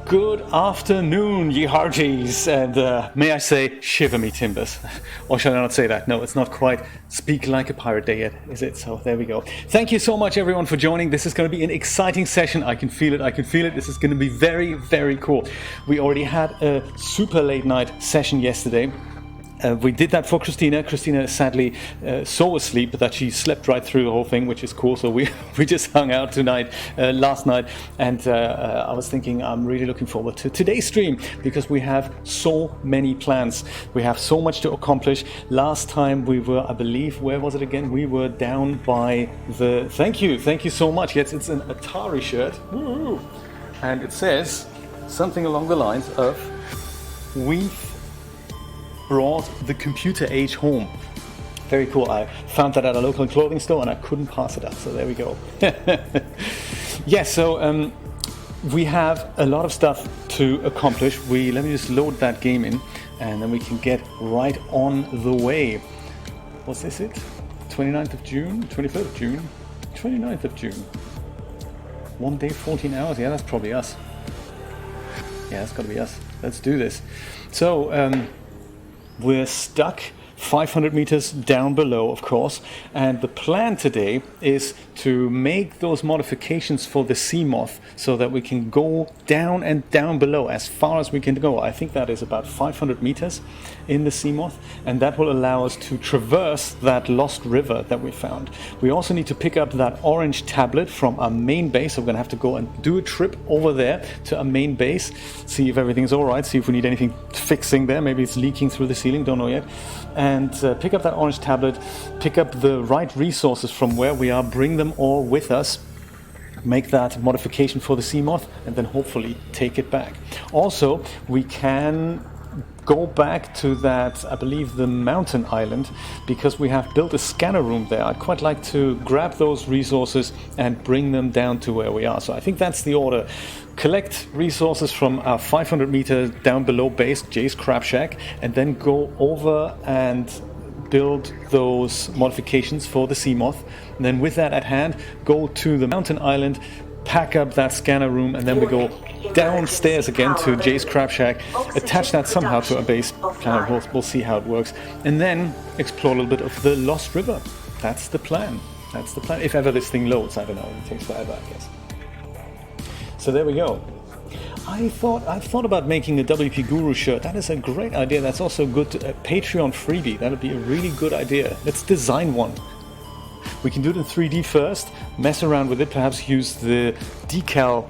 Good afternoon, ye hearties, and may I say, shiver me timbers. Or shall I not say that? No, it's not quite Speak Like a Pirate Day yet, is it? So there we go. Thank you so much, everyone, for joining. This is going to be an exciting session. I can feel it. This is going to be very, very cool. We already had a super late night session yesterday. We did that for Christina. Christina is sadly so asleep that she slept right through the whole thing, which is cool. So we just hung out last night, and I was thinking I'm really looking forward to today's stream because we have so many plans. We have so much to accomplish. Last time we were, I believe, where was it again? We were down by the. Thank you so much. Yes, it's an Atari shirt, woo-hoo. And it says something along the lines of "We've brought the computer age home." Very cool. I found that at a local clothing store and I couldn't pass it up, so there we go. Yeah, so we have a lot of stuff to accomplish. Let me just load that game in and then we can get right on the way. Was this it? 29th of June? 23rd of June? 29th of June. 1 day, 14 hours? Yeah, that's probably us. Yeah, that's gotta be us. Let's do this. So, we're stuck 500 meters down below, of course, and the plan today is to make those modifications for the Seamoth so that we can go down and down below as far as we can go. I think that is about 500 meters in the Seamoth, and that will allow us to traverse that lost river that we found. We also need to pick up that orange tablet from our main base, so we're going to have to go and do a trip over there to our main base, see if everything's all right, see if we need anything fixing there. Maybe it's leaking through the ceiling, don't know yet. And pick up that orange tablet, pick up the right resources from where we are, bring them all with us, make that modification for the Seamoth, and then hopefully take it back. Also, we can go back to that, I believe, the mountain island, because we have built a scanner room there. I'd quite like to grab those resources and bring them down to where we are. So I think that's the order. Collect resources from our 500 meter down below base, Jay's Crab Shack, and then go over and build those modifications for the Seamoth. And then with that at hand, go to the mountain island, pack up that scanner room, and then we go downstairs again to Jay's Crab Shack, attach that somehow to our base. We'll see how it works. And then explore a little bit of the Lost River. That's the plan. If ever this thing loads, I don't know. It takes forever, I guess. So there we go. I've thought about making a WP Guru shirt. That is a great idea. That's also good Patreon freebie. That would be a really good idea. Let's design one. We can do it in 3D first, mess around with it, perhaps use the decal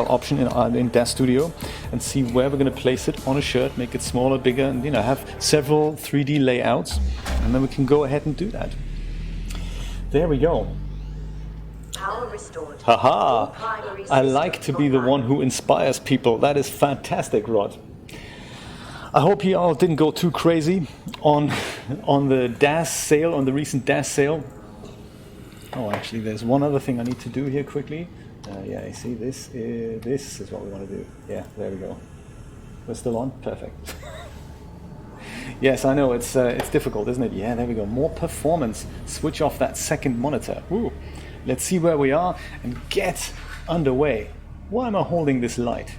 option in Dash Studio and see where we're going to place it on a shirt, make it smaller, bigger, and have several 3D layouts, and then we can go ahead and do that. There we go. Haha! I like to be the one who inspires people. That is fantastic, Rod. I hope you all didn't go too crazy on the DAS sale, on the recent DAS sale. Oh, actually, there's one other thing I need to do here quickly. Yeah, you see, this is what we want to do. Yeah, there we go. We're still on? Perfect. Yes, I know, it's difficult, isn't it? Yeah, there we go. More performance. Switch off that second monitor. Ooh. Let's see where we are and get underway. Why am I holding this light?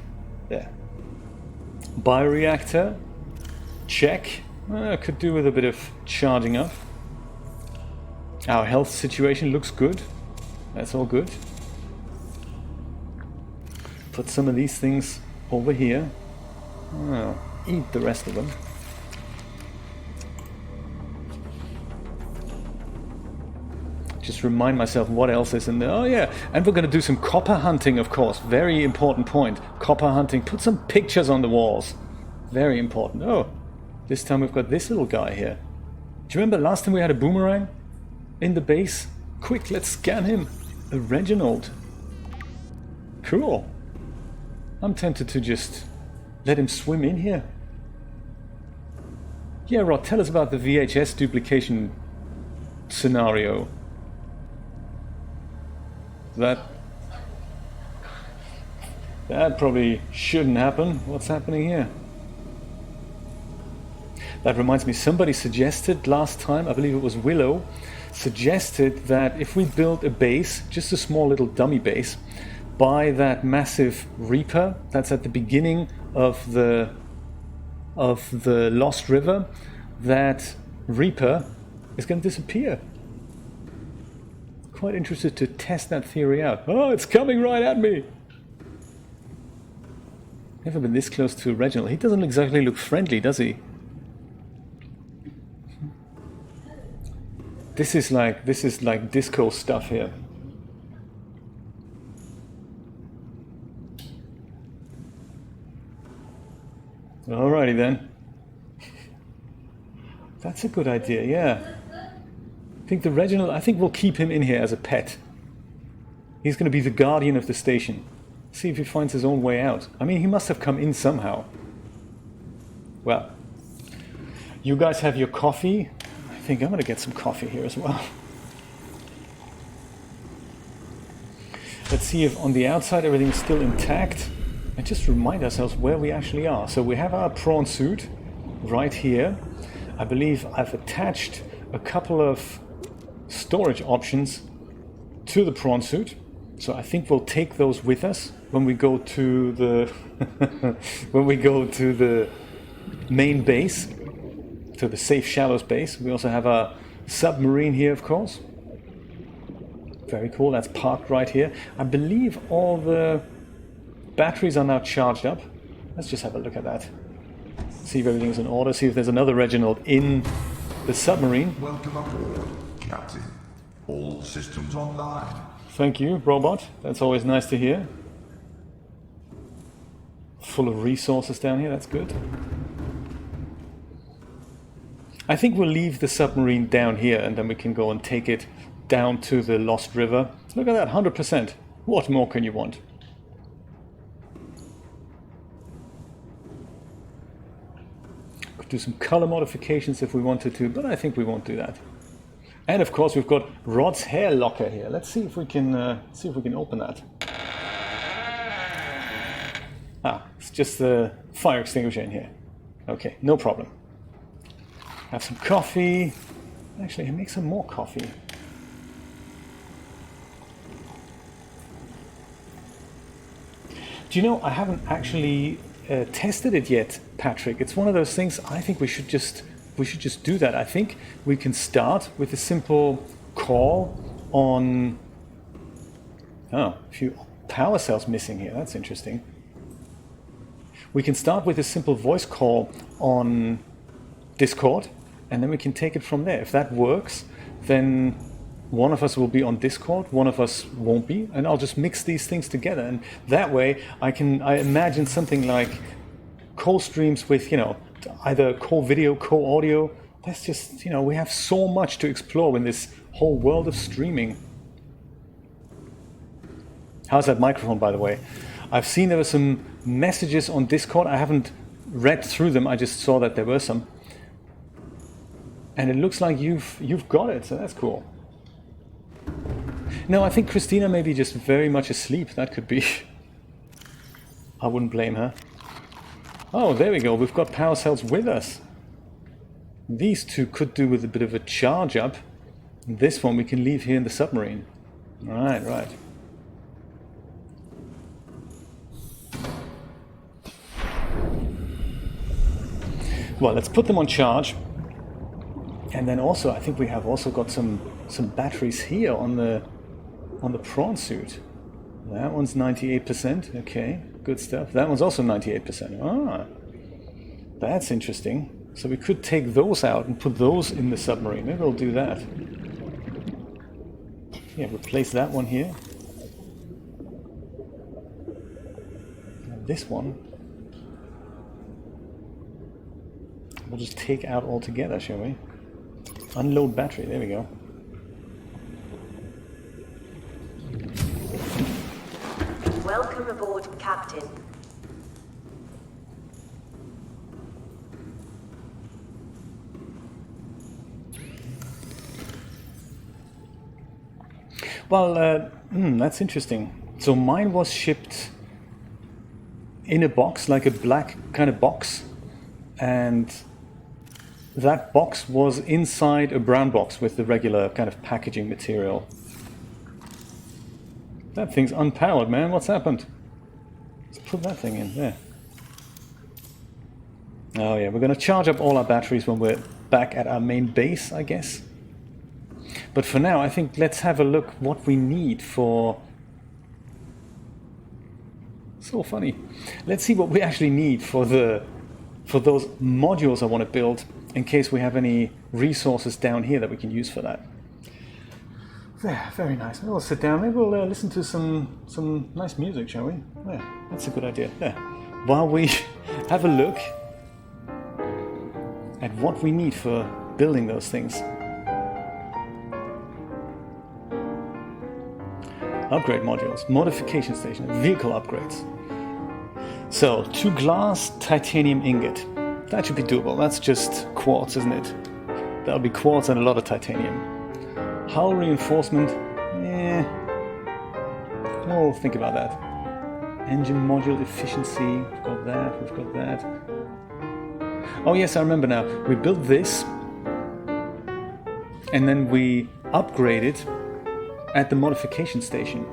There. Bioreactor. Check. Could do with a bit of charging up. Our health situation looks good. That's all good. Put some of these things over here. Oh, eat the rest of them. Just remind myself what else is in there. Oh yeah, and we're going to do some copper hunting, of course. Very important point. Copper hunting. Put some pictures on the walls. Very important. Oh, this time we've got this little guy here. Do you remember last time we had a boomerang in the base? Quick, let's scan him. A Reginald. Cool. I'm tempted to just let him swim in here. Yeah, Rod, tell us about the VHS duplication scenario. That probably shouldn't happen. What's happening here? That reminds me, somebody suggested last time, I believe it was Willow, suggested that if we build a base, just a small little dummy base, by that massive reaper that's at the beginning of the Lost River, that reaper is going to disappear. Quite interested to test that theory out. Oh, it's coming right at me! Never been this close to Reginald. He doesn't exactly look friendly, does he? This is like disco stuff here. Alrighty then. That's a good idea, yeah. I think we'll keep him in here as a pet. He's going to be the guardian of the station. See if he finds his own way out. I mean, he must have come in somehow. Well, you guys have your coffee. I think I'm going to get some coffee here as well. Let's see if on the outside everything's still intact. And just remind ourselves where we actually are. So we have our prawn suit right here. I believe I've attached a couple of storage options to the prawn suit. So I think we'll take those with us when we go to the main base, to the Safe Shallows base. We also have a submarine here, of course. Very cool. That's parked right here. I believe all the batteries are now charged up. Let's just have a look at that. See if everything's in order. See if there's another Reginald in the submarine. Welcome aboard, Captain. All systems online. Thank you, robot. That's always nice to hear. Full of resources down here. That's good. I think we'll leave the submarine down here and then we can go and take it down to the Lost River. Look at that, 100%. What more can you want? Could do some color modifications if we wanted to, but I think we won't do that. And of course we've got Rod's hair locker here. Let's see if we can open that. Ah, it's just the fire extinguisher in here. Okay, no problem. Have some coffee. Actually, make some more coffee. Do you know, I haven't actually tested it yet, Patrick. It's one of those things. I think we should just do that. I think we can start with a simple call on. Oh, a few power cells missing here. That's interesting. We can start with a simple voice call on Discord, and then we can take it from there. If that works, then one of us will be on Discord, one of us won't be, and I'll just mix these things together. And that way, I imagine something like call streams with, either call video, call audio. That's just, we have so much to explore in this whole world of streaming. How's that microphone, by the way? I've seen there were some messages on Discord. I haven't read through them. I just saw that there were some. And it looks like you've got it, so that's cool. No, I think Christina may be just very much asleep. That could be. I wouldn't blame her. Oh, there we go. We've got power cells with us. These two could do with a bit of a charge up. This one we can leave here in the submarine. Right. Well, let's put them on charge. And then also, I think we have also got some batteries here on the prawn suit. That one's 98%. Okay, good stuff. That one's also 98%. Ah, that's interesting. So we could take those out and put those in the submarine. Maybe we'll do that. Yeah, replace that one here. And this one we'll just take out altogether, shall we? Unload battery, there we go. Welcome aboard, Captain. Well, that's interesting. So mine was shipped in a box, like a black kind of box, and that box was inside a brown box with the regular kind of packaging material. That thing's unpowered, man. What's happened? Let's put that thing in there. Oh yeah, we're going to charge up all our batteries when we're back at our main base, I guess. But for now, I think let's have a look what we need for... So funny. Let's see what we actually need for those modules I want to build, in case we have any resources down here that we can use for that. There, very nice. We'll sit down. Maybe we'll listen to some nice music, shall we? Yeah, that's a good idea. There. While we have a look at what we need for building those things. Upgrade modules, modification station, vehicle upgrades. So, 2 glass, titanium ingot. That should be doable. That's just quartz, isn't it? That'll be quartz and a lot of titanium. Hull reinforcement, we'll think about that. Engine module efficiency, we've got that, we've got that. Oh yes, I remember now. We built this, and then we upgraded at the modification station.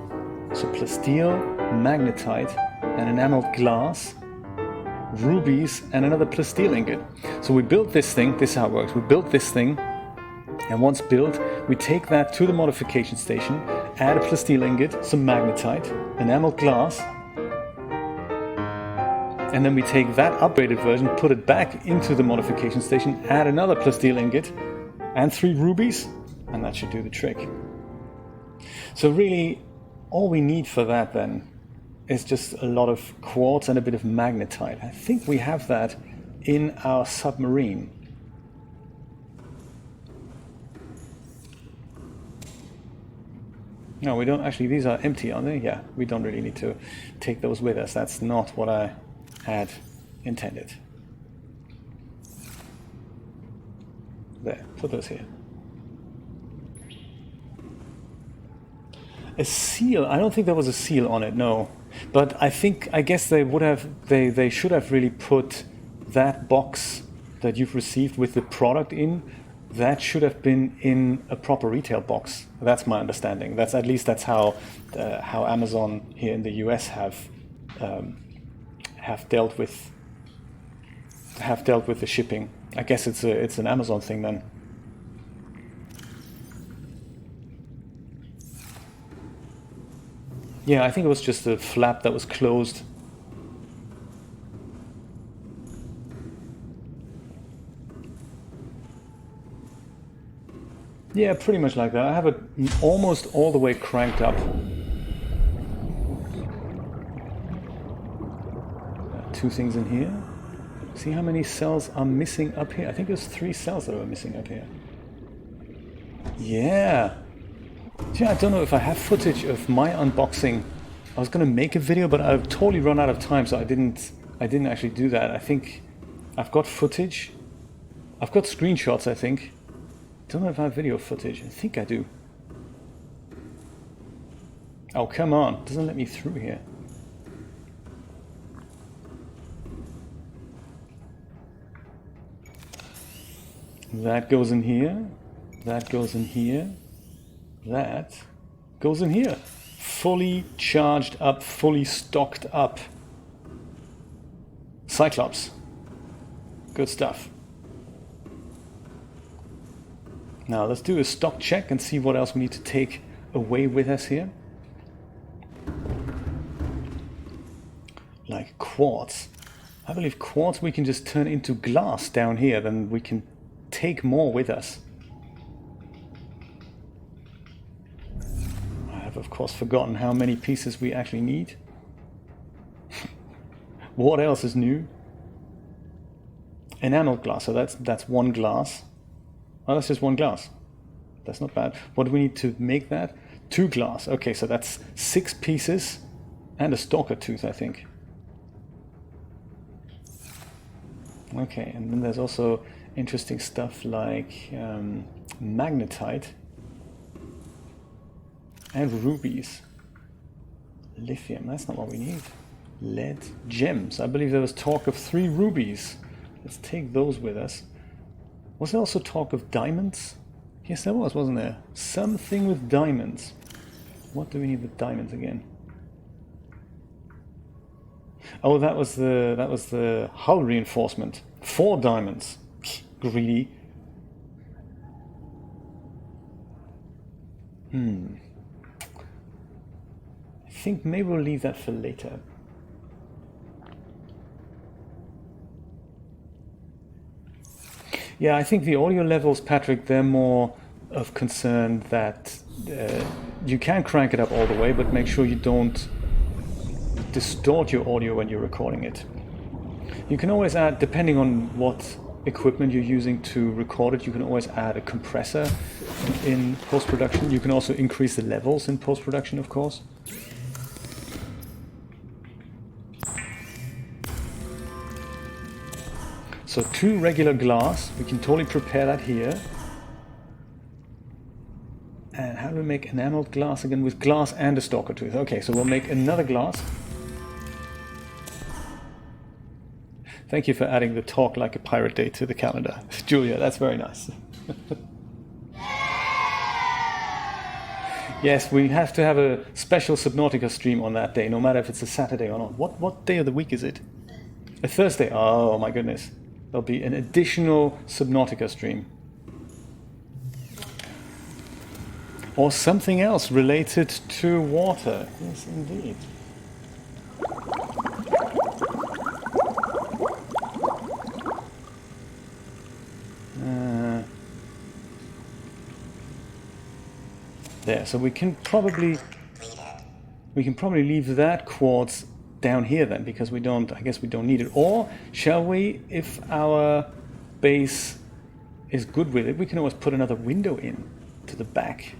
So plasteel, magnetite, and enameled glass, rubies, and another plasteel ingot. So we built this thing, this is how it works. We built this thing, and once built, we take that to the modification station, add a plasteel ingot, some magnetite, enameled glass, and then we take that upgraded version, put it back into the modification station, add another plasteel ingot, and 3 rubies, and that should do the trick. So really, all we need for that then is just a lot of quartz and a bit of magnetite. I think we have that in our submarine. No, we don't actually, these are empty, aren't they? Yeah, we don't really need to take those with us. That's not what I had intended. There, put those here. A seal, I don't think there was a seal on it, no. But I guess they would have, they should have really put that box that you've received with the product in, that should have been in a proper retail box. That's my understanding. That's at least that's how Amazon here in the US have dealt with the shipping. I guess it's an Amazon thing then. Yeah, I think it was just a flap that was closed. Yeah, pretty much like that. I have it almost all the way cranked up. 2 things in here. See how many cells are missing up here? I think there's 3 cells that are missing up here. Yeah. Yeah, I don't know if I have footage of my unboxing. I was going to make a video, but I've totally run out of time, so I didn't actually do that. I think I've got footage. I've got screenshots, I think. Don't know if I have video footage. I think I do. Oh, come on. It doesn't let me through here. That goes in here. That goes in here. That goes in here. Fully charged up, fully stocked up. Cyclops. Good stuff. Now let's do a stock check and see what else we need to take away with us here. Like quartz. I believe quartz we can just turn into glass down here, then we can take more with us. I have of course forgotten how many pieces we actually need. What else is new? Enameled glass, so that's 1 glass. Oh, that's just 1 glass. That's not bad. What do we need to make that? 2 glass. Okay, so that's 6 pieces and a stalker tooth, I think. Okay, and then there's also interesting stuff like magnetite and rubies. Lithium, that's not what we need. Lead, gems. I believe there was talk of 3 rubies. Let's take those with us. Was there also talk of diamonds? Yes, there was, wasn't there? Something with diamonds. What do we need with diamonds again? Oh, that was the hull reinforcement. 4 diamonds. Greedy. I think maybe we'll leave that for later. Yeah, I think the audio levels, Patrick, they're more of concern that you can crank it up all the way, but make sure you don't distort your audio when you're recording it. You can always add, depending on what equipment you're using to record it, you can always add a compressor in post-production. You can also increase the levels in post-production, of course. So 2 regular glass, we can totally prepare that here. And how do we make enameled glass again? With glass and a stalker tooth. Okay, so we'll make another glass. Thank you for adding the talk like a pirate day to the calendar. Julia, that's very nice. Yes, we have to have a special Subnautica stream on that day, no matter if it's a Saturday or not. What day of the week is it? A Thursday. Oh my goodness. There'll be an additional Subnautica stream. Or something else related to water. Yes, indeed. There, so we can probably leave that quartz down here then, because I guess we don't need it. Or shall we, if our base is good with it, we can always put another window in to the back.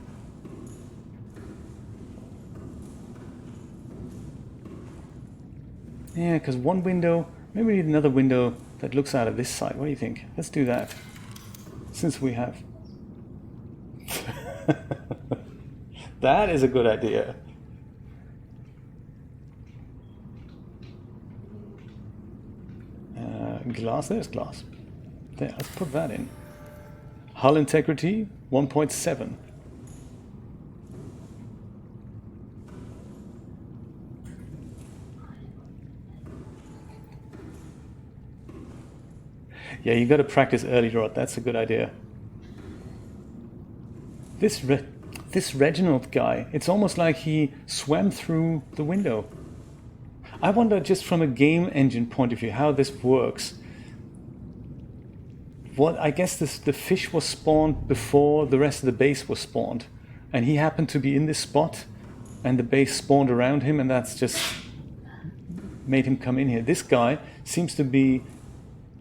Yeah, because one window, maybe we need another window that looks out of this side. What do you think? Let's do that. Since we have... That is a good idea. Glass, there's glass. There, let's put that in. Hull integrity, 1.7. Yeah, you got to practice early, Rod. That's a good idea. This Reginald guy, it's almost like he swam through the window. I wonder, just from a game engine point of view, how this works. I guess the fish was spawned before the rest of the base was spawned, and he happened to be in this spot, and the base spawned around him, and that's just made him come in here. This guy seems to be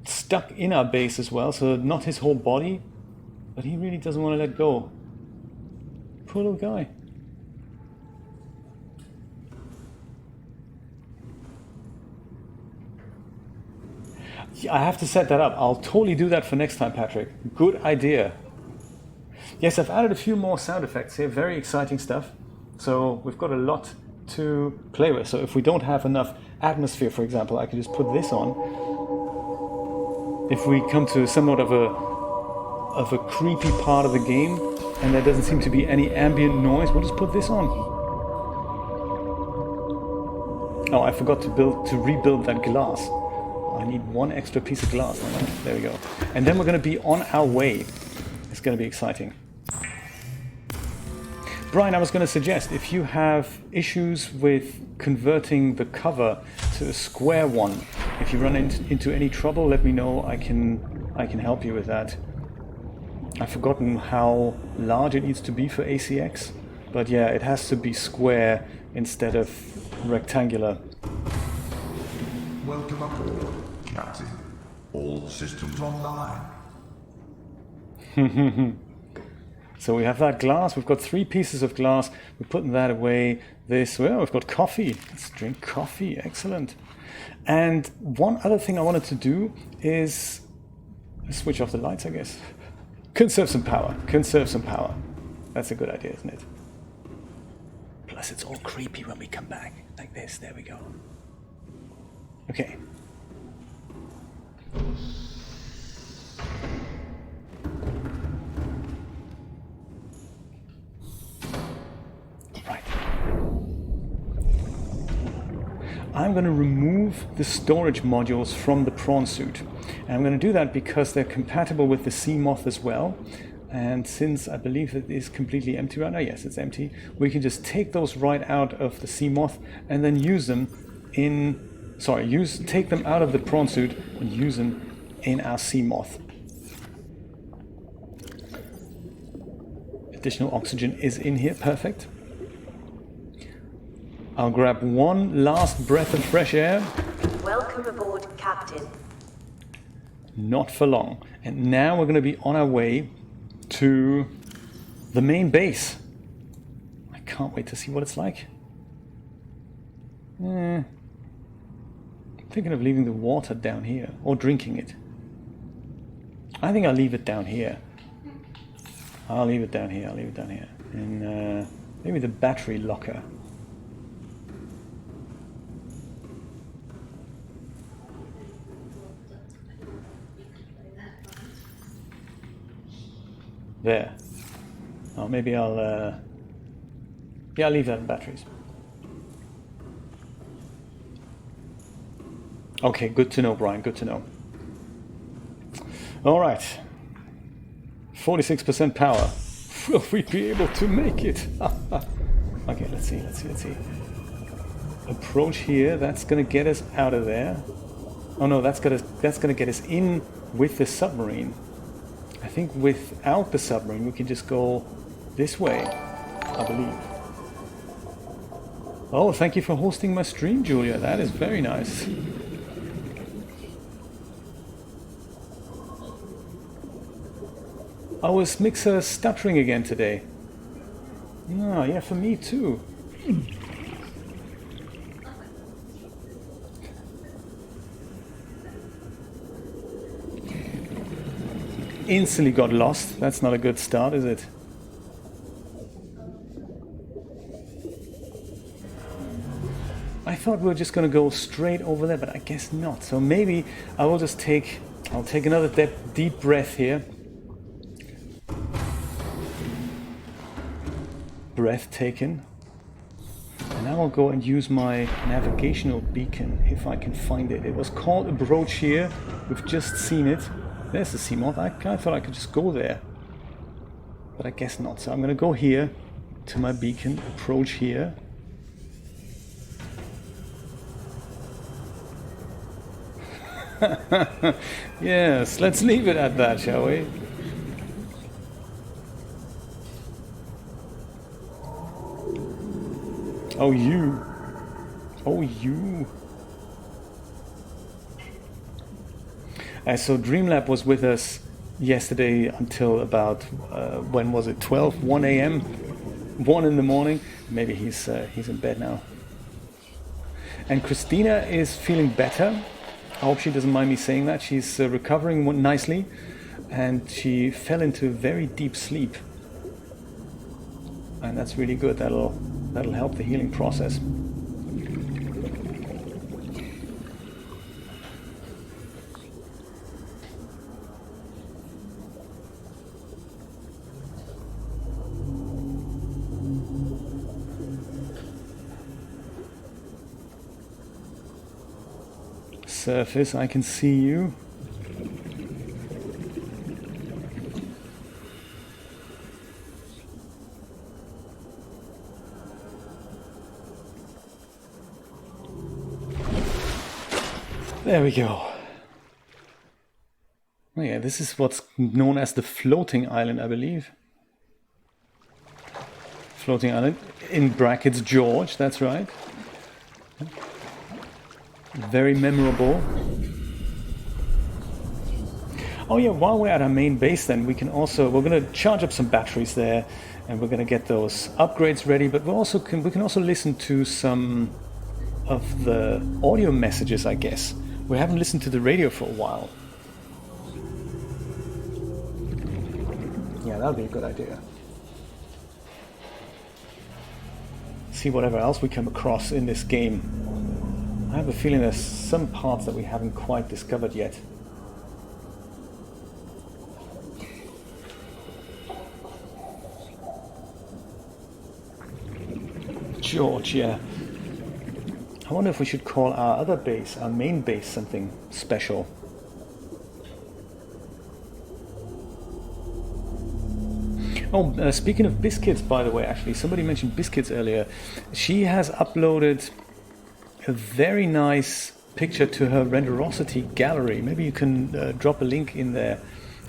stuck in our base as well, so not his whole body, but he really doesn't want to let go. Poor little guy. Yeah, I have to set that up. I'll totally do that for next time, Patrick. Good idea. Yes, I've added a few more sound effects here. Very exciting stuff. So we've got a lot to play with. So if we don't have enough atmosphere, for example, I could just put this on. If we come to somewhat of a creepy part of the game, and there doesn't seem to be any ambient noise, we'll just put this on. Oh, I forgot to rebuild that glass. I need one extra piece of glass. There we go. And then we're going to be on our way. It's going to be exciting. Brian, I was going to suggest, if you have issues with converting the cover to a square one, if you run into any trouble, let me know. I can help you with that. I've forgotten how large it needs to be for ACX, but yeah, it has to be square instead of rectangular. Welcome aboard, Captain. All systems online. So we have that glass. We've got 3 pieces of glass. We're putting that away. Well, we've got coffee. Let's drink coffee. Excellent. And one other thing I wanted to do is switch off the lights, I guess. Conserve some power. Conserve some power. That's a good idea, isn't it? Plus, it's all creepy when we come back. Like this. There we go. Okay. Right. I'm going to remove the storage modules from the prawn suit. And I'm going to do that because they're compatible with the Seamoth as well. And since I believe it is completely empty right now, yes, it's empty, we can just take those right out of the Seamoth and then use them in, take them out of the prawn suit and use them in our Seamoth. Additional oxygen is in here, perfect. I'll grab one last breath of fresh air. Welcome aboard, Captain. Not for long. And now we're going to be on our way to the main base. I can't wait to see what it's like. I'm thinking of leaving the water down here, or drinking it. I think I'll leave it down here. I'll leave it down here. And maybe the battery locker. There. Oh, maybe I'll leave that in batteries. Okay, good to know, Brian, good to know. All right. 46% power. Will we be able to make it? Okay, let's see. Approach here, that's gonna get us out of there. Oh no, that's gonna get us in with the submarine. I think without the submarine we can just go this way, I believe. Oh, thank you for hosting my stream, Julia. That is very nice. I was mixer stuttering again today. Oh, yeah, for me too. Instantly got lost. That's not a good start, is it? I thought we were just going to go straight over there, but I guess not. So maybe I will just I'll take another deep breath here. Breath taken. And now I'll go and use my navigational beacon if I can find it. It was called Approach here. We've just seen it. There's the Seamoth. I kind of thought I could just go there, but I guess not. So I'm going to go here to my beacon, approach here. Yes, let's leave it at that, shall we? Oh, you. Oh, you. So Dreamlab was with us yesterday until about, when was it, 1 a.m., 1 in the morning. Maybe he's in bed now. And Christina is feeling better. I hope she doesn't mind me saying that. She's recovering nicely, and she fell into very deep sleep. And that's really good. That'll help the healing process. Surface, I can see you. There we go. Oh yeah, this is what's known as the floating island, I believe. Floating island, in brackets George, that's right. Very memorable. Oh yeah, while we're at our main base then, we're going to charge up some batteries there, and we're going to get those upgrades ready, but we can also listen to some of the audio messages, I guess. We haven't listened to the radio for a while. Yeah, that would be a good idea. See whatever else we come across in this game. I have a feeling there's some parts that we haven't quite discovered yet. George, yeah. I wonder if we should call our other base, our main base, something special. Oh, speaking of biscuits, by the way, actually, somebody mentioned biscuits earlier. She has uploaded a very nice picture to her Renderosity gallery. Maybe you can drop a link in there.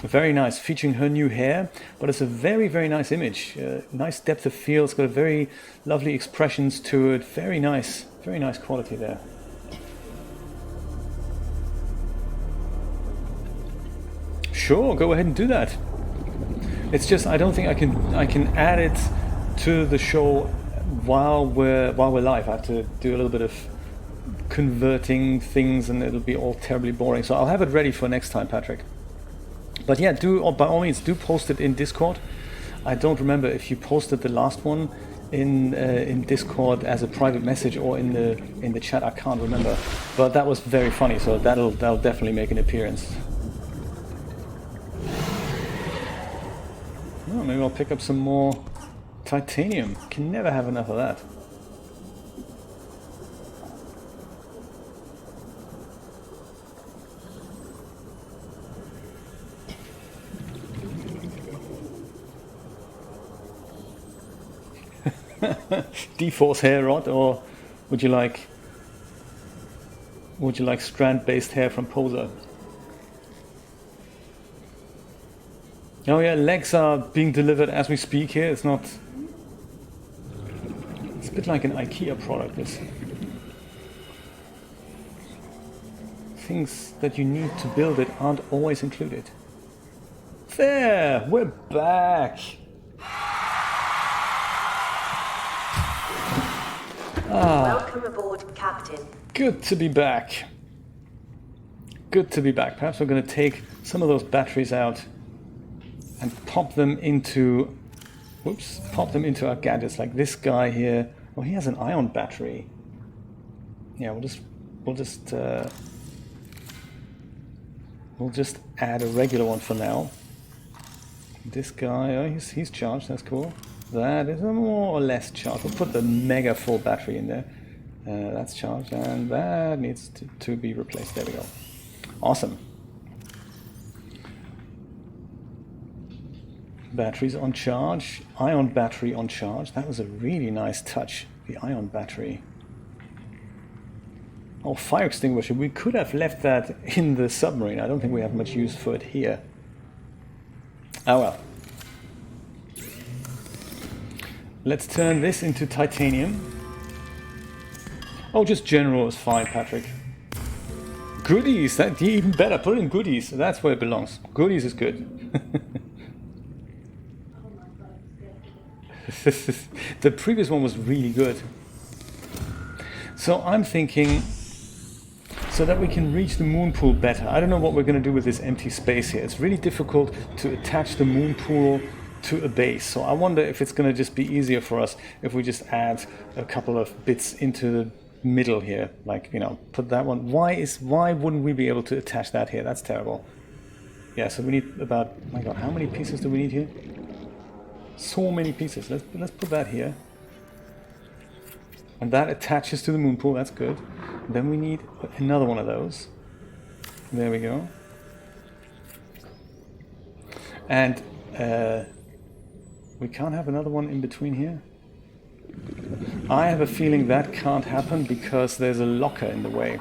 Very nice, featuring her new hair, but it's a very, very nice image. Nice depth of field, it's got a very lovely expressions to it. Very nice quality there. Sure, go ahead and do that. It's just I don't think I can add it to the show while we're live. I have to do a little bit of converting things, and it'll be all terribly boring. So I'll have it ready for next time, Patrick. But yeah, by all means, do post it in Discord. I don't remember if you posted the last one in Discord as a private message or in the chat. I can't remember, but that was very funny. So that'll definitely make an appearance. Oh, maybe I'll pick up some more titanium. Can never have enough of that. D-Force hair rod, or would you like strand-based hair from Poser? Oh yeah, legs are being delivered as we speak here. It's a bit like an IKEA product. This things that you need to build it aren't always included. There, we're back. Welcome aboard, Captain. Good to be back. Good to be back. Perhaps we're going to take some of those batteries out and pop them into our gadgets, like this guy here. Oh, he has an ion battery. Yeah, we'll just add a regular one for now. This guy, oh, he's charged. That's cool. That is a more or less charged. We'll put the mega full battery in there. That's charged, and that needs to be replaced. There we go. Awesome. Batteries on charge. Ion battery on charge. That was a really nice touch, the ion battery. Oh, fire extinguisher. We could have left that in the submarine. I don't think we have much use for it here. Oh well. Let's turn this into titanium. Oh, just general is fine, Patrick. Goodies, that even better. Put it in goodies. That's where it belongs. Goodies is good. The previous one was really good. So I'm thinking, so that we can reach the moon pool better. I don't know what we're going to do with this empty space here. It's really difficult to attach the moon pool to a base. So I wonder if it's going to just be easier for us if we just add a couple of bits into the middle here, like, you know, put that one. Why wouldn't we be able to attach that here? That's terrible. Yeah, so we need about, oh my god, how many pieces do we need here? So many pieces. Let's put that here. And that attaches to the moon pool. That's good. Then we need another one of those. There we go. And we can't have another one in between here. I have a feeling that can't happen because there's a locker in the way.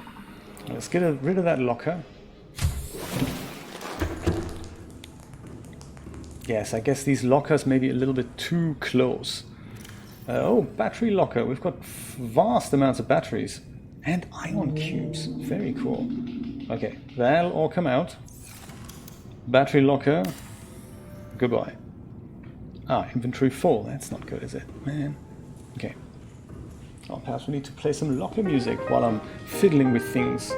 Let's get rid of that locker. Yes, I guess these lockers may be a little bit too close. Oh, battery locker. We've got vast amounts of batteries. And ion cubes. Very cool. Okay, that'll all come out. Battery locker. Goodbye. Ah, inventory full. That's not good, is it? Man. Okay. Oh, perhaps we need to play some locker music while I'm fiddling with things.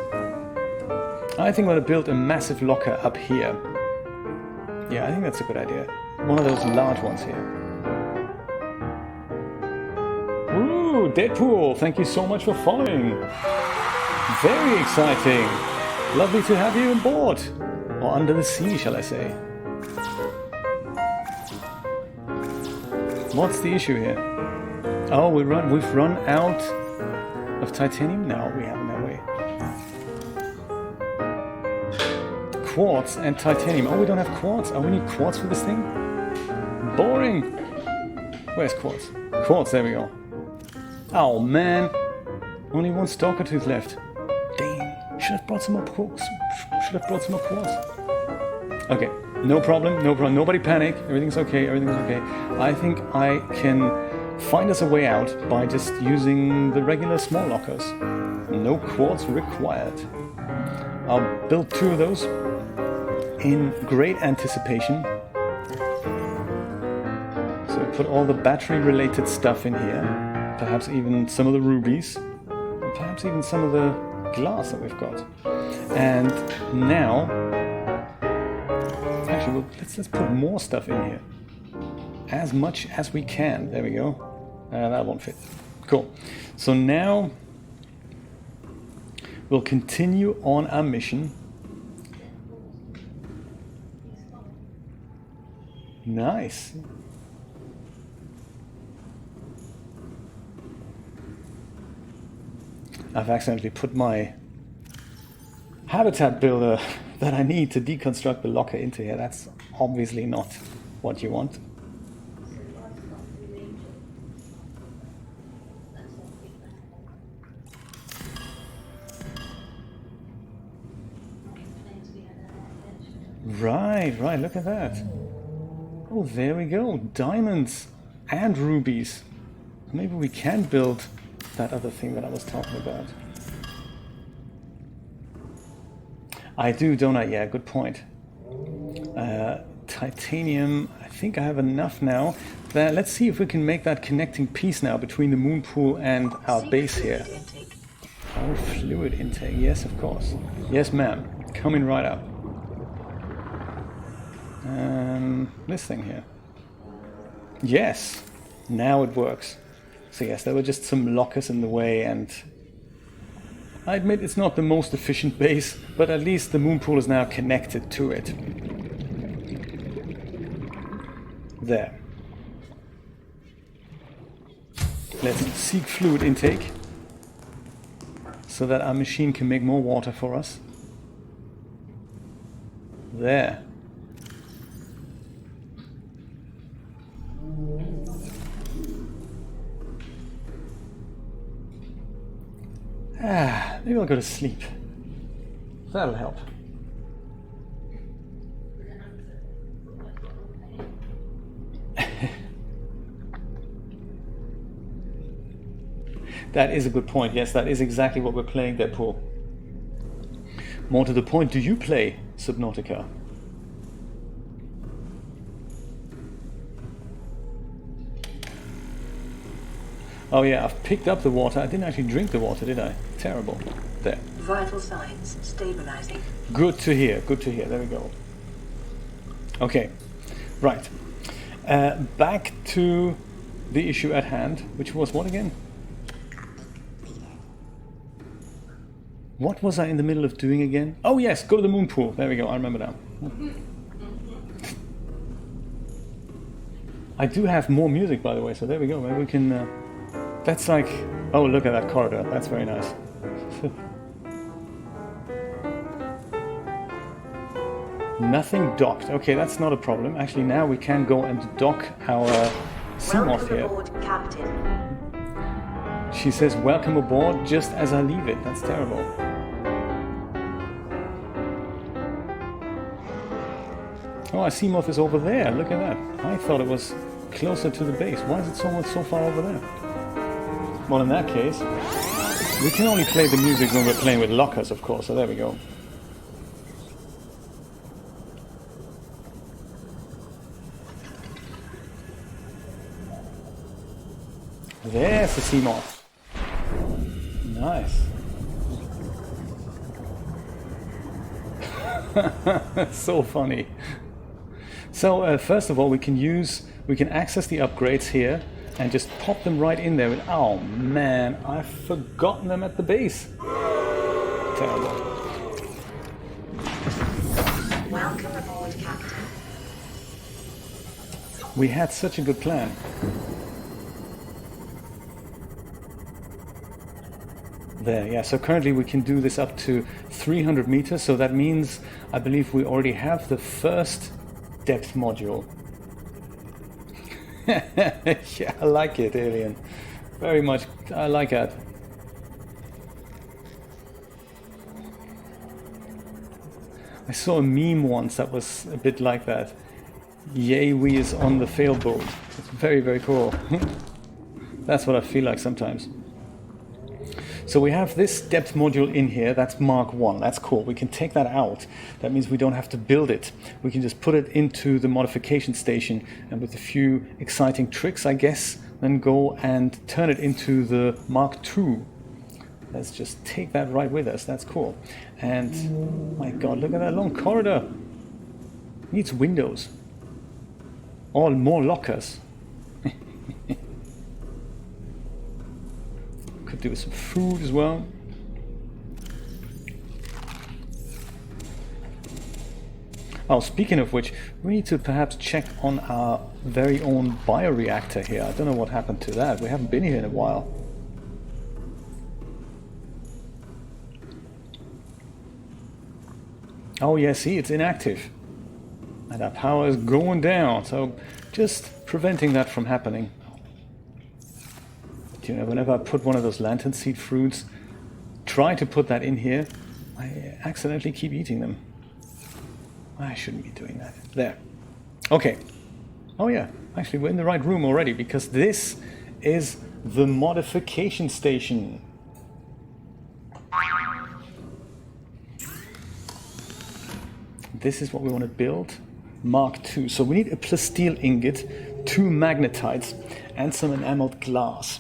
I think I'm going to build a massive locker up here. Yeah, I think that's a good idea. One of those large ones here. Ooh, Deadpool! Thank you so much for following. Very exciting. Lovely to have you on board. Or under the sea, shall I say. What's the issue here? Oh, we've run out of titanium? No, we haven't, have we? Quartz and titanium. Oh, we don't have quartz. Oh, we need quartz for this thing? Boring. Where's quartz? Quartz, there we go. Oh, man. Only one stalker tooth left. Dang. Should have brought some more quartz. Should have brought some more quartz. Okay. No problem. No problem. Nobody panic. Everything's okay. Everything's okay. I think I can find us a way out by just using the regular small lockers. No quartz required. I'll build 2 of those in great anticipation. So put all the battery related stuff in here. Perhaps even some of the rubies. And perhaps even some of the glass that we've got. And now, actually, well, let's put more stuff in here. As much as we can. There we go. That won't fit. Cool. So now we'll continue on our mission. Nice. I've accidentally put my habitat builder that I need to deconstruct the locker into here. That's obviously not what you want. Right, look at that. Oh, there we go. Diamonds and rubies. Maybe we can build that other thing that I was talking about. I do, don't I? Yeah, good point. Titanium, I think I have enough now. Let's see if we can make that connecting piece now between the moon pool and our base here. Oh, fluid intake. Yes, of course. Yes, ma'am. Coming right up. This thing here. Yes, now it works. So yes, there were just some lockers in the way, and I admit it's not the most efficient base, but at least the moon pool is now connected to it. There. Let's seek fluid intake so that our machine can make more water for us. There. Maybe I'll go to sleep. That'll help. That is a good point. Yes, that is exactly what we're playing there, Paul. More to the point, do you play Subnautica? Oh yeah, I've picked up the water. I didn't actually drink the water, did I? Terrible. There. Vital signs stabilizing. Good to hear. Good to hear. There we go. Okay. Right. Back to the issue at hand, which was what again? What was I in the middle of doing again? Oh yes, go to the moon pool. There we go. I remember now. I do have more music, by the way, so there we go. Maybe we can... That's like... Oh, look at that corridor. That's very nice. Nothing docked. Okay, that's not a problem. Actually, now we can go and dock our Seamoth here. Welcome aboard, Captain. She says, welcome aboard, just as I leave it. That's terrible. Oh, our Seamoth is over there. Look at that. I thought it was closer to the base. Why is it so far over there? Well, in that case, we can only play the music when we're playing with lockers, of course. So there we go. There's the Seamoth. Nice. So funny. So first of all, we can access the upgrades here and just pop them right in there. Oh man, I've forgotten them at the base. Terrible. Welcome aboard, Captain. We had such a good plan. There, yeah, so currently we can do this up to 300 meters, so that means I believe we already have the first depth module. Yeah, I like it, Alien. Very much, I like it. I saw a meme once that was a bit like that. Yay, we is on the fail boat. It's very, very cool. That's what I feel like sometimes. So we have this depth module in here, that's Mark 1, that's cool. We can take that out. That means we don't have to build it. We can just put it into the modification station and with a few exciting tricks, I guess, then go and turn it into the Mark 2. Let's just take that right with us, that's cool. And, my god, look at that long corridor. Needs windows. All more lockers. Could do with some food as well. Oh, speaking of which, we need to perhaps check on our very own bioreactor here. I don't know what happened to that. We haven't been here in a while. Oh yeah, see, it's inactive. And our power is going down, so just preventing that from happening. You know, whenever I put one of those lantern seed fruits, try to put that in here, I accidentally keep eating them. I shouldn't be doing that. There. Okay. Oh yeah, actually we're in the right room already because this is the modification station. This is what we want to build. Mark II. So we need a plasteel ingot, 2 magnetites, and some enameled glass.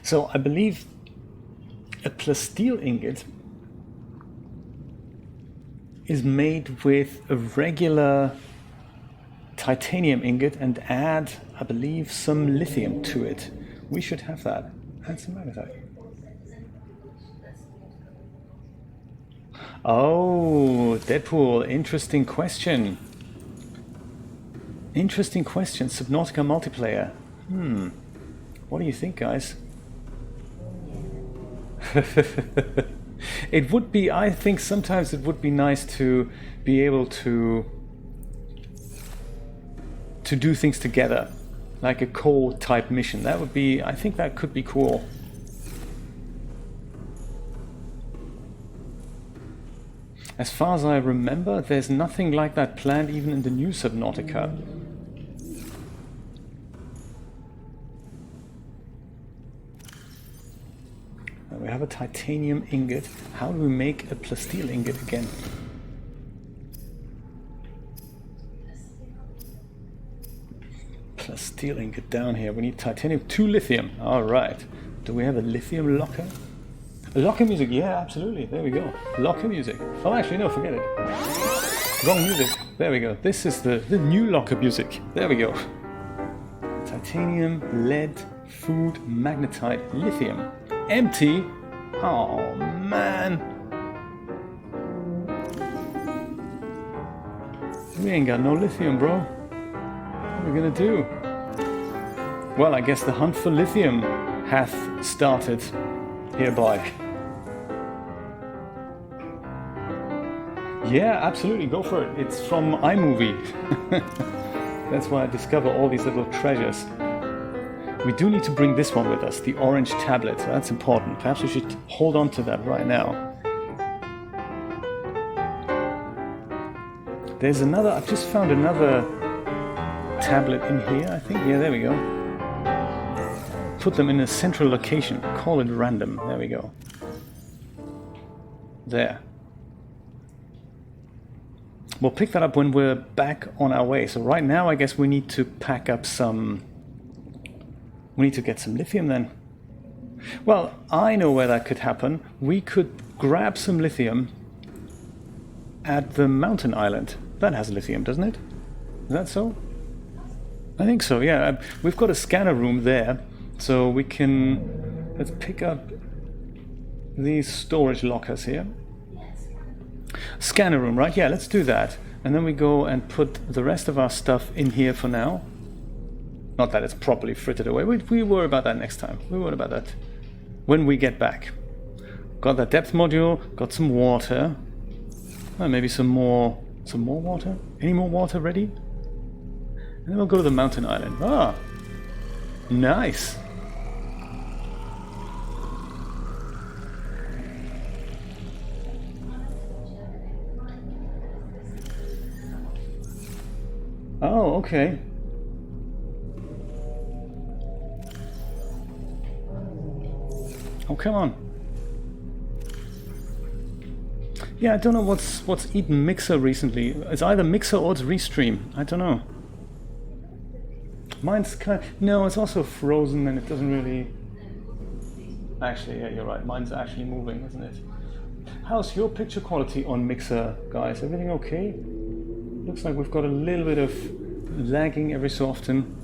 So I believe a plasteel ingot is made with a regular titanium ingot and add, I believe, some lithium to it. We should have that. And some magnetite. Oh, Deadpool, interesting question. Interesting question. Subnautica multiplayer. What do you think, guys? It would be, I think sometimes it would be nice to be able to do things together, like a co-type mission. That would be, I think that could be cool. As far as I remember, there's nothing like that planned even in the new Subnautica. We have a titanium ingot. How do we make a plasteel ingot again? Plasteel ingot down here. We need titanium, 2 lithium. All right. Do we have a lithium locker? Locker music, yeah, absolutely. There we go. Locker music. Oh, actually, no, forget it. Wrong music. There we go. This is the new locker music. There we go. Titanium, lead, food, magnetite, lithium. Empty? Oh, man. We ain't got no lithium, bro. What are we gonna do? Well, I guess the hunt for lithium hath started hereby. Yeah, absolutely, go for it. It's from iMovie. That's why I discover all these little treasures. We do need to bring this one with us, the orange tablet. So that's important. Perhaps we should hold on to that right now. There's another, I've just found another tablet in here, I think. Yeah, there we go. Put them in a central location. Call it random. There we go. There. We'll pick that up when we're back on our way. So right now, I guess we need to pack up some... We need to get some lithium then. Well, I know where that could happen. We could grab some lithium at the mountain island. That has lithium, doesn't it? Is that so? I think so, yeah. We've got a scanner room there, so we can... Let's pick up these storage lockers here. Scanner room, right? Yeah, let's do that. And then we go and put the rest of our stuff in here for now. Not that it's properly frittered away. We worry about that next time. We worry about that when we get back. got that depth module, got some water. Maybe some more water? Any more water ready? And then we'll go to the mountain island. Ah! Nice! Oh, okay. Oh, come on. Yeah, I don't know what's eaten Mixer recently. It's either Mixer or it's Restream. I don't know. Mine's kind of... No, it's also frozen and it doesn't really... Actually, yeah, you're right. Mine's actually moving, isn't it? How's your picture quality on Mixer, guys? Everything okay? Looks like we've got a little bit of lagging every so often.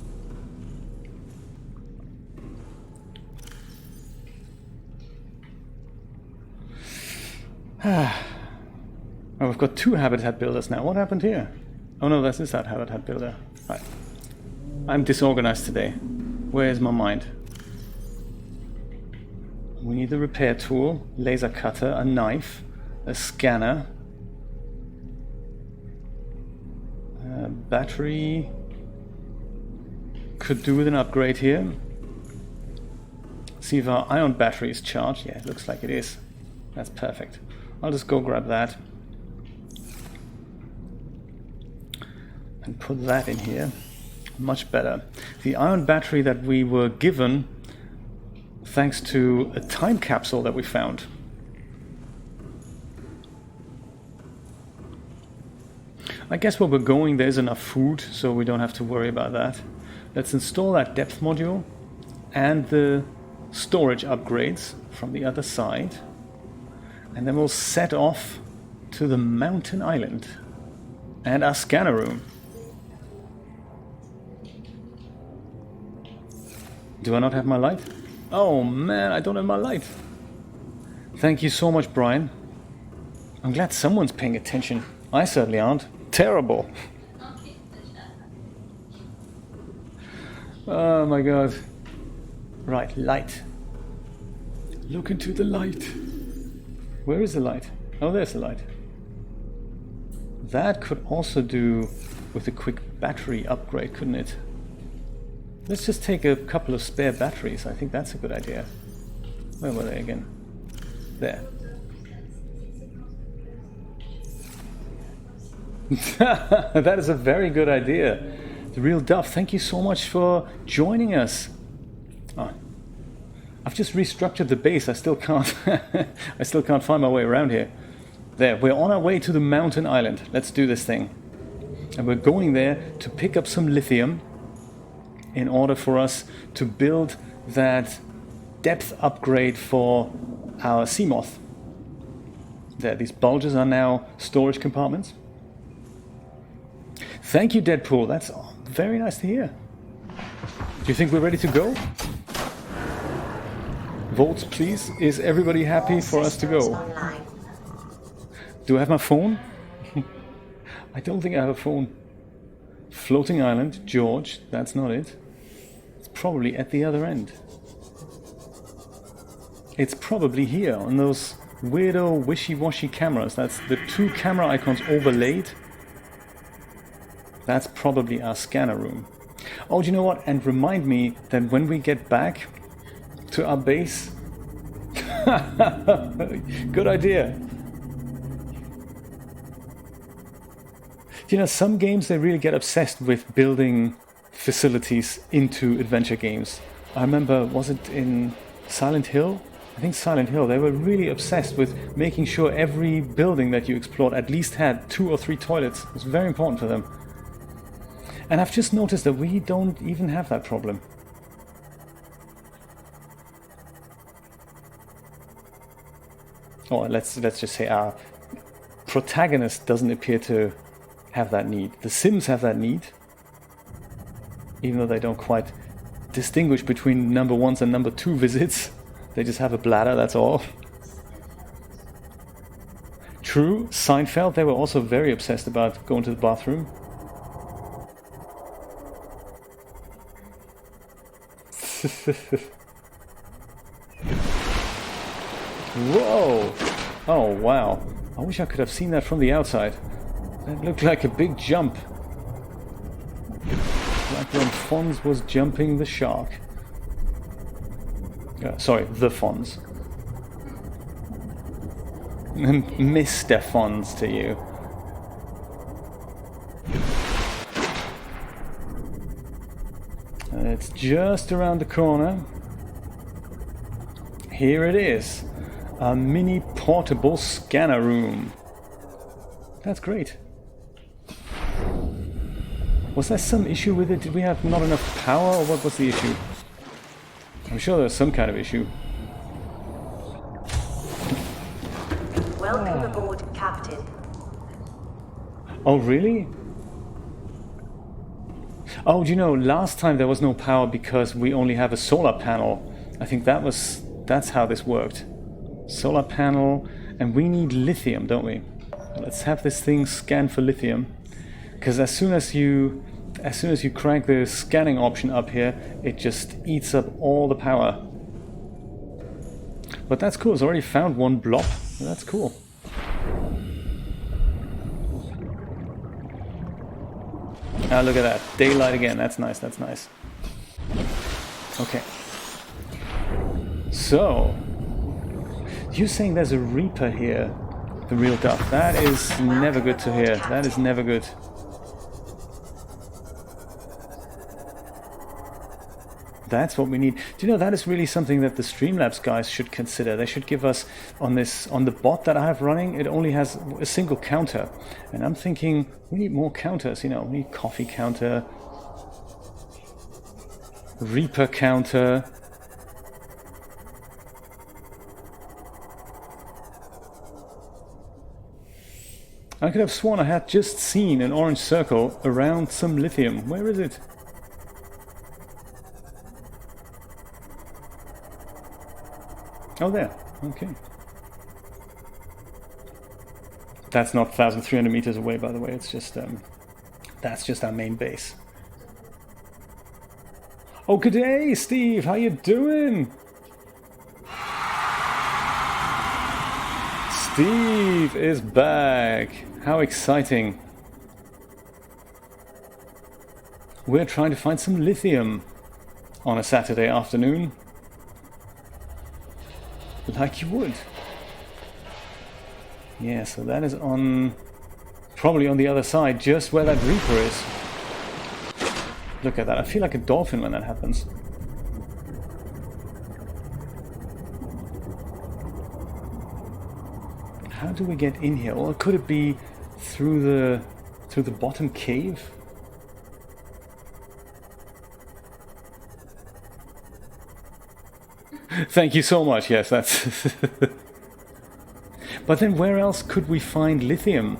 Oh, we've got 2 habitat builders now. What happened here? Oh no, this is that habitat builder. Right. I'm disorganized today. Where is my mind? We need the repair tool, laser cutter, a knife, a scanner, a battery. Could do with an upgrade here. See if our ion battery is charged. Yeah, it looks like it is. That's perfect. I'll just go grab that. And put that in here. Much better. The ion battery that we were given thanks to a time capsule that we found. I guess where we're going there's enough food, so we don't have to worry about that. Let's install that depth module and the storage upgrades from the other side. And then we'll set off to the mountain island and our scanner room. Do I not have my light? Oh man, I don't have my light. Thank you so much, Brian. I'm glad someone's paying attention. I certainly aren't. Terrible. Oh my god. Right, light. Look into the light. Where is the light? Oh, there's the light. That could also do with a quick battery upgrade, couldn't it? Let's just take a couple of spare batteries. I think that's a good idea. Where were they again? There. That is a very good idea. The Real Duff, thank you so much for joining us. Oh, I've just restructured the base. I still can't find my way around here. There, we're on our way to the mountain island. Let's do this thing. And we're going there to pick up some lithium in order for us to build that depth upgrade for our Seamoth. There, these bulges are now storage compartments. Thank you, Deadpool. That's very nice to hear. Do you think we're ready to go? Votes, please. Is everybody happy for us to go? Do I have my phone? I don't think I have a phone. Floating island, George. That's not it. It's probably at the other end. It's probably here on those weirdo wishy-washy cameras. That's the 2 camera icons overlaid. That's probably our scanner room. Oh, do you know what? And remind me that when we get back to our base... Good idea. You know, some games, they really get obsessed with building facilities into adventure games. I remember, was it in Silent Hill? I think Silent Hill, they were really obsessed with making sure every building that you explored at least had 2 or 3 toilets. It was very important for them. And I've just noticed that we don't even have that problem. Or let's just say our protagonist doesn't appear to have that need. The Sims have that need, even though they don't quite distinguish between number 1s and number 2 visits. They just have a bladder, that's all. True, Seinfeld, they were also very obsessed about going to the bathroom. Whoa! Oh, wow. I wish I could have seen that from the outside. That looked like a big jump. Like when Fonz was jumping the shark. Sorry, the Fonz. Mr. Fonz to you. And it's just around the corner. Here it is. A mini portable scanner room. That's great. Was there some issue with it? Did we have not enough power, or what was the issue? I'm sure there was some kind of issue. Welcome aboard, Captain. Oh, really? Oh, do you know, last time there was no power because we only have a solar panel. I think that's how this worked. Solar panel, and we need lithium, don't we? Let's have this thing scan for lithium, because as soon as you crank the scanning option up here, it just eats up all the power. But that's cool. It's already found one blob. That's cool. Ah, look at that. Daylight again. That's nice. That's nice. Okay. So, you're saying there's a Reaper here, the real duff. That is never good to hear. That is never good. That's what we need. Do you know, that is really something that the Streamlabs guys should consider. They should give us on the bot that I have running, it only has a single counter. And I'm thinking we need more counters, you know, we need coffee counter, Reaper counter. I could have sworn I had just seen an orange circle around some lithium. Where is it? Oh, there. Okay. That's not 1,300 meters away, by the way. It's just that's just our main base. Oh, good day, Steve. How you doing? Steve is back. How exciting. We're trying to find some lithium on a Saturday afternoon. Like you would. Yeah, so that is on... probably on the other side, just where that Reaper is. Look at that. I feel like a dolphin when that happens. How do we get in here? Or could it be through the bottom cave? Thank you so much. Yes, that's... But then where else could we find lithium?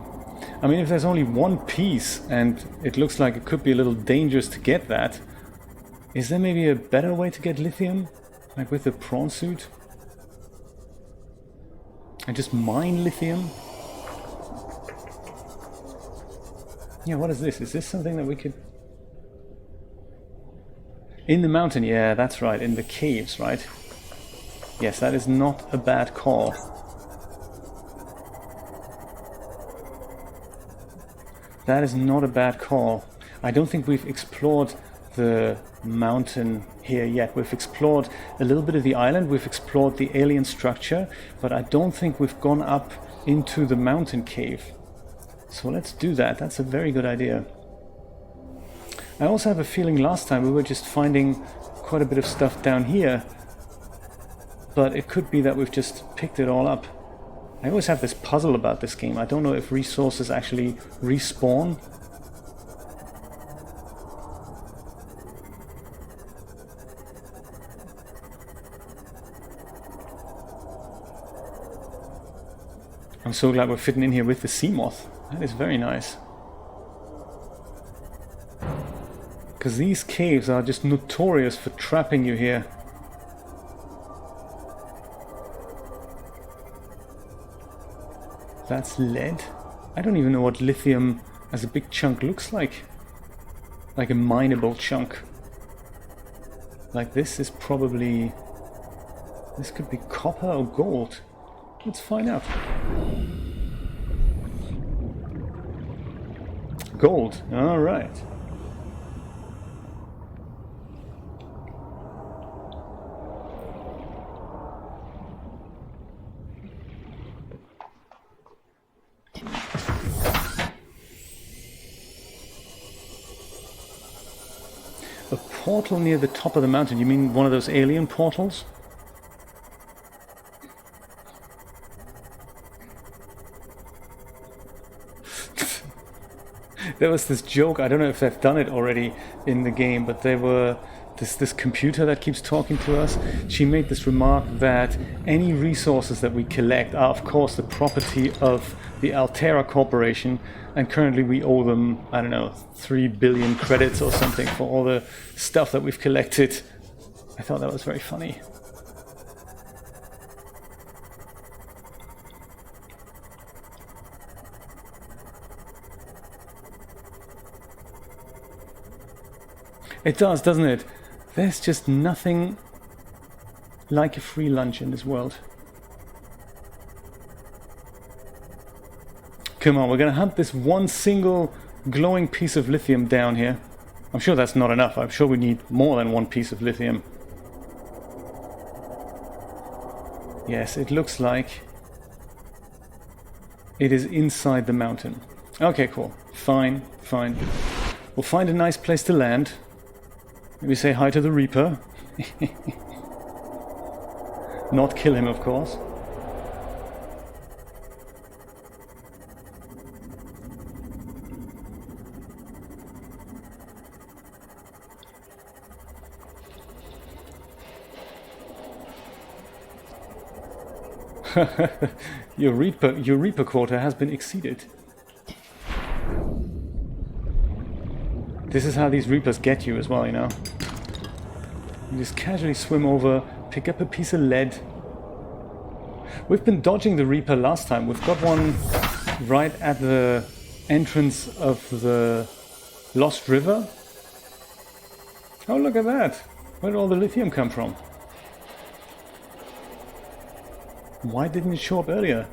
I mean, if there's only one piece and it looks like it could be a little dangerous to get that, is there maybe a better way to get lithium? Like with the prawn suit? And just mine lithium? Yeah, what is this? Is this something that we could... In the mountain, yeah, that's right. In the caves, right? Yes, that is not a bad call. That is not a bad call. I don't think we've explored the mountain here yet. We've explored a little bit of the island, we've explored the alien structure, but I don't think we've gone up into the mountain cave. So let's do that. That's a very good idea. I also have a feeling last time we were just finding quite a bit of stuff down here, but it could be that we've just picked it all up. I always have this puzzle about this game. I don't know if resources actually respawn. I'm so glad we're fitting in here with the Seamoth. That is very nice. Because these caves are just notorious for trapping you here. That's lead? I don't even know what lithium as a big chunk looks like. Like a mineable chunk. Like this is probably... This could be copper or gold. Let's find out. Gold. All right. A portal near the top of the mountain. You mean one of those alien portals? There was this joke, I don't know if they've done it already in the game, but they were this computer that keeps talking to us. She made this remark that any resources that we collect are of course the property of the Altera Corporation, and currently we owe them, I don't know, 3 billion credits or something for all the stuff that we've collected. I thought that was very funny. It does, doesn't it? There's just nothing like a free lunch in this world. Come on, we're gonna hunt this one single glowing piece of lithium down here. I'm sure that's not enough. I'm sure we need more than one piece of lithium. Yes, it looks like it is inside the mountain. Okay, cool. Fine, fine. We'll find a nice place to land. Maybe say hi to the Reaper. Not kill him, of course. Your Reaper quota has been exceeded. This is how these Reapers get you as well, you know. You just casually swim over, pick up a piece of lead. We've been dodging the Reaper last time. We've got one right at the entrance of the Lost River. Oh, look at that. Where did all the lithium come from? Why didn't it show up earlier?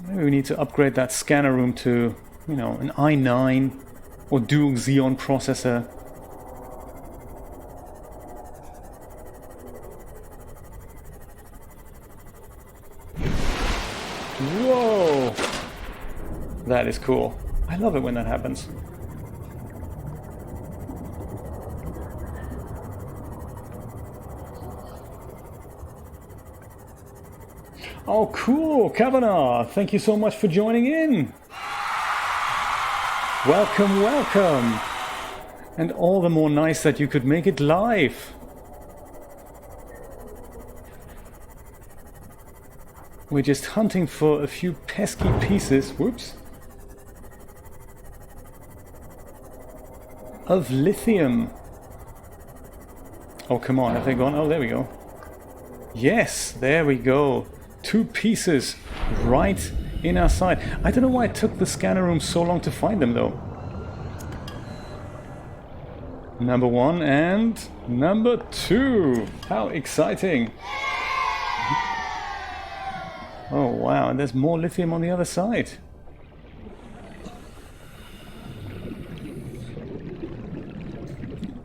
Maybe we need to upgrade that scanner room to, you know, an i9 or dual Xeon processor. Whoa! That is cool. I love it when that happens. Oh, cool, Kavanaugh. Thank you so much for joining in. Welcome, welcome. And all the more nice that you could make it live. We're just hunting for a few pesky pieces, whoops, of lithium. Oh, come on, have they gone? Oh, there we go. Yes, there we go. 2 pieces right in our side. I don't know why it took the scanner room so long to find them though. Number 1 and number 2. How exciting. Oh wow, and there's more lithium on the other side.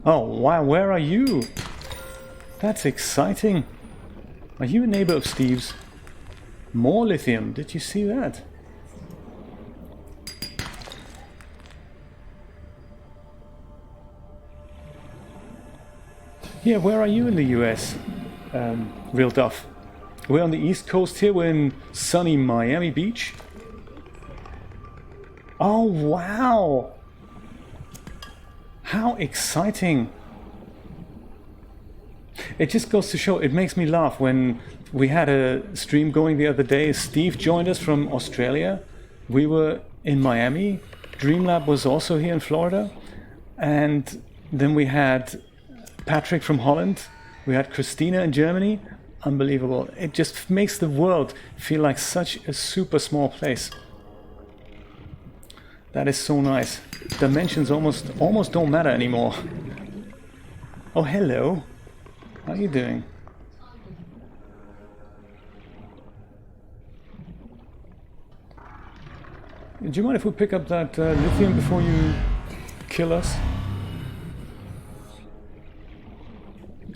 Oh wow, where are you? That's exciting. Are you a neighbor of Steve's? More lithium, did you see that? Yeah, where are you in the US? Real Duff. We're on the East Coast here, we're in sunny Miami Beach. Oh wow! How exciting! It just goes to show, it makes me laugh when we had a stream going the other day. Steve joined us from Australia. We were in Miami. Dreamlab was also here in Florida. And then we had Patrick from Holland. We had Christina in Germany. Unbelievable. It just makes the world feel like such a super small place. That is so nice. Dimensions almost don't matter anymore. Oh, hello. How are you doing? Do you mind if we pick up that lithium before you kill us?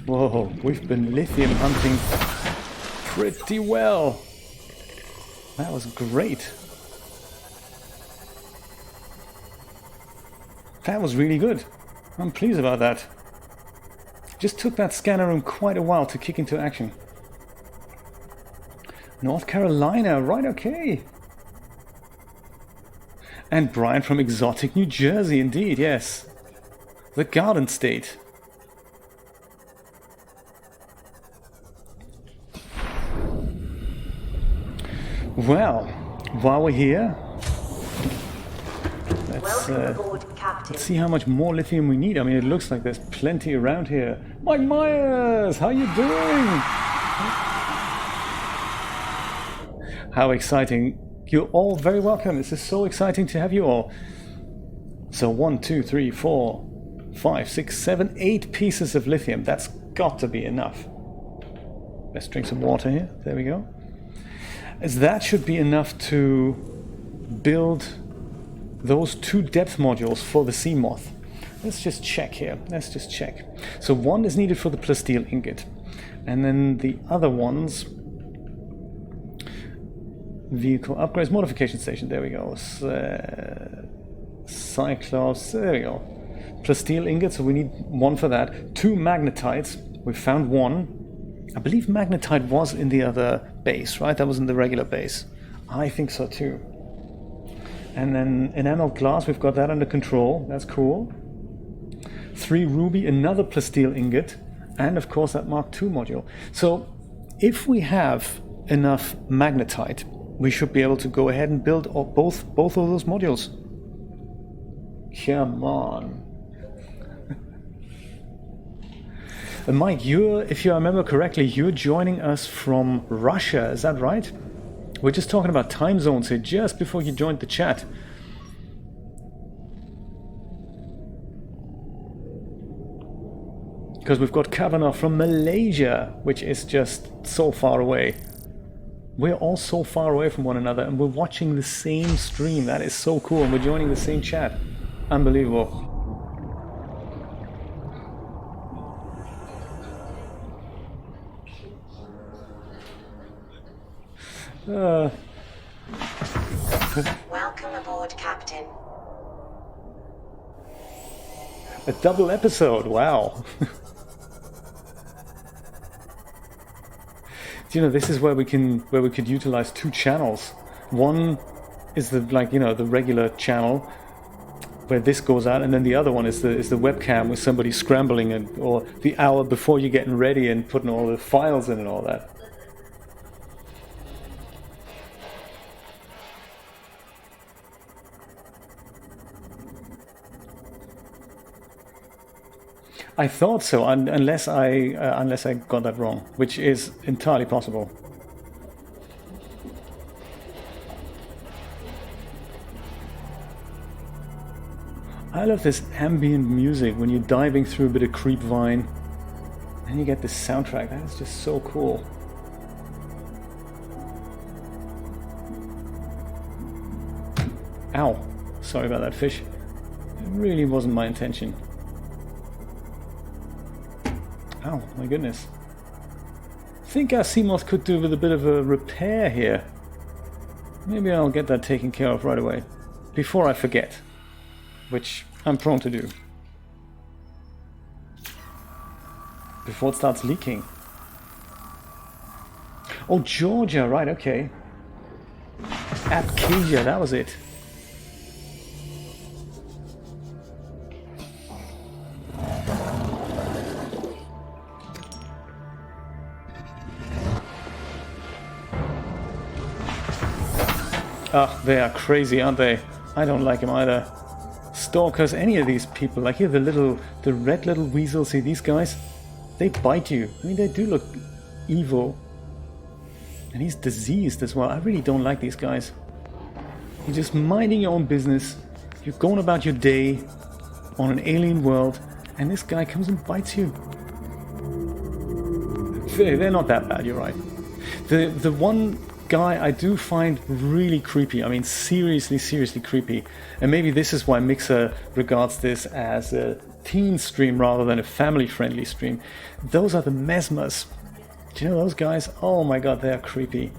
Whoa, we've been lithium hunting pretty well. That was great. That was really good. I'm pleased about that. Just took that scanner room quite a while to kick into action. North Carolina, right, okay. And Brian from exotic New Jersey, indeed, yes. The Garden State. Well, while we're here, let's see how much more lithium we need. I mean, it looks like there's plenty around here. Mike Myers, how you doing? How exciting. You're all very welcome. This is so exciting to have you all. So 1, 2, 3, 4, 5, 6, 7, 8 pieces of lithium. That's got to be enough. Let's drink some water here. There we go. As that should be enough to build those 2 depth modules for the Seamoth. Let's just check here. Let's just check. So 1 is needed for the plasteel ingot. And then the other ones... Vehicle upgrades, modification station, there we go. Cyclops, there we go. Plasteel ingot, so we need 1 for that. 2 magnetites, we found 1. I believe magnetite was in the other base, right? That was in the regular base. I think so too. And then enameled glass, we've got that under control, that's cool. 3 ruby, another plasteel ingot, and of course that Mark II module. So if we have enough magnetite, we should be able to go ahead and build both of those modules. Come on. And Mike, if you remember correctly, you're joining us from Russia, is that right? We're just talking about time zones here just before you joined the chat. Because we've got Kavanaugh from Malaysia, which is just so far away. We're all so far away from one another and we're watching the same stream. That is so cool. And we're joining the same chat. Unbelievable. Welcome aboard, Captain. A double episode. Wow. You know, this is where we could utilize 2 channels. One is the the regular channel where this goes out, and then the other one is the webcam with somebody scrambling or the hour before you're getting ready and putting all the files in and all that. I thought so, unless I got that wrong, which is entirely possible. I love this ambient music when you're diving through a bit of creepvine, and you get this soundtrack. That is just so cool. Ow! Sorry about that, fish. It really wasn't my intention. Oh, my goodness. I think our Seamoth could do with a bit of a repair here. Maybe I'll get that taken care of right away. Before I forget. Which I'm prone to do. Before it starts leaking. Oh, Georgia, right, okay. Abkhazia, that was it. Ah, they are crazy, aren't they? I don't like them either. Stalkers, any of these people, like here the red little weasels, see these guys? They bite you. I mean, they do look evil. And he's diseased as well. I really don't like these guys. You're just minding your own business. You're going about your day on an alien world, and this guy comes and bites you. they're not that bad, you're right. The one guy I do find really creepy, I mean seriously creepy, and maybe this is why Mixer regards this as a teen stream rather than a family-friendly stream. Those are the mesmers. Do you know those guys? Oh my god, they are creepy.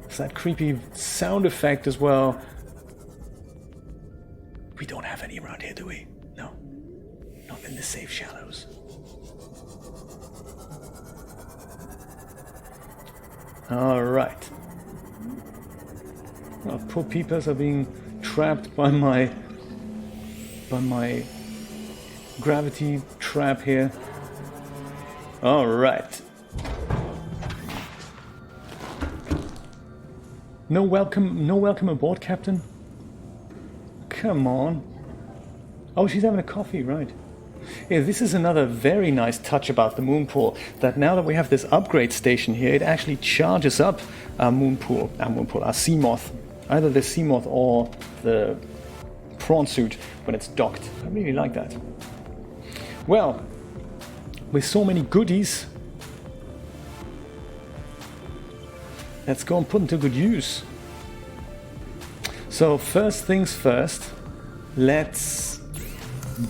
It's that creepy sound effect as well. We don't have any around here, do we? No. Not in the safe shallows. Alright. Well, poor peepers are being trapped by my gravity trap here. Alright. No welcome aboard, Captain? Come on. Oh, she's having a coffee, right. Yeah, this is another very nice touch about the moon pool, that now that we have this upgrade station here, it actually charges up our Seamoth. Either the Seamoth or the prawn suit when it's docked. I really like that. Well, with so many goodies, let's go and put them to good use. So first things first, let's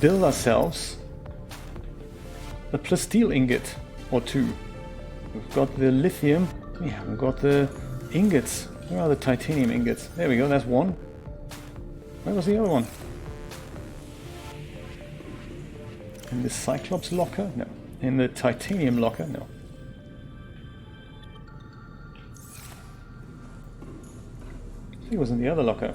build ourselves a plasteel ingot or two. We've got the lithium, we haven't got the ingots. Where are the titanium ingots? There we go, that's one. Where was the other one? In the Cyclops locker? No. In the titanium locker? No. I think it was in the other locker.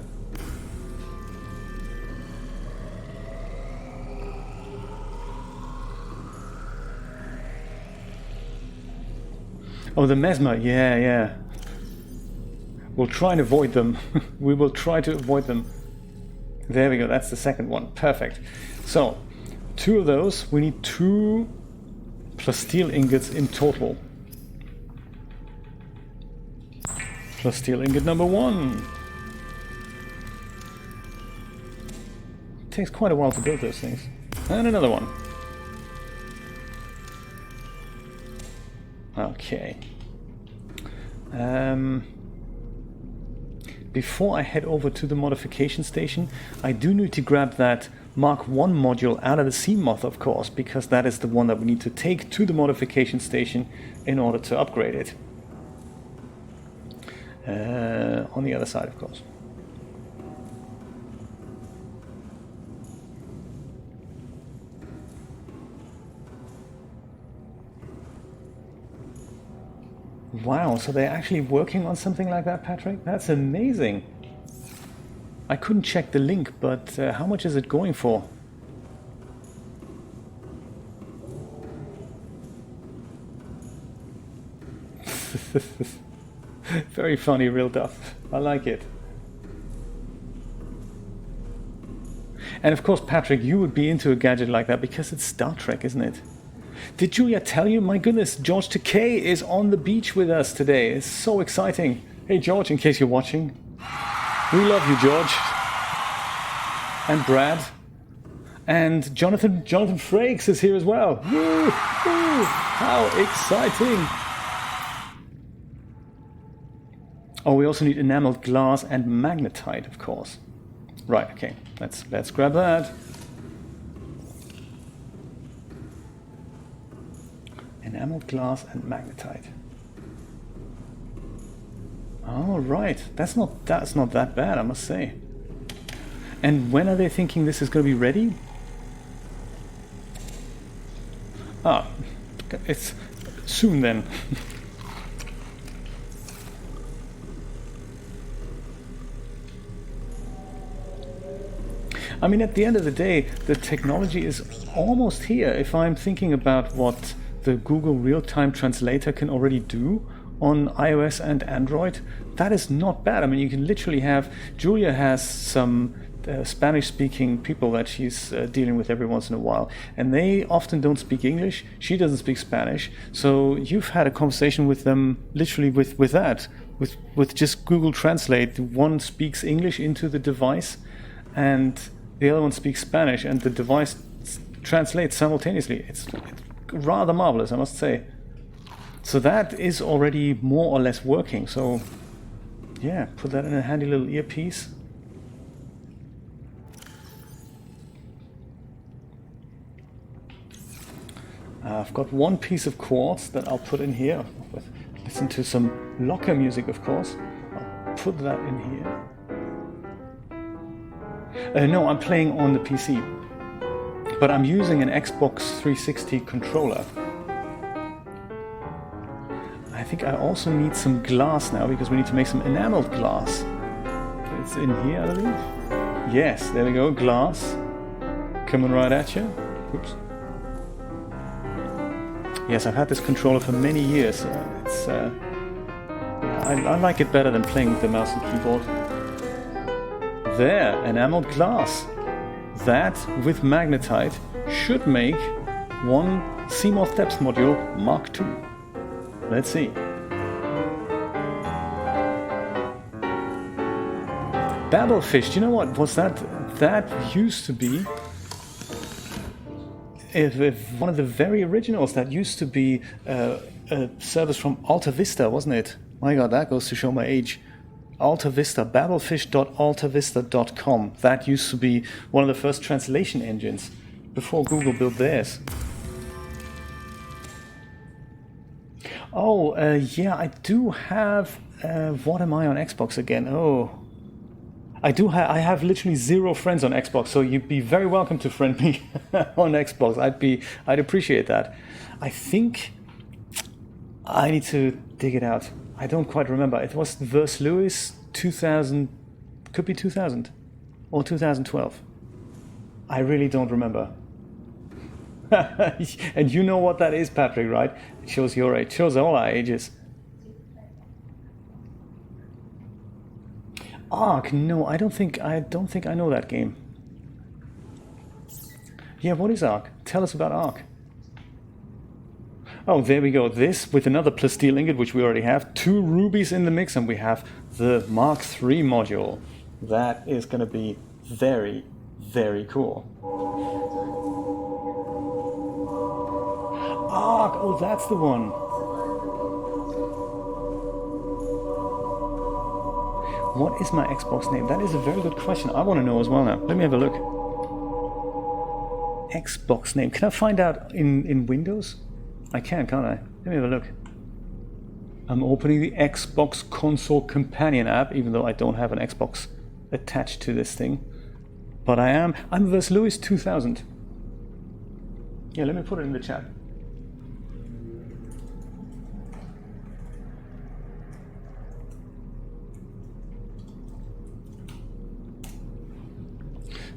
Oh, the mesmer, yeah. We'll try and avoid them. We will try to avoid them. There we go, that's the second one. Perfect. So, two of those. We need 2 plasteel ingots in total. Plasteel ingot number 1. It takes quite a while to build those things. And another one. Okay. Before I head over to the modification station, I do need to grab that Mark 1 module out of the Seamoth, of course, because that is the one that we need to take to the modification station in order to upgrade it. On the other side, of course. Wow, so they're actually working on something like that, Patrick? That's amazing. I couldn't check the link, but how much is it going for? Very funny, real duff. I like it. And of course, Patrick, you would be into a gadget like that because it's Star Trek, isn't it? Did Julia tell you? My goodness, George Takei is on the beach with us today. It's so exciting. Hey, George, in case you're watching. We love you, George. And Brad. And Jonathan Frakes is here as well. Woo! Woo! How exciting! Oh, we also need enameled glass and magnetite, of course. Right, okay. Let's grab that. Enameled glass and magnetite. All right, that's not that bad, I must say. And when are they thinking this is going to be ready? Ah, it's soon then. I mean, at the end of the day, the technology is almost here. If I'm thinking about what the Google real-time translator can already do on iOS and Android, that is not bad. I mean, you can literally have... Julia has some Spanish-speaking people that she's dealing with every once in a while, and they often don't speak English. She doesn't speak Spanish, so you've had a conversation with them literally with that, with just Google Translate. One speaks English into the device, and the other one speaks Spanish, and the device translates simultaneously. It's rather marvelous, I must say. So that is already more or less working. So yeah, put that in a handy little earpiece. I've got one piece of quartz that I'll put in here. Listen to some locker music, of course. I'll put that in here. No, I'm playing on the PC. But I'm using an Xbox 360 controller. I think I also need some glass now, because we need to make some enameled glass. It's in here, I believe. Yes, there we go, glass. Coming right at you. Oops. Yes, I've had this controller for many years. Yeah, I like it better than playing with the mouse and keyboard. There, enameled glass. That, with magnetite, should make one Seamoth Depths module Mark II. Let's see. Babblefish, do you know what was that? That used to be one of the very originals. That used to be a service from Alta Vista, wasn't it? My god, that goes to show my age. Alta Vista, babblefish.altavista.com. That used to be one of the first translation engines before Google built theirs. Oh, yeah, I do have... what am I on Xbox again? Oh... I have literally 0 friends on Xbox, so you'd be very welcome to friend me on Xbox. I'd appreciate that. I think I need to dig it out. I don't quite remember. It was Verse Lewis 2000, could be 2000 or 2012. I really don't remember. And you know what that is, Patrick, right? It shows your age. It shows all our ages. Ark? No, I don't think I know that game. Yeah, what is Ark? Tell us about Ark. Oh, there we go. This with another plasteel ingot, which we already have. 2 rubies in the mix, and we have the Mark III module. That is going to be very, very cool. Ark! Oh, that's the one. What is my Xbox name? That is a very good question. I want to know as well now. Let me have a look. Xbox name. Can I find out in Windows? I can, can't I? Let me have a look. I'm opening the Xbox Console Companion app, even though I don't have an Xbox attached to this thing. But I'm Verse Lewis 2000. Yeah, let me put it in the chat.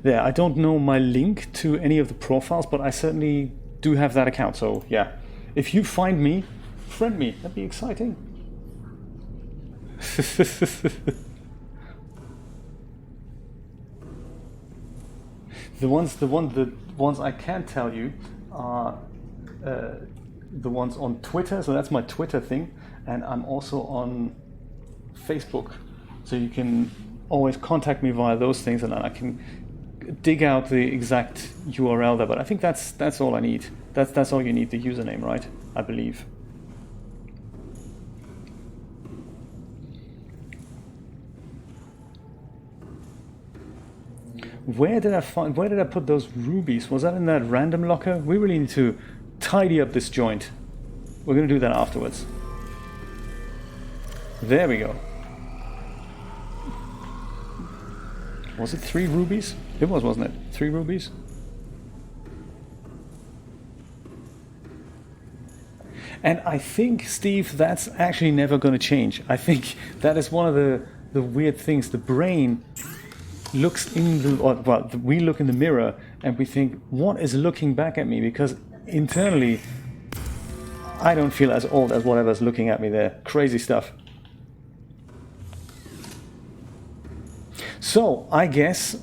There, I don't know my link to any of the profiles, but I certainly do have that account, so yeah. If you find me, friend me, that'd be exciting. The ones I can tell you are the ones on Twitter, so that's my Twitter thing, and I'm also on Facebook, so you can always contact me via those things, and then I can dig out the exact URL there, but I think that's all I need. That's all you need, the username, right? I believe. Where did I put those rubies? Was that in that random locker? We really need to tidy up this joint. We're going to do that afterwards. There we go. Was it 3 rubies? It was, wasn't it? 3 rubies? And I think, Steve, that's actually never going to change. I think that is one of the weird things. The brain looks in the... Well, we look in the mirror and we think, what is looking back at me? Because internally, I don't feel as old as whatever's looking at me there. Crazy stuff. So, I guess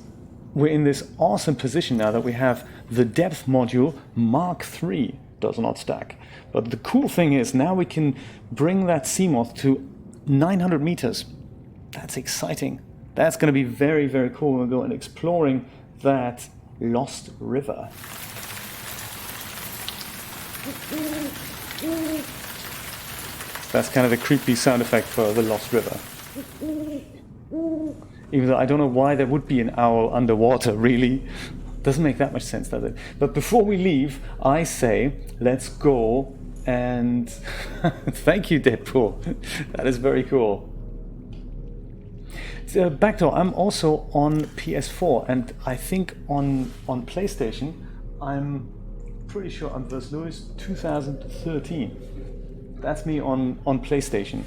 we're in this awesome position now that we have the depth module Mark III. Does not stack. But the cool thing is now we can bring that Seamoth to 900 meters. That's exciting. That's going to be very, very cool when we go and exploring that lost river. That's kind of the creepy sound effect for the Lost River. Even though I don't know why there would be an owl underwater, really. Doesn't make that much sense, does it? But before we leave, I say, let's go and... Thank you, Deadpool. That is very cool. Backdoor, I'm also on PS4, and I think on PlayStation, I'm pretty sure I'm Vers Lewis 2013. That's me on PlayStation.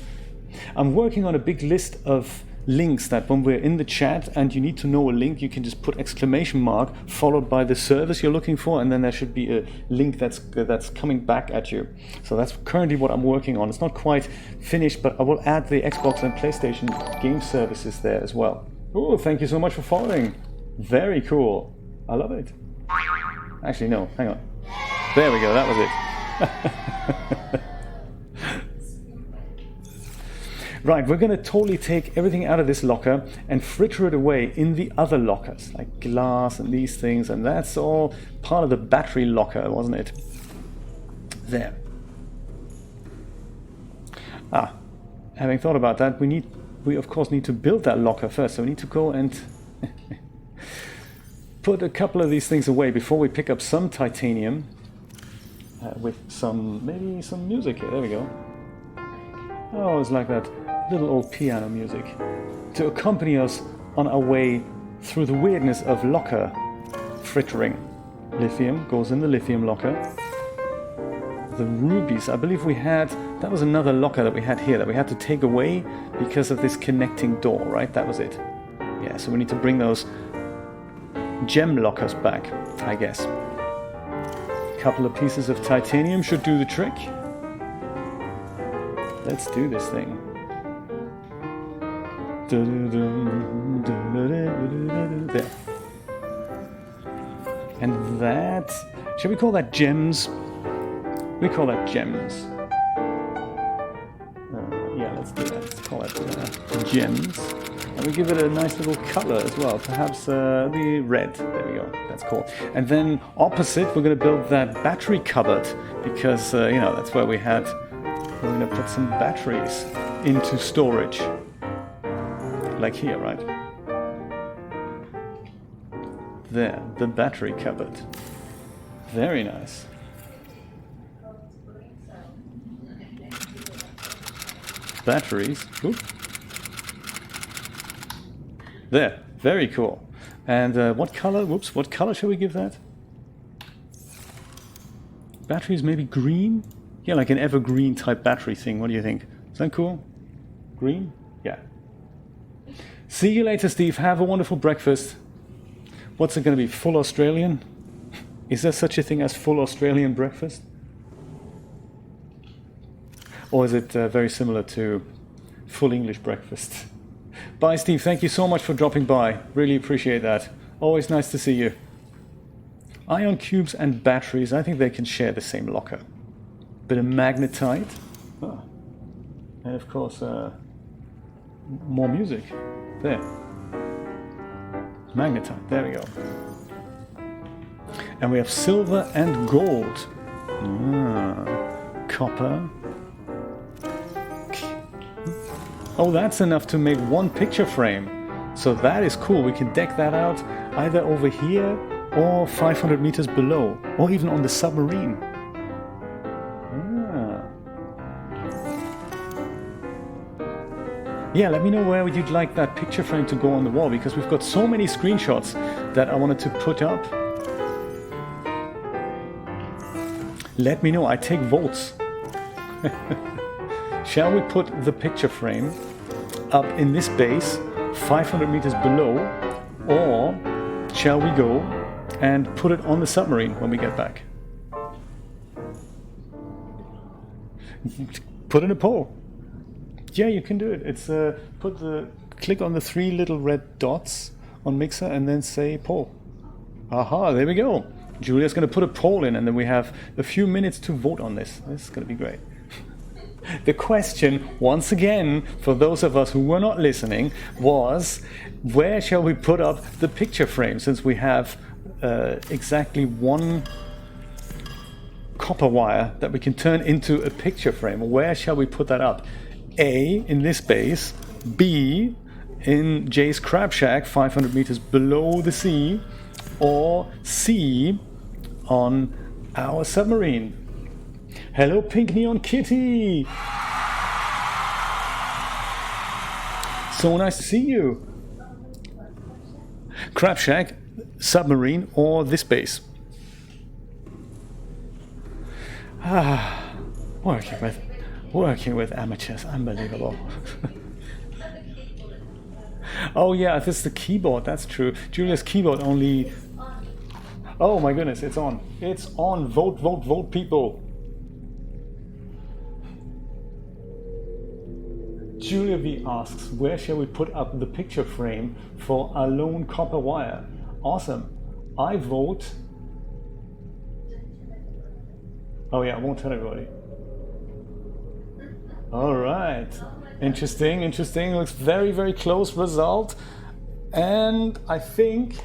I'm working on a big list of links that when we're in the chat and you need to know a link, you can just put exclamation mark followed by the service you're looking for, and then there should be a link that's coming back at you. So that's currently what I'm working on. It's not quite finished, but I will add the Xbox and PlayStation game services there as well. Oh, thank you so much for following. Very cool. I love it. Actually, no, hang on. There we go, that was it. Right, we're going to totally take everything out of this locker and fritter it away in the other lockers, like glass and these things, and that's all part of the battery locker, wasn't it? There. Having thought about that, we of course need to build that locker first, so we need to go and put a couple of these things away before we pick up some titanium with maybe some music here. There we go. Oh, it's like that little old piano music to accompany us on our way through the weirdness of locker frittering. Lithium goes in the lithium locker. The rubies, I believe that was another locker that we had here that we had to take away because of this connecting door, right? That was it. Yeah, so we need to bring those gem lockers back, I guess. A couple of pieces of titanium should do the trick. Let's do this thing. There. And that... Shall we call that gems? We call that gems. Yeah, let's do that. Let's call it gems. And we give it a nice little color as well. Perhaps the red. There we go. That's cool. And then opposite, we're going to build that battery cupboard. Because, that's where we're going to put some batteries into storage. Like here, right? There, the battery cupboard. Very nice. Batteries. Oop. There, very cool. And what color? Whoops, what color shall we give that? Batteries maybe green? Yeah, like an evergreen type battery thing. What do you think? Is that cool? Green? Yeah. See you later, Steve. Have a wonderful breakfast. What's it going to be? Full Australian? Is there such a thing as full Australian breakfast? Or is it very similar to full English breakfast? Bye, Steve. Thank you so much for dropping by. Really appreciate that. Always nice to see you. Ion cubes and batteries, I think they can share the same locker. Bit of magnetite. Oh. And of course, more music. There. Magnetite. There we go. And we have silver and gold. Copper. Oh, that's enough to make one picture frame. So that is cool. We can deck that out either over here or 500 meters below, or even on the submarine. Yeah, let me know where you'd like that picture frame to go on the wall, because we've got so many screenshots that I wanted to put up. Let me know, I take votes. Shall we put the picture frame up in this base 500 meters below, or shall we go and put it on the submarine when we get back? Put in a poll. Yeah, you can do it. It's click on the 3 little red dots on Mixer and then say poll. Aha, there we go. Julia's going to put a poll in, and then we have a few minutes to vote on this. This is going to be great. The question, once again, for those of us who were not listening, was where shall we put up the picture frame, since we have exactly one copper wire that we can turn into a picture frame. Where shall we put that up? A, in this base. B, in Jay's crab shack, 500 meters below the sea. Or C, on our submarine. Hello, Pink Neon Kitty! So nice to see you. Crab shack, submarine, or this base? Working with amateurs, unbelievable. Oh yeah, this is the keyboard, that's true. Julia's keyboard only... Oh my goodness, it's on. It's on. Vote, vote, vote, people. Julia V asks, where shall we put up the picture frame for a lone copper wire? Awesome. I vote... Oh yeah, I won't tell everybody. All right. Interesting, interesting. Looks very, very close result. And I think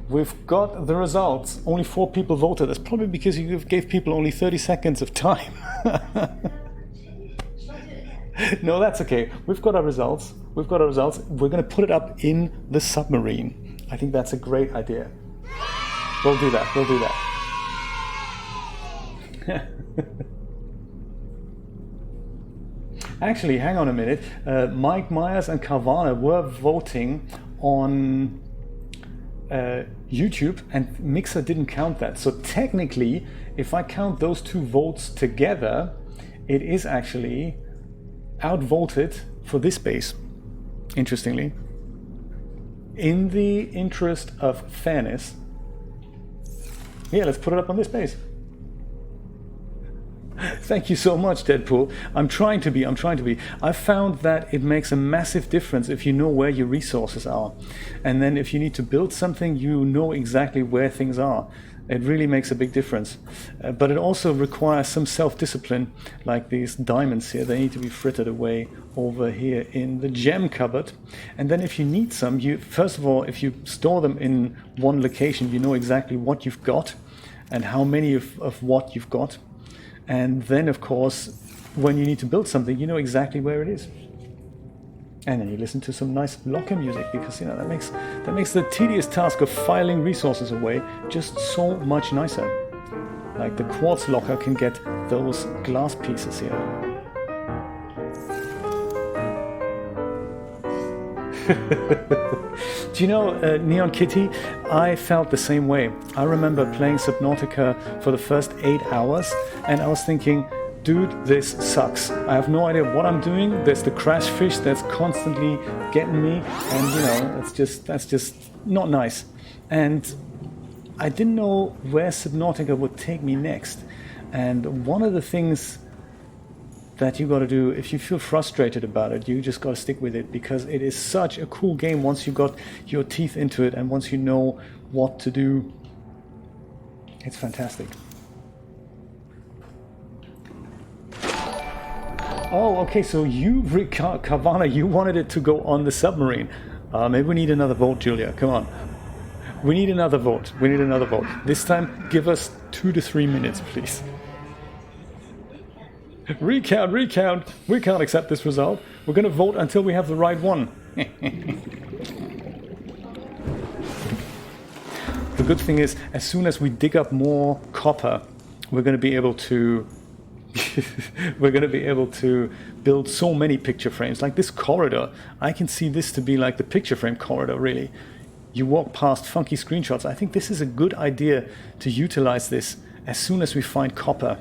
we've got the results. Only 4 people voted. That's probably because you gave people only 30 seconds of time. No, that's okay. We've got our results. We've got our results. We're going to put it up in the submarine. I think that's a great idea. We'll do that. We'll do that. Actually, hang on a minute. Mike Myers and Carvana were voting on YouTube, and Mixer didn't count that. So technically, if I count those 2 votes together, it is actually outvoted for this base, interestingly. In the interest of fairness, yeah, let's put it up on this base. Thank you so much, Deadpool. I'm trying to be. I've found that it makes a massive difference if you know where your resources are. And then if you need to build something, you know exactly where things are. It really makes a big difference. But it also requires some self-discipline, like these diamonds here. They need to be frittered away over here in the gem cupboard. And then if you need some, first of all, if you store them in one location, you know exactly what you've got and how many of what you've got. And then, of course, when you need to build something, you know exactly where it is. And then you listen to some nice locker music, because you know that makes the tedious task of filing resources away just so much nicer. Like the quartz locker can get those glass pieces here. Do you know, Neon Kitty, I felt the same way. I remember playing Subnautica for the first 8 hours, and I was thinking, dude, this sucks. I have no idea what I'm doing. There's the crash fish that's constantly getting me, and you know, that's just not nice. And I didn't know where Subnautica would take me next. And one of the things that you got to do, if you feel frustrated about it, you just got to stick with it, because it is such a cool game once you got your teeth into it and once you know what to do. It's fantastic. Oh, okay, so you, Carvana, you wanted it to go on the submarine. Maybe we need another vote, Julia. Come on. We need another vote. We need another vote. This time, give us 2 to 3 minutes, please. Recount. We can't accept this result. We're going to vote until we have the right one. The good thing is, as soon as we dig up more copper, we're going to be able to build so many picture frames. Like this corridor, I can see this to be like the picture frame corridor, really. You walk past funky screenshots. I think this is a good idea to utilize this as soon as we find copper.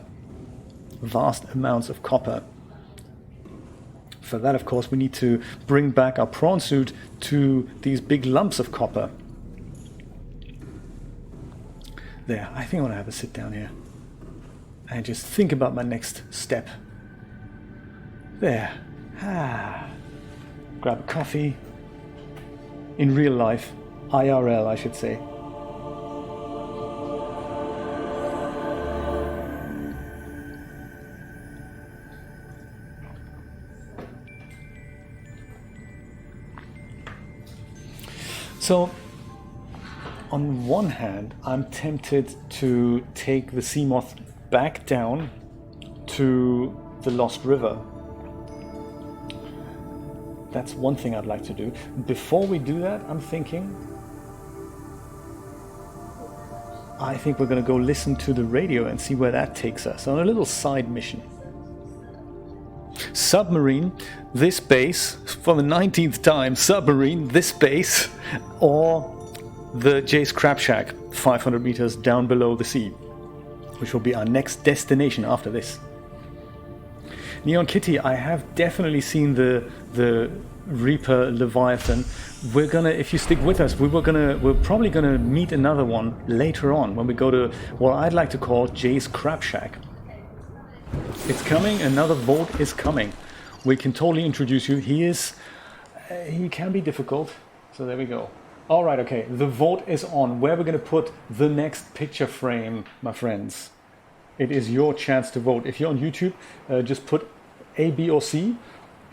Vast amounts of copper. For that, of course, we need to bring back our prawn suit to these big lumps of copper. There, I think I want to have a sit down here and just think about my next step. There. Grab a coffee. In real life. IRL, I should say. So, on one hand, I'm tempted to take the Seamoth back down to the Lost River. That's one thing I'd like to do. Before we do that, I'm thinking... I think we're going to go listen to the radio and see where that takes us on a little side mission. Submarine, this base, for the 19th time, submarine, this base, or the Jace Crab Shack, 500 meters down below the sea, which will be our next destination after this. Neon Kitty, I have definitely seen the Reaper Leviathan. We're gonna, if you stick with us, we're probably gonna meet another one later on when we go to what I'd like to call Jay's Crab Shack. It's coming, another vote is coming. We can totally introduce you. He can be difficult, so there we go. All right, okay, the vote is on where we're gonna put the next picture frame, my friends. It is your chance to vote. If you're on YouTube, just put A, B, or C.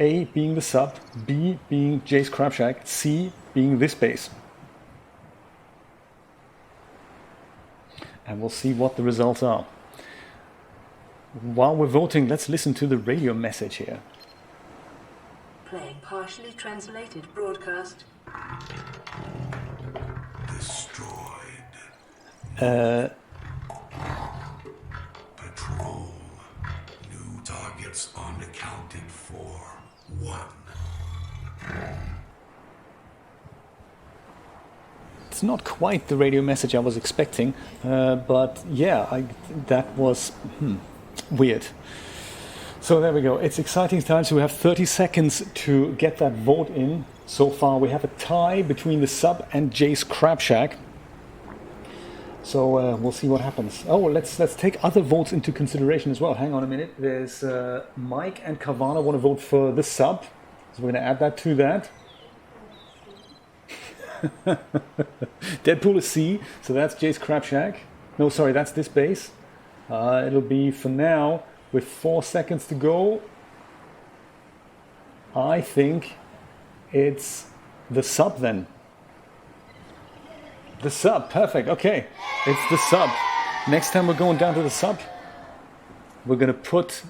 A being the sub, B being Jay's Crab Shack, C being this base. And we'll see what the results are. While we're voting, let's listen to the radio message here. Playing partially translated broadcast. Destroyed. Patrol. New targets unaccounted for. 1. It's not quite the radio message I was expecting, but yeah, that was weird. So there we go. It's exciting times. We have 30 seconds to get that vote in. So far we have a tie between the sub and Jay's Crab Shack. So we'll see what happens. Oh, let's take other votes into consideration as well. Hang on a minute. There's Mike and Carvana want to vote for the sub. So we're going to add that to that. Deadpool is C, so that's Jay's Crab Shack. No, sorry, that's this base. It'll be, for now, with 4 seconds to go, I think it's the sub then. The sub, perfect, okay. It's the sub. Next time we're going down to the sub, we're going to put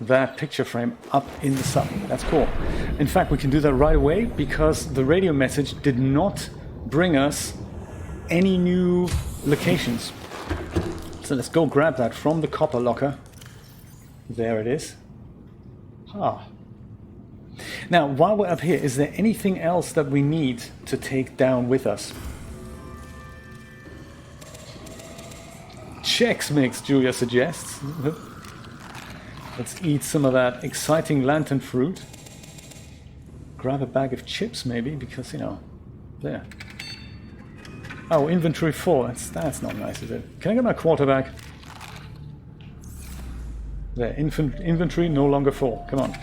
that picture frame up in the sub. That's cool. In fact, we can do that right away because the radio message did not bring us any new locations. So let's go grab that from the copper locker. There it is. Ah. Now, while we're up here, is there anything else that we need to take down with us? Chex mix, Julia suggests. Let's eat some of that exciting lantern fruit. Grab a bag of chips maybe, because, you know, there. Oh, inventory full. That's not nice, is it? Can I get my quarter back? There, inventory no longer full. Come on.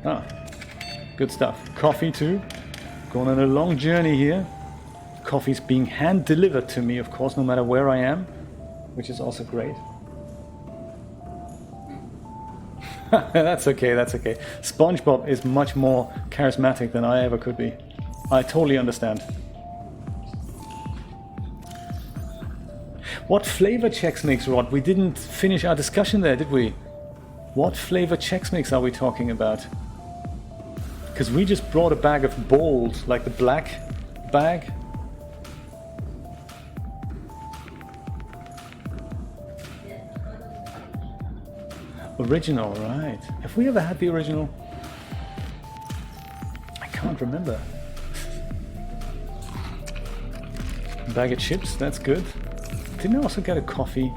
Ah, good stuff. Coffee too. Going on a long journey here. Coffee's being hand delivered to me, of course, no matter where I am, which is also great. That's okay, that's okay. SpongeBob is much more charismatic than I ever could be. I totally understand. What flavor Chex Mix, Rod? We didn't finish our discussion there, did we? What flavor Chex Mix are we talking about? Because we just brought a bag of bold, like the black bag. Original, right. Have we ever had the original? I can't remember. Bag of chips, that's good. Didn't I also get a coffee?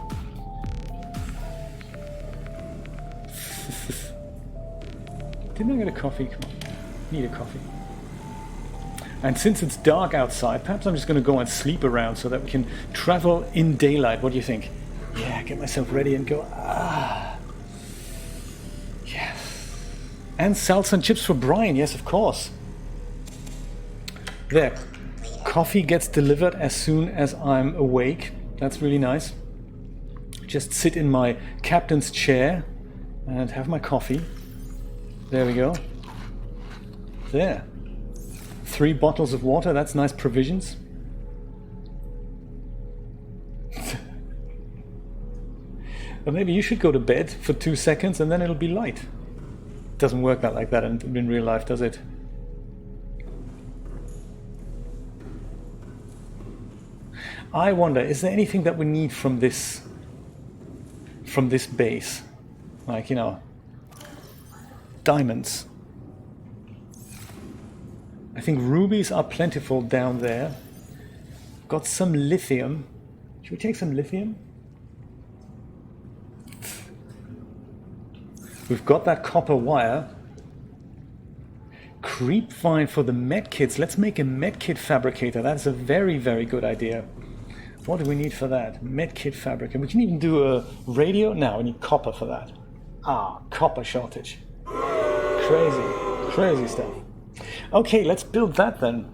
Didn't I get a coffee? Come on, need a coffee. And since it's dark outside, perhaps I'm just going to go and sleep around so that we can travel in daylight. What do you think? Yeah, get myself ready and go. Yes. And salsa and chips for Brian. Yes, of course. There. Coffee gets delivered as soon as I'm awake. That's really nice. Just sit in my captain's chair and have my coffee. There we go. There. 3 bottles of water. That's nice provisions. But maybe you should go to bed for 2 seconds and then it'll be light. It doesn't work that like that in real life, does it? I wonder, is there anything that we need from this base? Like, you know, diamonds. I think rubies are plentiful down there. Got some lithium. Should we take some lithium? We've got that copper wire. Creep vine for the medkits. Let's make a medkit fabricator. That's a very, very good idea. What do we need for that? Medkit fabricator. We can even do a radio. No, we need copper for that. Ah, copper shortage. Crazy, crazy stuff. Okay, let's build that then.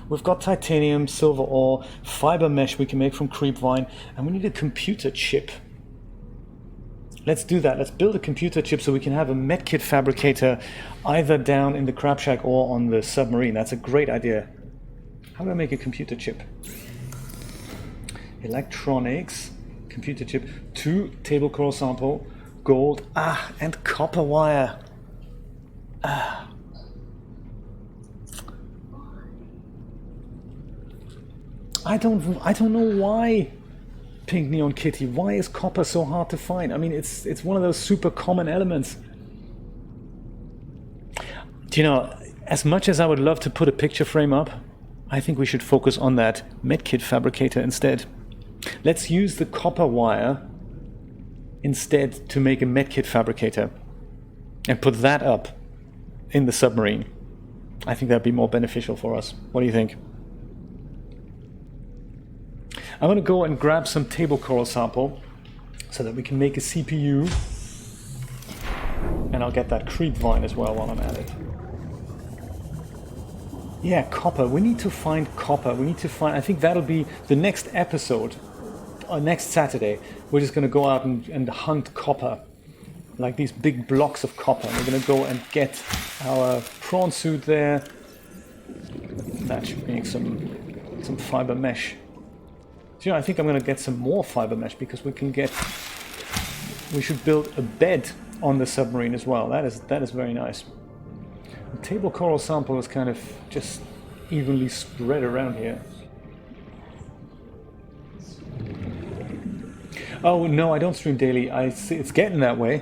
We've got titanium, silver ore, fiber mesh we can make from creep vine, and we need a computer chip. Let's do that. Let's build a computer chip so we can have a medkit fabricator either down in the crab shack or on the submarine. That's a great idea. How do I make a computer chip? Electronics, computer chip, 2 table coral sample, gold, and copper wire. I don't know why, Pink Neon Kitty. Why is copper so hard to find? I mean, it's one of those super common elements. Do you know, as much as I would love to put a picture frame up, I think we should focus on that medkit fabricator instead. Let's use the copper wire instead to make a medkit fabricator and put that up in the submarine. I think that'd be more beneficial for us. What do you think? I'm going to go and grab some table coral sample so that we can make a CPU, and I'll get that creep vine as well while I'm at it. Yeah, copper. We need to find copper. We need to find, I think that'll be the next episode, or next Saturday. We're just going to go out and hunt copper, like these big blocks of copper. We're going to go and get our prawn suit there. That should make some fiber mesh. So, you know, I think I'm going to get some more fiber mesh because we should build a bed on the submarine as well. That is very nice. The table coral sample is kind of just evenly spread around here. Oh no, I don't stream daily. It's getting that way.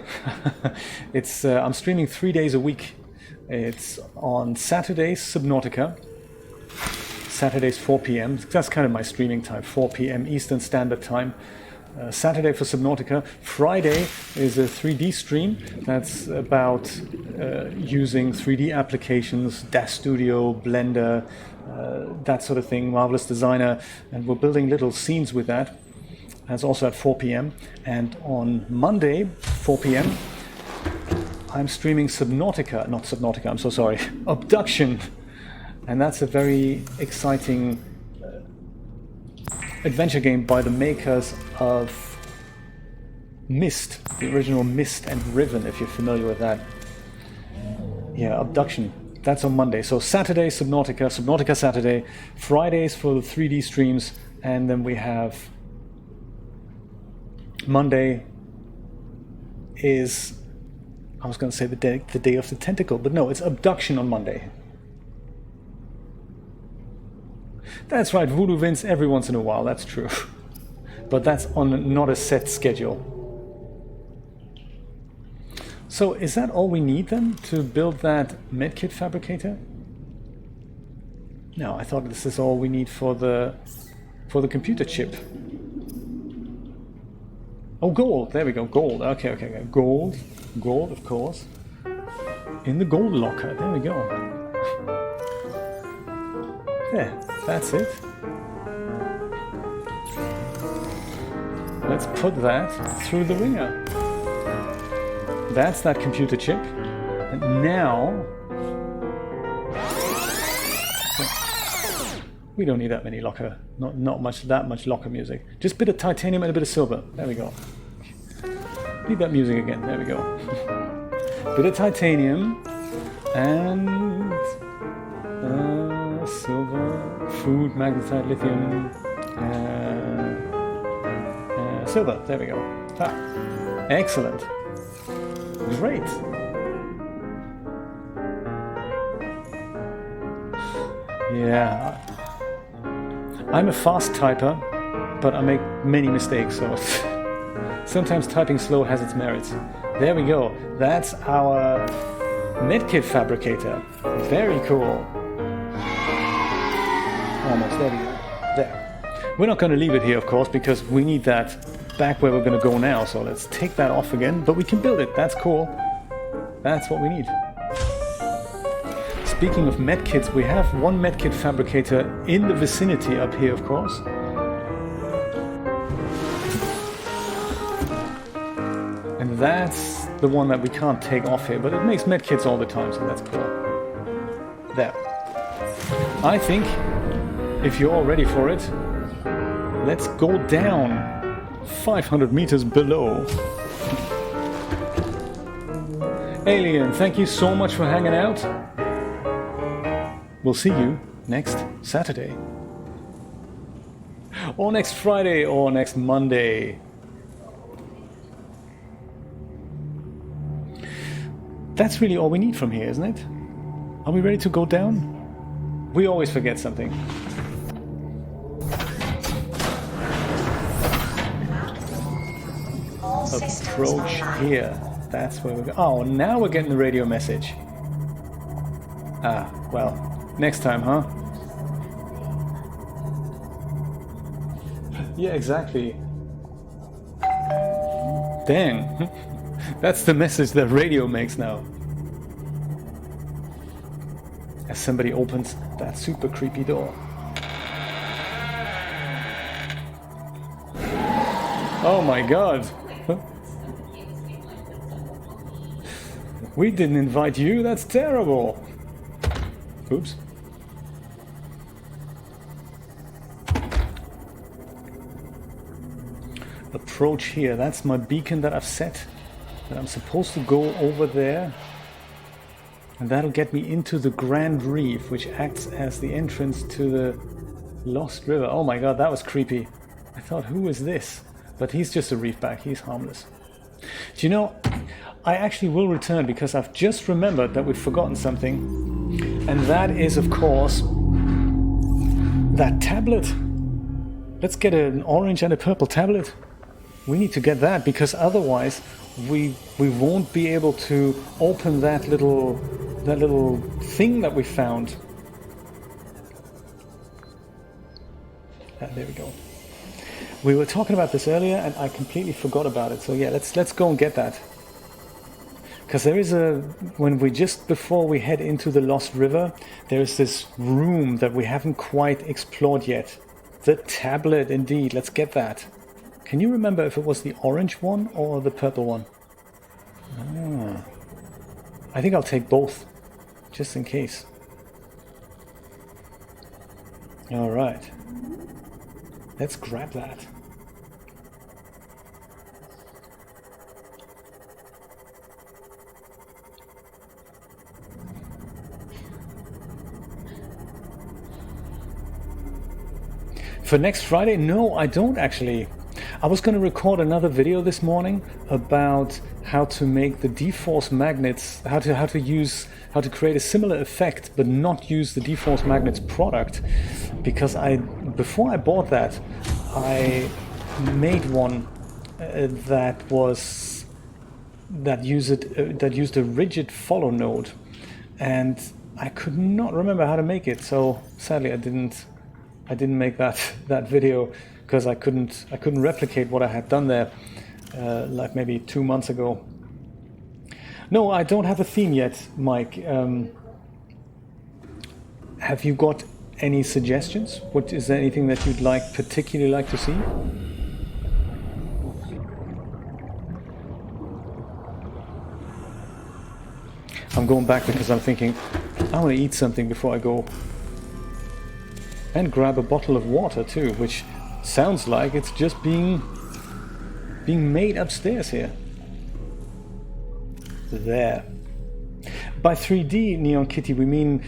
I'm streaming 3 days a week. It's on Saturdays, Subnautica. Saturdays 4 p.m. That's kind of my streaming time, 4 p.m. Eastern Standard Time. Saturday for Subnautica. Friday is a 3D stream that's about using 3D applications, Dash Studio, Blender, that sort of thing, Marvelous Designer, and we're building little scenes with that. That's also at 4 p.m. And on Monday, 4 p.m., I'm streaming Subnautica, I'm so sorry, Abduction. And that's a very exciting adventure game by the makers of Myst, the original Myst and Riven, if you're familiar with that. Yeah, Abduction. That's on Monday. So Saturday, Subnautica Saturday, Fridays for the 3D streams, and then we have Monday is, I was going to say the day of the tentacle, but no, it's Abduction on Monday. That's right, Voodoo wins every once in a while, that's true. But that's on not a set schedule. So is that all we need then to build that medkit fabricator? No, I thought this is all we need for the computer chip. Oh, gold, there we go, gold, okay. Gold, of course. In the gold locker, there we go. There, that's it. Let's put that through the ringer. That's that computer chip. And now we don't need that many locker, not that much locker music. Just a bit of titanium and a bit of silver. There we go. Need that music again. There we go. Bit of titanium and silver, food, magnetite, lithium, silver. There we go. Excellent. Great. Yeah. I'm a fast typer, but I make many mistakes, so sometimes typing slow has its merits. There we go. That's our medkit fabricator. Very cool. Almost. There we go. There. We're not going to leave it here, of course, because we need that back where we're going to go now. So let's take that off again. But we can build it. That's cool. That's what we need. Speaking of medkits, we have one medkit fabricator in the vicinity up here, of course. And that's the one that we can't take off here, but it makes medkits all the time, so that's cool. There. I think, if you're all ready for it, let's go down 500 meters below. Alien, thank you so much for hanging out. We'll see you next Saturday. Or next Friday, or next Monday. That's really all we need from here, isn't it? Are we ready to go down? We always forget something. Approach here. That's where we're going. Oh, now we're getting the radio message. Ah, well. Next time, huh? Yeah, exactly. Dang. That's the message that radio makes now. As somebody opens that super creepy door. Oh my god. We didn't invite you, that's terrible. Oops. Approach here. That's my beacon that I've set. That I'm supposed to go over there. And that'll get me into the Grand Reef, which acts as the entrance to the Lost River. Oh my god, that was creepy. I thought, who is this? But he's just a reefback. He's harmless. Do you know, I actually will return because I've just remembered that we've forgotten something. And that is, of course, that tablet. Let's get an orange and a purple tablet. We need to get that because otherwise we won't be able to open that little thing that we found. There we go. We were talking about this earlier and I completely forgot about it. So yeah, let's go and get that. Because there is just before we head into the Lost River, there is this room that we haven't quite explored yet. The tablet, indeed. Let's get that. Can you remember if it was the orange one or the purple one? Ah. I think I'll take both, just in case. All right. Let's grab that. For next Friday? No, I don't actually. I was going to record another video this morning about how to make the D-Force magnets, how to create a similar effect but not use the D-Force magnets product, because before I bought that I made one that used a rigid follow node, and I could not remember how to make it, so sadly I didn't make that video because I couldn't replicate what I had done there like maybe 2 months ago. No, I don't have a theme yet, Mike. Have you got any suggestions? Is there anything that you'd particularly like to see? I'm going back because I'm thinking I want to eat something before I go. And grab a bottle of water too, which sounds like it's just being made upstairs here. There. By 3D, Neon Kitty, we mean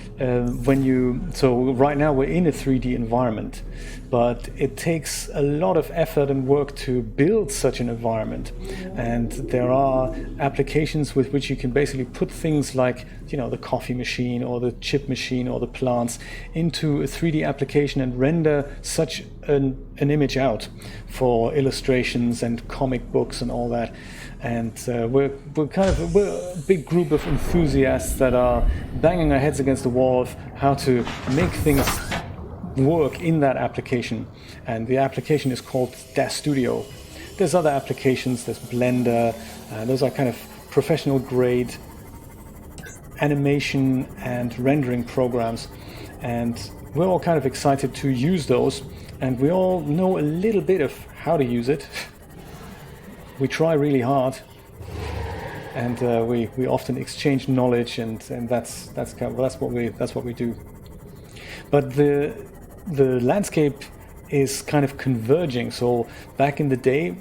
so right now we're in a 3D environment, but it takes a lot of effort and work to build such an environment. And there are applications with which you can basically put things like, the coffee machine or the chip machine or the plants into a 3D application and render such an image out for illustrations and comic books and all that. And we're a big group of enthusiasts that are banging our heads against the wall of how to make things work in that application. And the application is called DAS Studio. There's other applications, there's Blender, those are kind of professional grade animation and rendering programs. And we're all kind of excited to use those. And we all know a little bit of how to use it. We try really hard, and we often exchange knowledge, and that's what we do. But the landscape is kind of converging. So back in the day,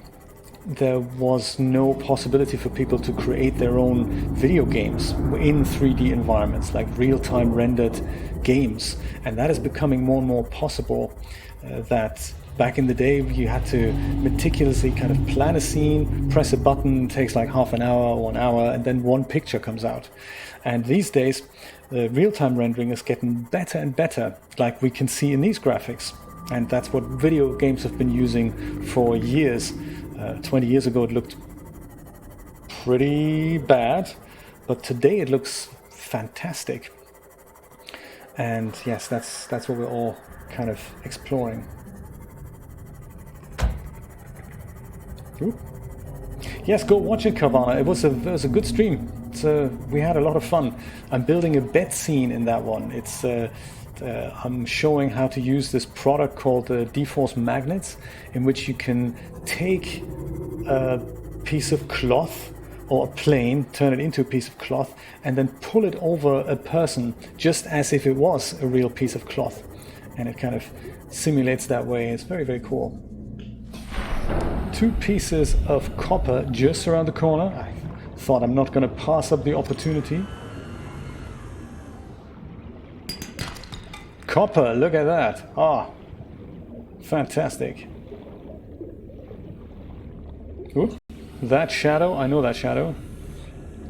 there was no possibility for people to create their own video games in 3D environments, like real-time rendered games, and that is becoming more and more possible. That back in the day, you had to meticulously kind of plan a scene, press a button, takes like half an hour or an hour, and then one picture comes out. And these days, the real-time rendering is getting better and better, like we can see in these graphics. And that's what video games have been using for years. 20 years ago, it looked pretty bad, but today it looks fantastic. And yes, that's what we're all kind of exploring. Ooh. Yes, go watch it, Carvana. It was a good stream. We had a lot of fun. I'm building a bed scene in that one. I'm showing how to use this product called D-Force magnets, in which you can take a piece of cloth or a plane, turn it into a piece of cloth, and then pull it over a person just as if it was a real piece of cloth. And it kind of simulates that way. It's very, very cool. 2 pieces of copper just around the corner. I thought I'm not going to pass up the opportunity. Copper, look at that. Ah, fantastic. Ooh, that shadow, I know that shadow.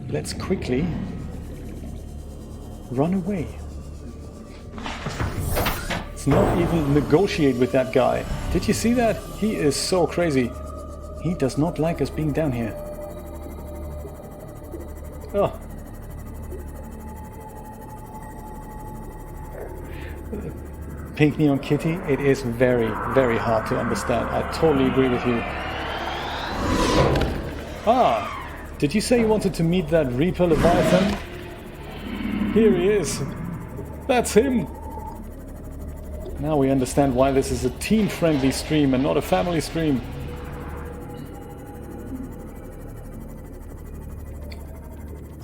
Let's quickly run away. Let's not even negotiate with that guy. Did you see that? He is so crazy. He does not like us being down here. Oh. Pink Neon Kitty, it is very, very hard to understand. I totally agree with you. Ah, did you say you wanted to meet that Reaper Leviathan? Here he is. That's him. Now we understand why this is a teen-friendly stream and not a family stream.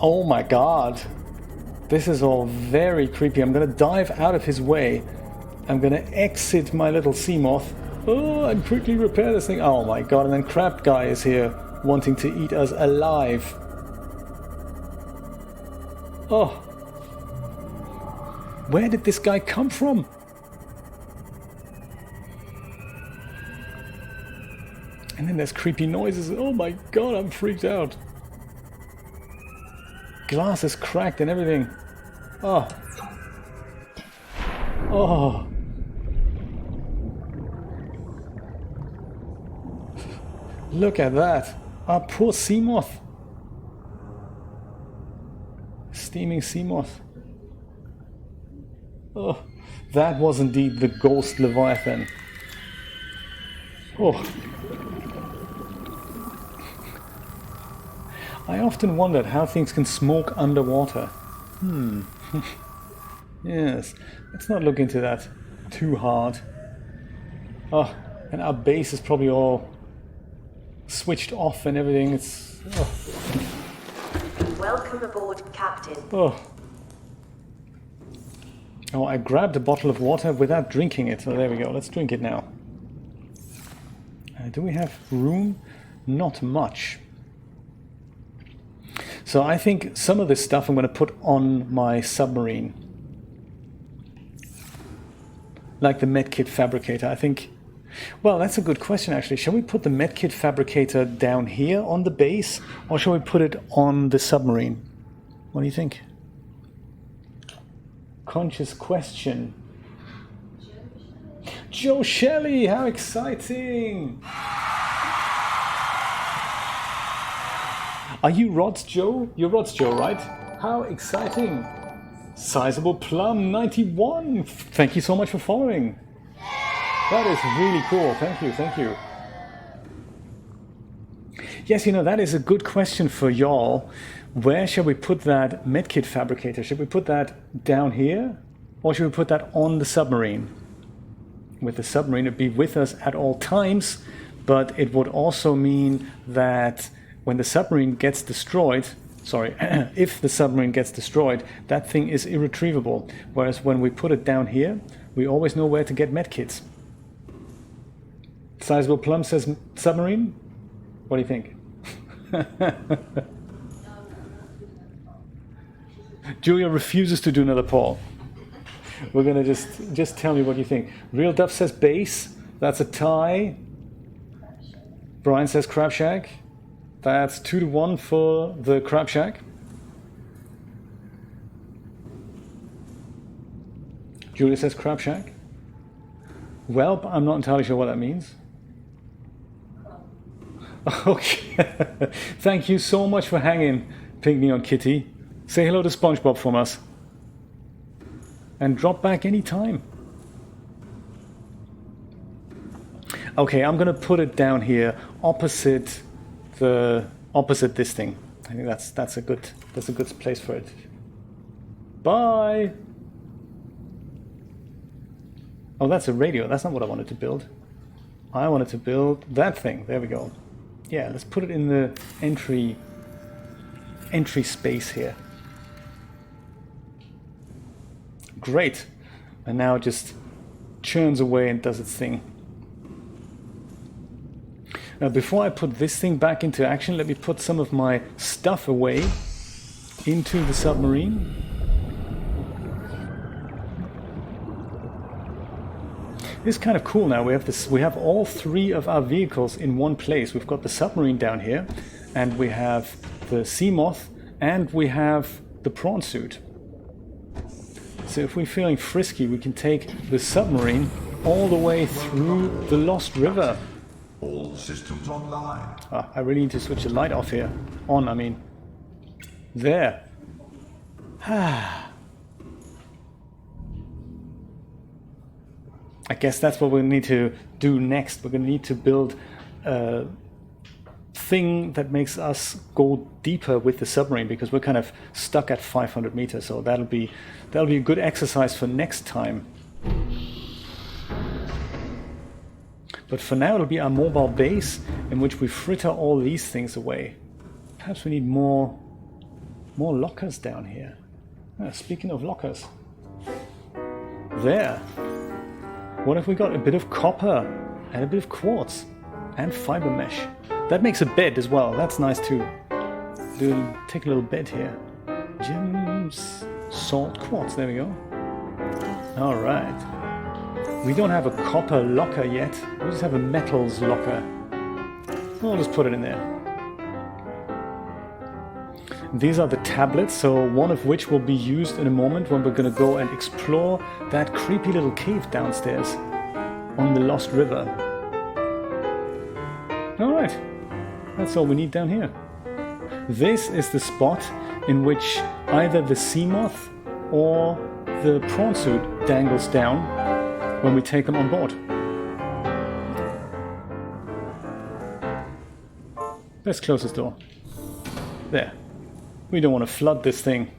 Oh my god. This is all very creepy. I'm gonna dive out of his way. I'm gonna exit my little Seamoth. Oh, and quickly repair this thing. Oh my god, and then Crab Guy is here, wanting to eat us alive. Oh. Where did this guy come from? And then there's creepy noises. Oh my god, I'm freaked out. Glass is cracked and everything. Oh. Oh. Look at that. Our poor Seamoth. Steaming Seamoth. Oh. That was indeed the ghost Leviathan. Oh. I often wondered how things can smoke underwater. Yes, let's not look into that too hard. Oh, and our base is probably all switched off and everything. It's... Oh. Welcome aboard, Captain. Oh. Oh, I grabbed a bottle of water without drinking it. So there we go. Let's drink it now. Do we have room? Not much. So I think some of this stuff I'm going to put on my submarine. Like the medkit fabricator, I think. Well, that's a good question actually. Shall we put the medkit fabricator down here on the base, or shall we put it on the submarine? What do you think? Conscious question. Joe Shelley, how exciting! Are you Rod's Joe? You're Rod's Joe, right? How exciting! Sizable Plum 91. Thank you so much for following. That is really cool. Thank you, thank you. Yes, you know, that is a good question for y'all. Where shall we put that medkit fabricator? Should we put that down here? Or should we put that on the submarine? With the submarine, it'd be with us at all times, but it would also mean that when the submarine gets destroyed, if the submarine gets destroyed, that thing is irretrievable. Whereas when we put it down here, we always know where to get medkits. Sizable Plum says submarine? What do you think? Julia refuses to do another poll. We're gonna just tell me what you think. Real Duff says base. That's a tie. Brian says Crab Shack. That's 2-1 for the Crab Shack. Julia says Crab Shack. Well, I'm not entirely sure what that means. Okay. Thank you so much for hanging, Pink Neon Kitty. Say hello to SpongeBob from us. And drop back anytime. Okay, I'm gonna put it down here opposite this thing. I think that's a good place for it. Bye. Oh, that's a radio. That's not what I wanted to build. I wanted to build that thing. There we go. Yeah, let's put it in the entry space here. Great. And now it just churns away and does its thing. Now, before I put this thing back into action, let me put some of my stuff away into the submarine. This is kind of cool now. We have all three of our vehicles in one place. We've got the submarine down here, and we have the Seamoth, and we have the prawn suit. So if we're feeling frisky, we can take the submarine all the way through the Lost River. All systems online. I really need to switch the light off here. On, I mean. There. I guess that's what we need to do next. We're going to need to build a thing that makes us go deeper with the submarine, because we're kind of stuck at 500 meters. So that'll be a good exercise for next time. But for now, it'll be our mobile base in which we fritter all these things away. Perhaps we need more lockers down here. Speaking of lockers. There. What if we got a bit of copper and a bit of quartz and fiber mesh? That makes a bed as well. That's nice too. Take a little bed here. Gems, salt, quartz. There we go. All right. We don't have a copper locker yet. We just have a metals locker. I'll just put it in there. These are the tablets, so one of which will be used in a moment when we're going to go and explore that creepy little cave downstairs on the Lost River. Alright, that's all we need down here. This is the spot in which either the Seamoth or the prawn suit dangles down when we take them on board. Let's close this door. There. We don't want to flood this thing.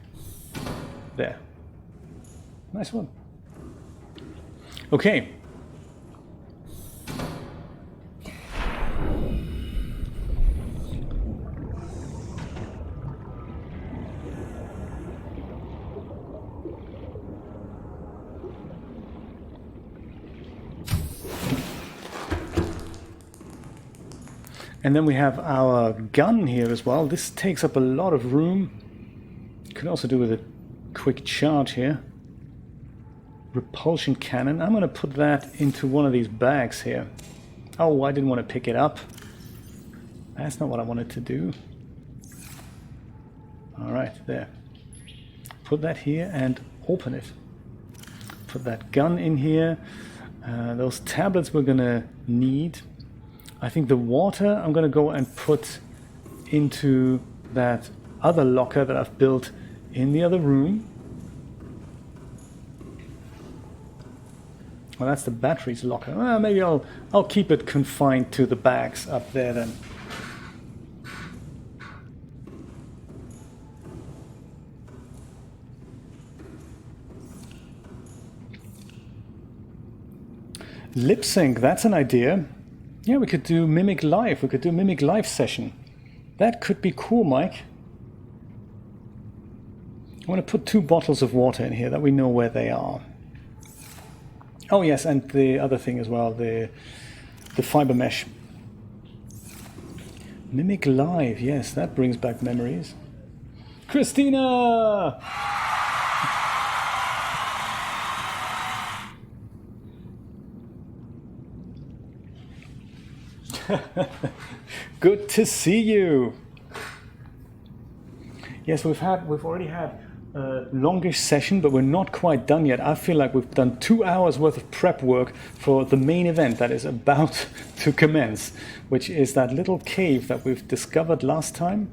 There. Nice one. Okay. And then we have our gun here as well. This takes up a lot of room. Could also do with a quick charge here. Repulsion cannon. I'm going to put that into one of these bags here. Oh, I didn't want to pick it up. That's not what I wanted to do. Alright, there. Put that here and open it. Put that gun in here. Those tablets we're going to need. I think the water I'm going to go and put into that other locker that I've built in the other room. Well, that's the batteries locker. Well, maybe I'll keep it confined to the bags up there then. Lip sync, that's an idea. Yeah, we could do Mimic Live. We could do Mimic Live session. That could be cool, Mike. I want to put 2 bottles of water in here that we know where they are. Oh yes, and the other thing as well, the fiber mesh. Mimic Live, yes, that brings back memories. Christina! Good to see you. Yes, we've already had a longish session, but we're not quite done yet. I feel like we've done 2 hours worth of prep work for the main event that is about to commence, which is that little cave that we've discovered last time,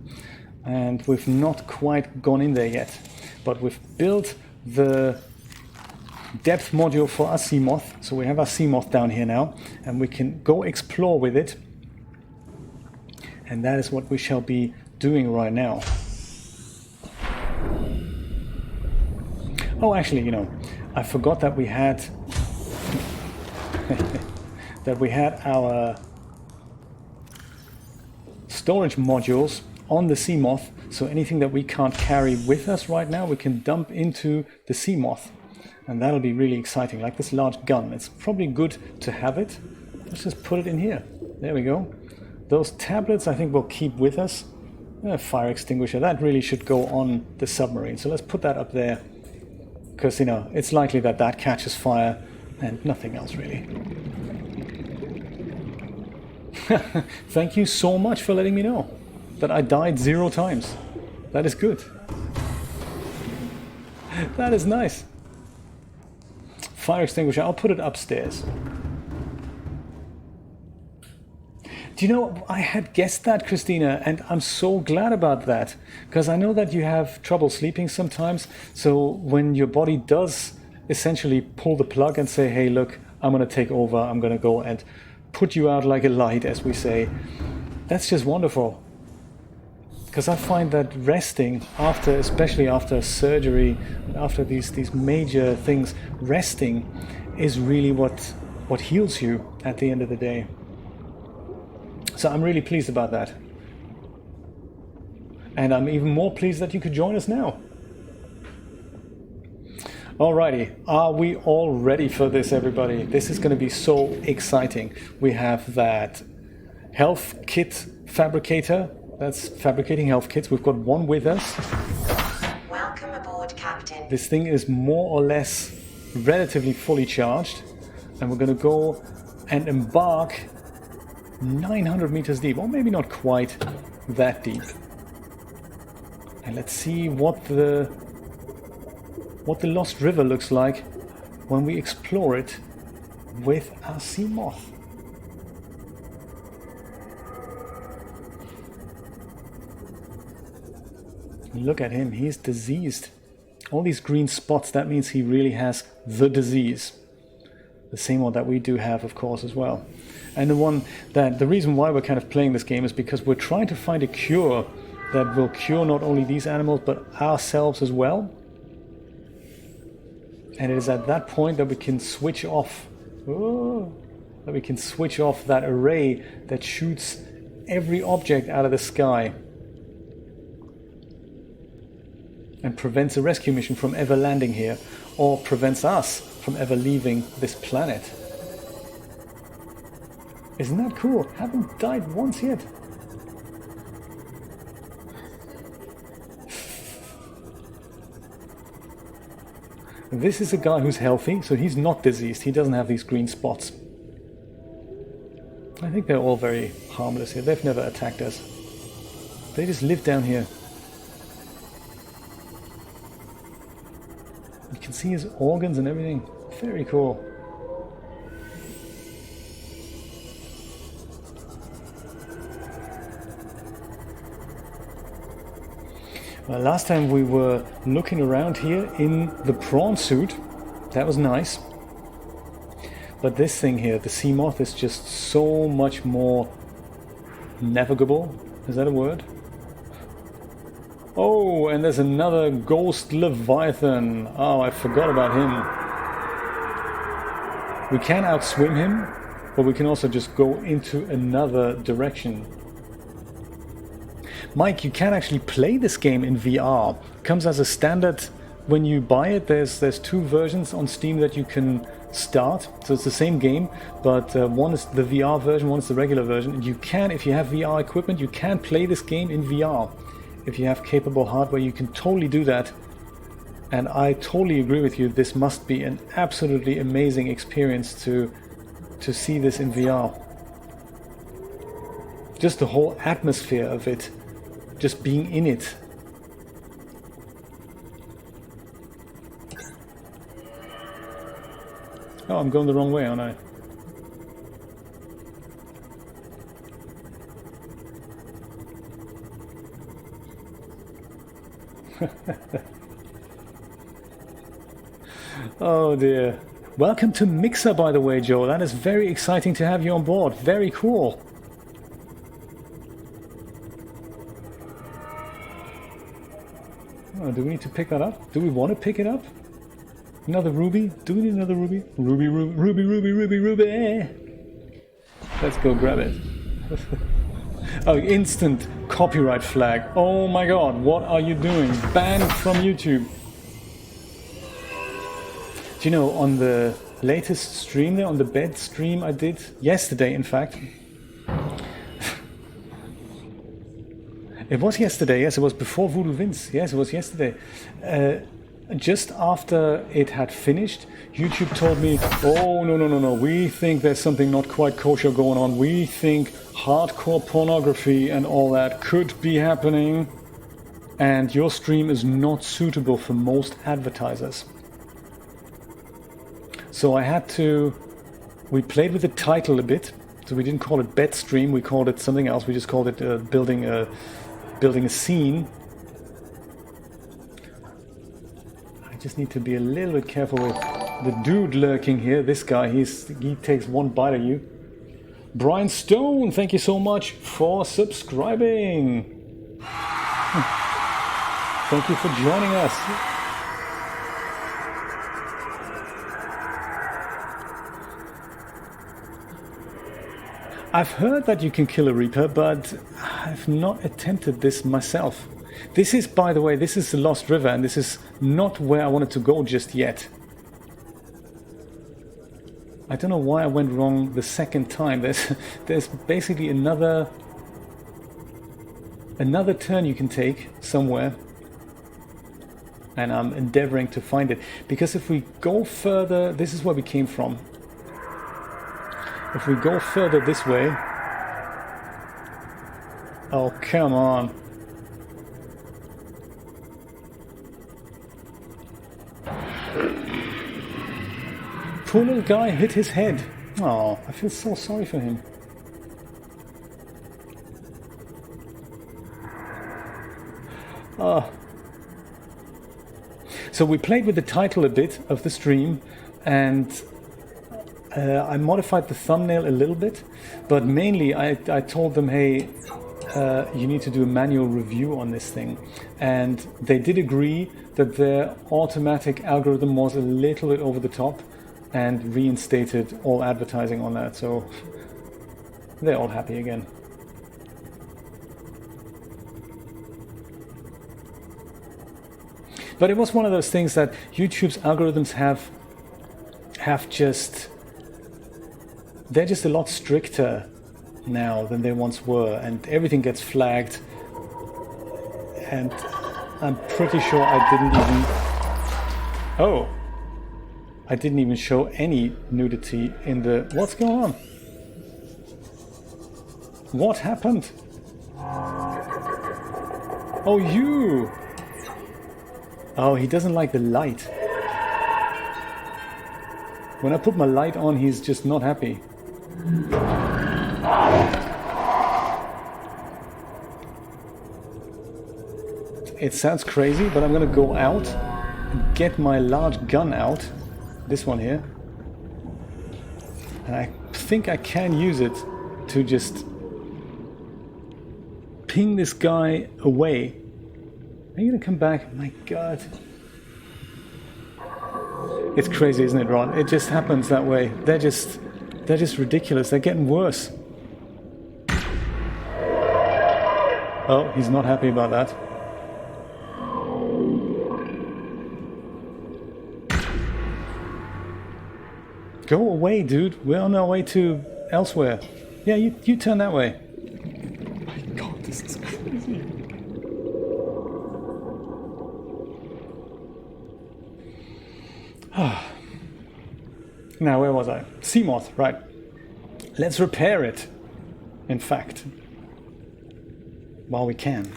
and we've not quite gone in there yet. But we've built the depth module for our Seamoth, so we have our Seamoth down here now, and we can go explore with it. And that is what we shall be doing right now. Oh, actually, you know, I forgot that we had our storage modules on the Seamoth. So anything that we can't carry with us right now, we can dump into the Seamoth. And that'll be really exciting, like this large gun. It's probably good to have it. Let's just put it in here. There we go. Those tablets I think we'll keep with us. Fire extinguisher, that really should go on the submarine. So let's put that up there. Because, you know, it's likely that that catches fire and nothing else really. Thank you so much for letting me know that I died 0 times. That is good. That is nice. Fire extinguisher, I'll put it upstairs. Do you know, I had guessed that, Christina, and I'm so glad about that, because I know that you have trouble sleeping sometimes, so when your body does essentially pull the plug and say, hey, look, I'm going to take over, I'm going to go and put you out like a light, as we say, that's just wonderful. Because I find that resting, especially after surgery, after these major things, resting is really what heals you at the end of the day. So I'm really pleased about that. And I'm even more pleased that you could join us now. Alrighty, are we all ready for this, everybody? This is going to be so exciting. We have that health kit fabricator that's fabricating health kits. We've got one with us. Welcome aboard, Captain. This thing is more or less relatively fully charged. And we're going to go and embark 900 meters deep, or maybe not quite that deep. And let's see what the Lost River looks like when we explore it with our Seamoth. Look at him, he's diseased. All these green spots, that means he really has the disease. The same one that we do have, of course, as well. And the reason why we're kind of playing this game is because we're trying to find a cure that will cure not only these animals, but ourselves as well. And it is at that point that we can switch off, that array that shoots every object out of the sky and prevents a rescue mission from ever landing here, or prevents us from ever leaving this planet. Isn't that cool? Haven't died once yet. This is a guy who's healthy, so he's not diseased. He doesn't have these green spots. I think they're all very harmless here. They've never attacked us. They just live down here. You can see his organs and everything. Very cool. Well, last time we were looking around here in the prawn suit. That was nice. But this thing here, the Seamoth, is just so much more navigable. Is that a word? Oh, and there's another ghost Leviathan. Oh, I forgot about him. We can outswim him, but we can also just go into another direction. Mike, you can actually play this game in VR. It comes as a standard when you buy it. There's two versions on Steam that you can start. So it's the same game, but one is the VR version, one is the regular version. And you can, if you have VR equipment, you can play this game in VR. If you have capable hardware, you can totally do that. And I totally agree with you. This must be an absolutely amazing experience to see this in VR. Just the whole atmosphere of it. Just being in it. Oh, I'm going the wrong way, aren't I? Oh dear. Welcome to Mixer, by the way, Joe. That is very exciting to have you on board. Very cool. Oh, do we need to pick that up? Do we want to pick it up? Another ruby? Do we need another ruby? Ruby, ruby, ruby, ruby, ruby, ruby! Let's go grab it. Oh, instant copyright flag. Oh my god, what are you doing? Banned from YouTube. Do you know, on the latest stream there, on the bed stream I did yesterday, in fact. It was yesterday, yes, it was before Voodoo Vince. Yes, it was yesterday. Just after it had finished, YouTube told me, oh, no, we think there's something not quite kosher going on. We think hardcore pornography and all that could be happening. And your stream is not suitable for most advertisers. So I had to... We played with the title a bit. So we didn't call it bed stream, we called it something else. We just called it building a scene. I just need to be a little bit careful with the dude lurking here. This guy, he takes one bite of you. Brian Stone, thank you so much for subscribing. Thank you for joining us. I've heard that you can kill a Reaper, but I've not attempted this myself. This is, by the way, this is the Lost River, and this is not where I wanted to go just yet. I don't know why I went wrong the second time. There's basically another turn you can take somewhere, and I'm endeavoring to find it. Because if we go further, this is where we came from. If we go further this way... Oh, come on. Poor little guy hit his head. Oh, I feel so sorry for him. Oh. So we played with the title a bit of the stream, and I modified the thumbnail a little bit, but mainly I told them, hey, you need to do a manual review on this thing. And they did agree that their automatic algorithm was a little bit over the top and reinstated all advertising on that. So they're all happy again. But it was one of those things that YouTube's algorithms have just they're just a lot stricter now than they once were, and everything gets flagged. And I'm pretty sure I didn't even... Oh! I didn't even show any nudity in the... What's going on? What happened? Oh, you! Oh, he doesn't like the light. When I put my light on, he's just not happy. It sounds crazy, but I'm gonna go out and get my large gun out. This one here. And I think I can use it to just ping this guy away. Are you gonna come back? My God. It's crazy, isn't it, Ron? It just happens that way. They're just ridiculous. They're getting worse. Oh, he's not happy about that. Go away, dude. We're on our way to elsewhere. Yeah, you turn that way. My God, this is crazy. Now, where was I? Seamoth, right. Let's repair it, in fact. While we can.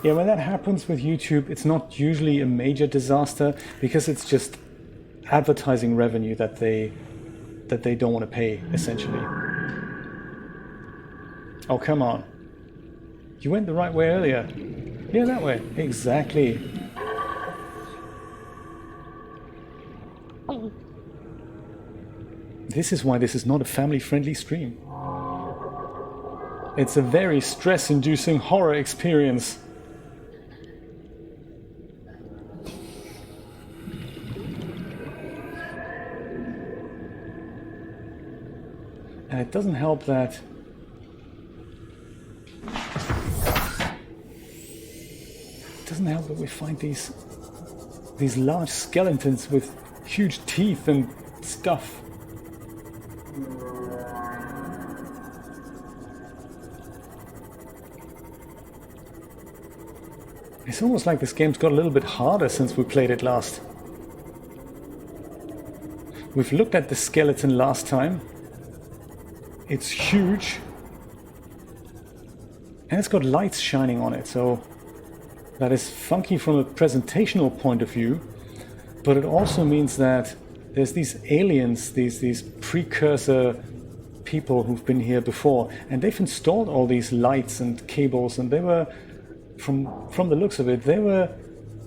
Yeah, when that happens with YouTube, it's not usually a major disaster because it's just advertising revenue that they don't want to pay, essentially. Oh, come on. You went the right way earlier. Yeah, that way. Exactly. This is why this is not a family-friendly stream. It's a very stress-inducing horror experience. And it doesn't help that we find these large skeletons with huge teeth and stuff. It's almost like this game's got a little bit harder since we played it last. We've looked at the skeleton last time. It's huge. And it's got lights shining on it, so that is funky from a presentational point of view. But it also means that there's these aliens, these precursor people who've been here before, and they've installed all these lights and cables, and they were, from the looks of it, they were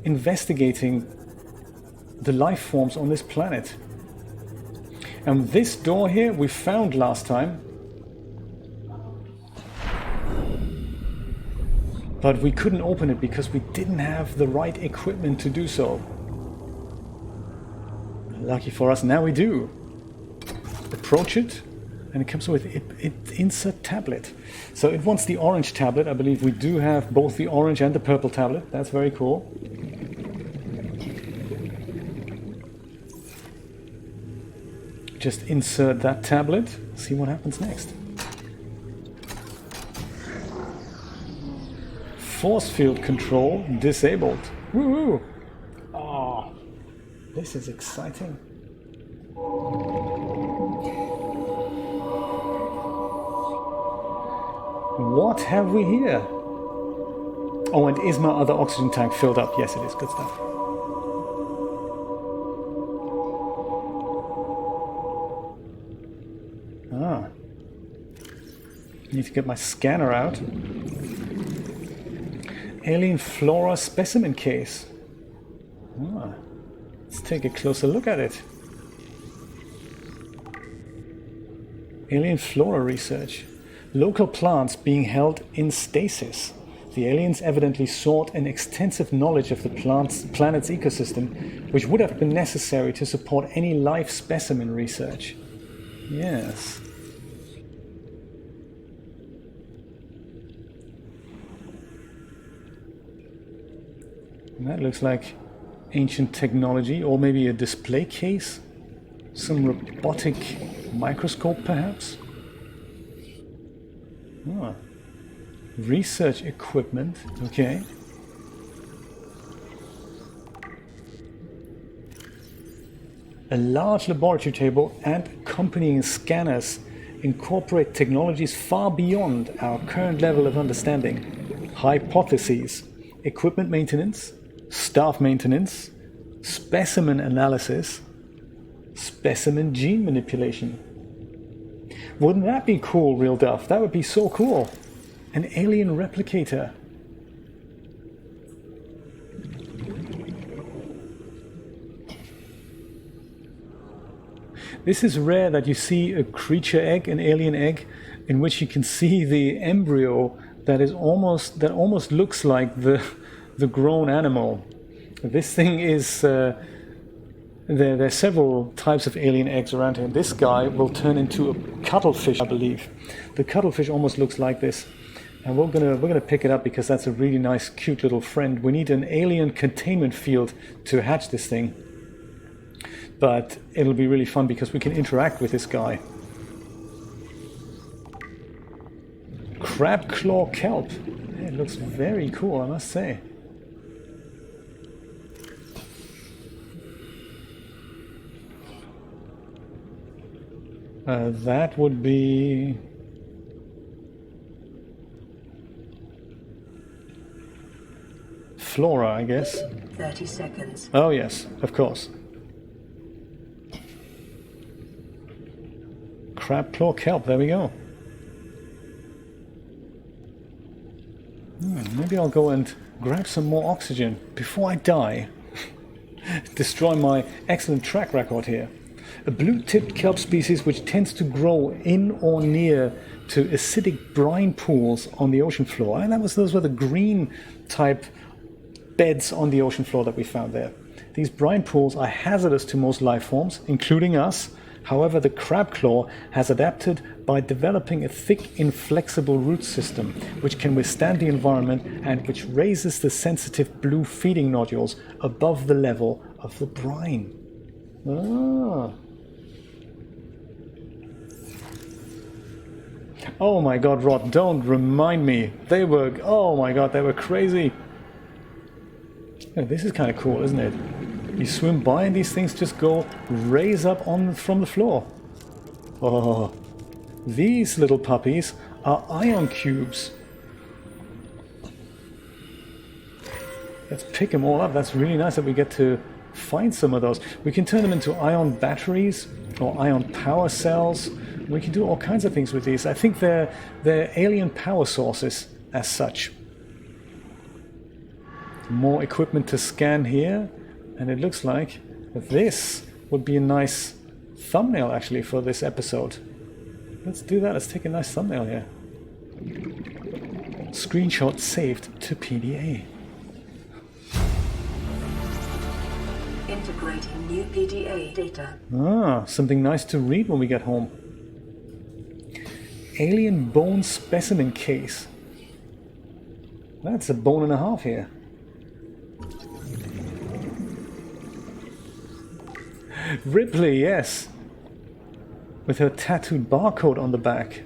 investigating the life forms on this planet. And this door here we found last time. But we couldn't open it because we didn't have the right equipment to do so. Lucky for us, now we do. Approach it, and it comes with it insert tablet. So it wants the orange tablet. I believe we do have both the orange and the purple tablet. That's very cool. Just insert that tablet, see what happens next. Force field control disabled. Woohoo! Oh, this is exciting. What have we here? Oh, and is my other oxygen tank filled up? Yes, it is. Good stuff. Ah. Need to get my scanner out. Alien flora specimen case. Ah, let's take a closer look at it. Alien flora research. Local plants being held in stasis. The aliens evidently sought an extensive knowledge of the planet's ecosystem, which would have been necessary to support any life specimen research. Yes. And that looks like ancient technology, or maybe a display case? Some robotic microscope, perhaps? Ah. Research equipment, okay. A large laboratory table and accompanying scanners incorporate technologies far beyond our current level of understanding. Hypotheses, equipment maintenance, staff maintenance, specimen analysis, specimen gene manipulation. Wouldn't that be cool, Real Duff? That would be so cool. An alien replicator. This is rare that you see a creature egg, an alien egg, in which you can see the embryo that almost looks like the grown animal. This thing is there are several types of alien eggs around here. This guy will turn into a cuttlefish, I believe. The cuttlefish almost looks like this. And we're gonna pick it up because that's a really nice, cute little friend. We need an alien containment field to hatch this thing. But it'll be really fun because we can interact with this guy. Crab claw kelp. It looks very cool, I must say. That would be... flora, I guess. 30 seconds. Oh yes, of course. Crab claw kelp, there we go. Maybe I'll go and grab some more oxygen before I die. Destroy my excellent track record here. A blue-tipped kelp species which tends to grow in or near to acidic brine pools on the ocean floor. And those were the green type beds on the ocean floor that we found there. These brine pools are hazardous to most life forms, including us. However, the crab claw has adapted by developing a thick, inflexible root system which can withstand the environment and which raises the sensitive blue feeding nodules above the level of the brine. Ah. Oh my god, Rod, don't remind me. Oh my god, they were crazy. Yeah, this is kind of cool, isn't it? You swim by and these things just go raise up from the floor. Oh, these little puppies are ion cubes. Let's pick them all up. That's really nice that we get to find some of those. We can turn them into ion batteries or ion power cells. We can do all kinds of things with these. I think they're alien power sources as such. More equipment to scan here. And it looks like this would be a nice thumbnail actually for this episode. Let's do that. Let's take a nice thumbnail here. Screenshot saved to PDA. Integrating new PDA data. Ah, something nice to read when we get home. Alien bone specimen case. That's a bone and a half here. Ripley, yes. With her tattooed barcode on the back.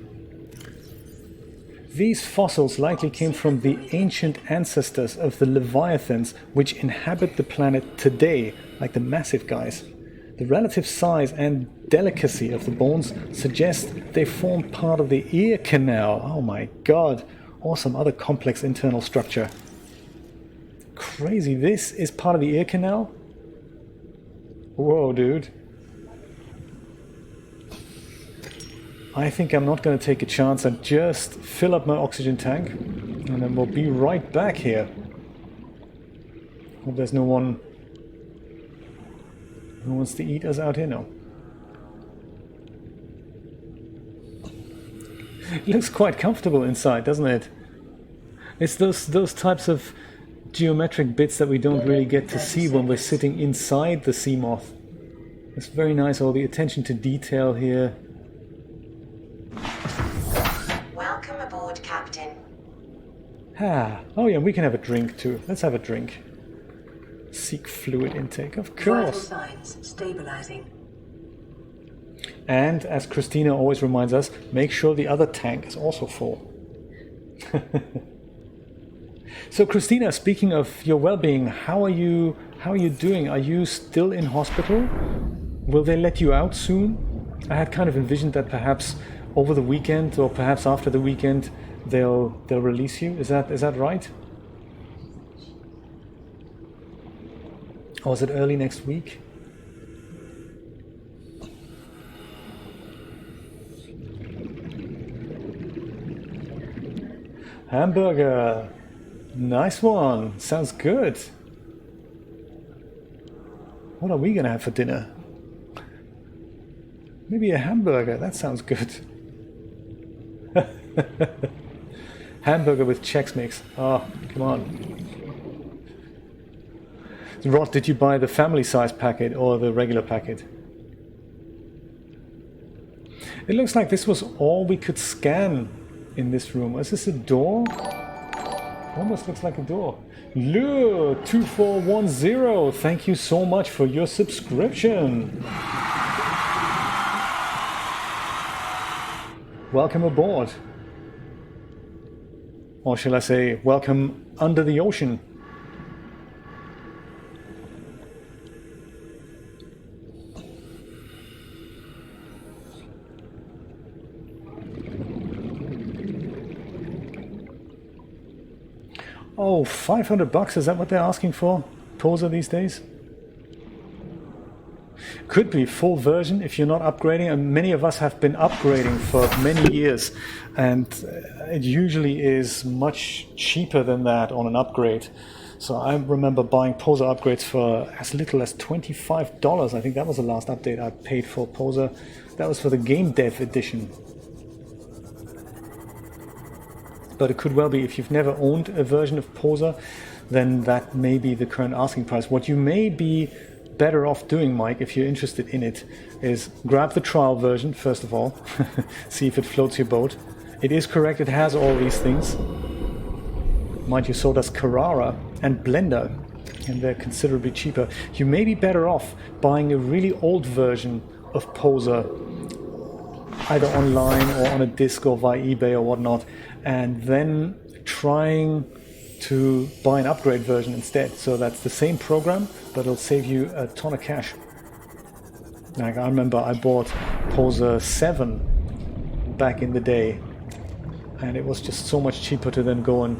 These fossils likely came from the ancient ancestors of the Leviathans which inhabit the planet today, like the massive guys. The relative size and delicacy of the bones suggest they form part of the ear canal. Oh my god. Or some other complex internal structure. Crazy. This is part of the ear canal? Whoa, dude. I think I'm not going to take a chance and just fill up my oxygen tank. And then we'll be right back here. Hope there's no one who wants to eat us out here now. It looks quite comfortable inside, doesn't it? It's those types of geometric bits that we don't really get to see when we're sitting inside the Seamoth. It's very nice, all the attention to detail here. Welcome aboard, Captain. Ah, oh yeah, we can have a drink too. Let's have a drink. Seek fluid intake, of Vital course. signs stabilizing. And as Christina always reminds us, make sure the other tank is also full. So Christina, speaking of your well-being, how are you doing? Are you still in hospital? Will they let you out soon? I had kind of envisioned that perhaps over the weekend or perhaps after the weekend they'll release you. Is that right? Or is it early next week? Hamburger. Nice one. Sounds good. What are we gonna have for dinner? Maybe a hamburger. That sounds good. Hamburger with Chex Mix. Oh, come on. Rod, did you buy the family size packet or the regular packet? It looks like this was all we could scan in this room. Is this a door? Almost looks like a door. Lure 2410, thank you so much for your subscription. Welcome aboard. Or shall I say, welcome under the ocean. Oh, $500, is that what they're asking for? Poser these days? Could be full version if you're not upgrading, and many of us have been upgrading for many years, and it usually is much cheaper than that on an upgrade. So I remember buying Poser upgrades for as little as $25. I think that was the last update I paid for Poser. That was for the Game Dev edition. But it could well be, if you've never owned a version of Poser, then that may be the current asking price. What you may be better off doing, Mike, if you're interested in it, is grab the trial version, first of all, see if it floats your boat. It is correct, it has all these things. Mind you, so does Carrara and Blender, and they're considerably cheaper. You may be better off buying a really old version of Poser, either online or on a disc or via eBay or whatnot, and then trying to buy an upgrade version instead. So that's the same program, but it'll save you a ton of cash. Like, I remember I bought Poser 7 back in the day, and it was just so much cheaper to then go and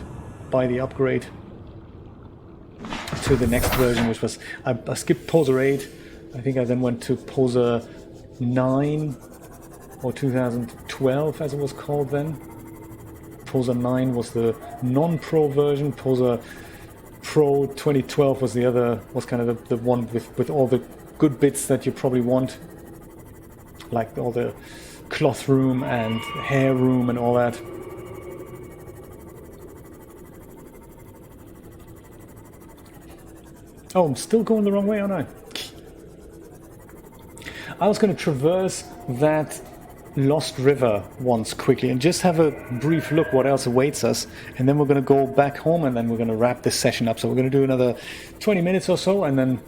buy the upgrade to the next version, which was, I skipped Poser 8. I think I then went to Poser 9, or 2012 as it was called then. Poser 9 was the non-pro version. Poser Pro 2012 was the other, was kind of the one with all the good bits that you probably want, like all the cloth room and hair room and all that. Oh, I'm still going the wrong way, aren't I? I was going to traverse that Lost River once quickly and just have a brief look what else awaits us, and then we're going to go back home, and then we're going to wrap this session up. So we're going to do another 20 minutes or so, and then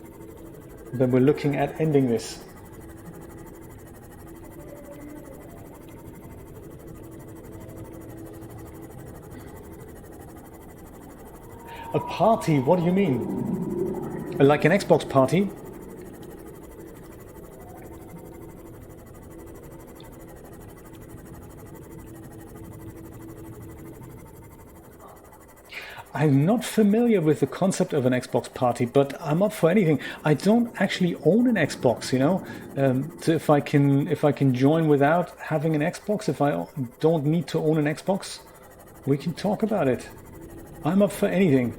we're looking at ending this. A party? What do you mean? Like an Xbox party? I'm not familiar with the concept of an Xbox party, but I'm up for anything. I don't actually own an Xbox, you know. So if I can join without having an Xbox, if I don't need to own an Xbox, we can talk about it. I'm up for anything.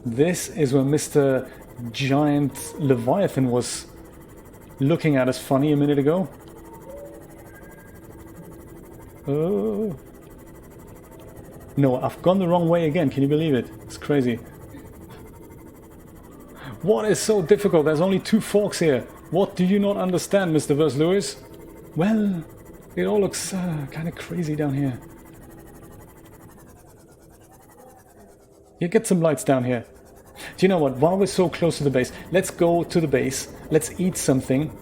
This is where Mr. Giant Leviathan was looking at us funny a minute ago. Oh. No, I've gone the wrong way again. Can you believe it? It's crazy. What is so difficult? There's only 2 forks here. What do you not understand, Mr. Vers Lewis? Well, it all looks kind of crazy down here. You get some lights down here. Do you know what? While we're so close to the base, let's go to the base, let's eat something,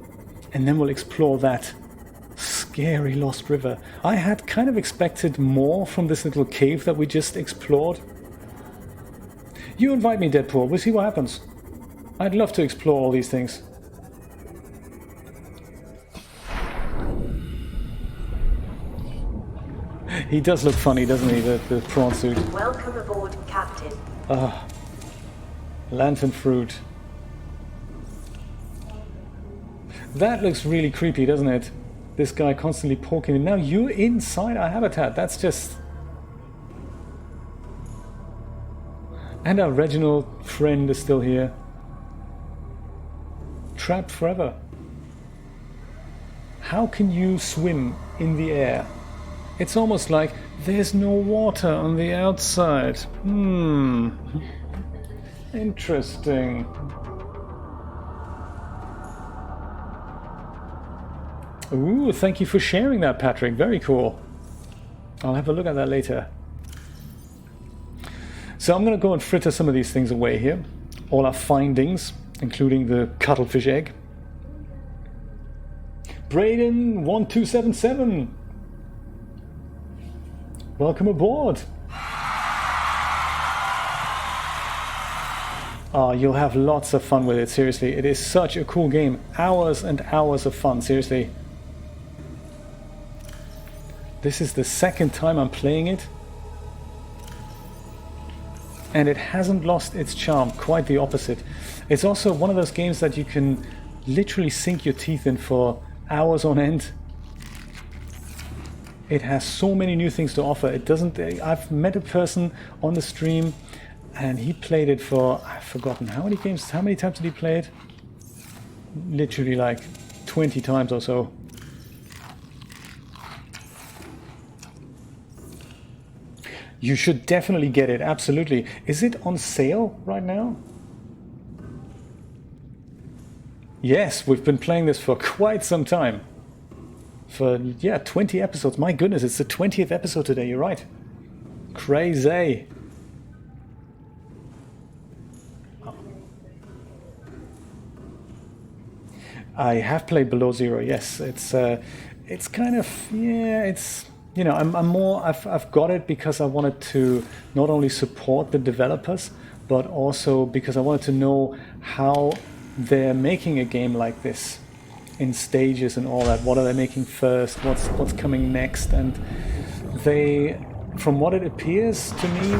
and then we'll explore that scary lost river. I had kind of expected more from this little cave that we just explored. You invite me, Deadpool. We'll see what happens. I'd love to explore all these things. He does look funny, doesn't he, the prawn suit? Welcome aboard, Captain. Lantern fruit. That looks really creepy, doesn't it? This guy constantly poking. Now you're inside our habitat. That's just... And our Reginald friend is still here. Trapped forever. How can you swim in the air? It's almost like there's no water on the outside. Interesting. Ooh, thank you for sharing that, Patrick. Very cool. I'll have a look at that later. So I'm going to go and fritter some of these things away here. All our findings, including the cuttlefish egg. Braden1277. Welcome aboard. Oh, you'll have lots of fun with it, seriously. It is such a cool game. Hours and hours of fun, seriously. This is the second time I'm playing it. And it hasn't lost its charm, quite the opposite. It's also one of those games that you can literally sink your teeth in for hours on end. It has so many new things to offer. It doesn't... I've met a person on the stream and he played it for... I've forgotten how many games... How many times did he play it? Literally like 20 times or so. You should definitely get it, absolutely. Is it on sale right now? Yes, we've been playing this for quite some time. For, yeah, 20 episodes. My goodness, it's the 20th episode today, you're right. Crazy. Oh. I have played Below Zero, yes. It's kind of, yeah, it's... You know, I've got it because I wanted to not only support the developers, but also because I wanted to know how they're making a game like this in stages and all that. What are they making first? What's coming next? And they, from what it appears to me,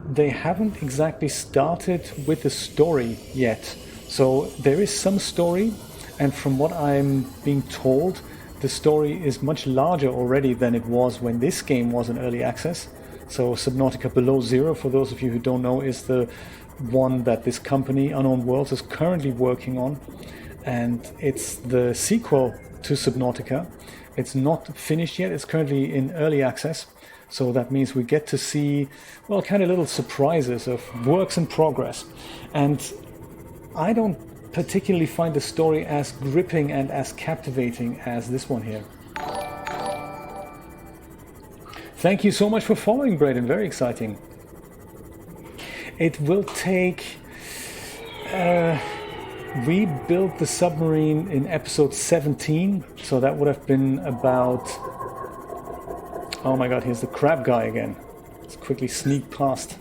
they haven't exactly started with the story yet. So there is some story, and from what I'm being told, the story is much larger already than it was when this game was in early access. So Subnautica Below Zero, for those of you who don't know, is the one that this company, Unknown Worlds, is currently working on. And it's the sequel to Subnautica. It's not finished yet, it's currently in early access. So that means we get to see, well, kind of little surprises of works in progress. And I don't particularly find the story as gripping and as captivating as this one here. Thank you so much for following, Braden. Very exciting. It will take... we built the submarine in episode 17, so that would have been about... Oh my god, here's the crab guy again. Let's quickly sneak past.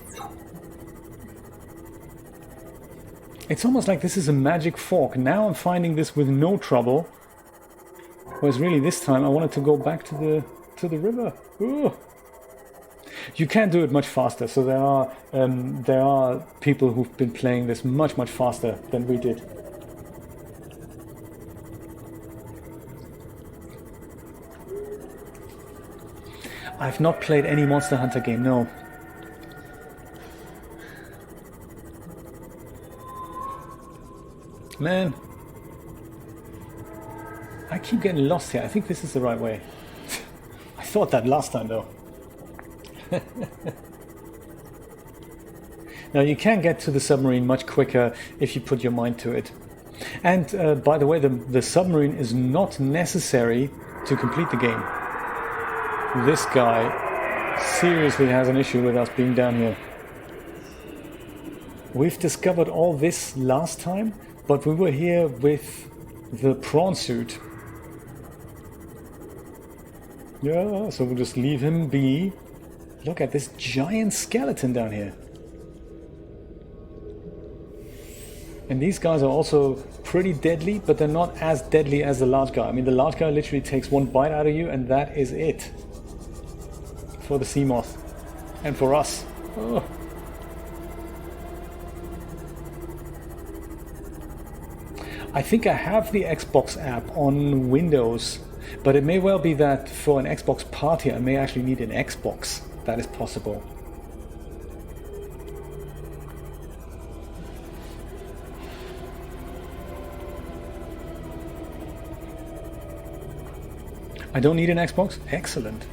It's almost like this is a magic fork. Now I'm finding this with no trouble. Whereas really this time I wanted to go back to the river. Ooh. You can do it much faster. So there are people who've been playing this much faster than we did. I've not played any Monster Hunter game, no. Man, I keep getting lost here. I think this is the right way. I thought that last time, though. Now, you can get to the submarine much quicker if you put your mind to it. And, by the way, the submarine is not necessary to complete the game. This guy seriously has an issue with us being down here. We've discovered all this last time, but we were here with the prawn suit. Yeah, so we'll just leave him be. Look at this giant skeleton down here. And these guys are also pretty deadly, but they're not as deadly as the large guy. I mean, the large guy literally takes one bite out of you, and that is it. For the Seamoth. And for us. Oh. I think I have the Xbox app on Windows, but it may well be that for an Xbox party I may actually need an Xbox. That is possible. I don't need an Xbox? Excellent.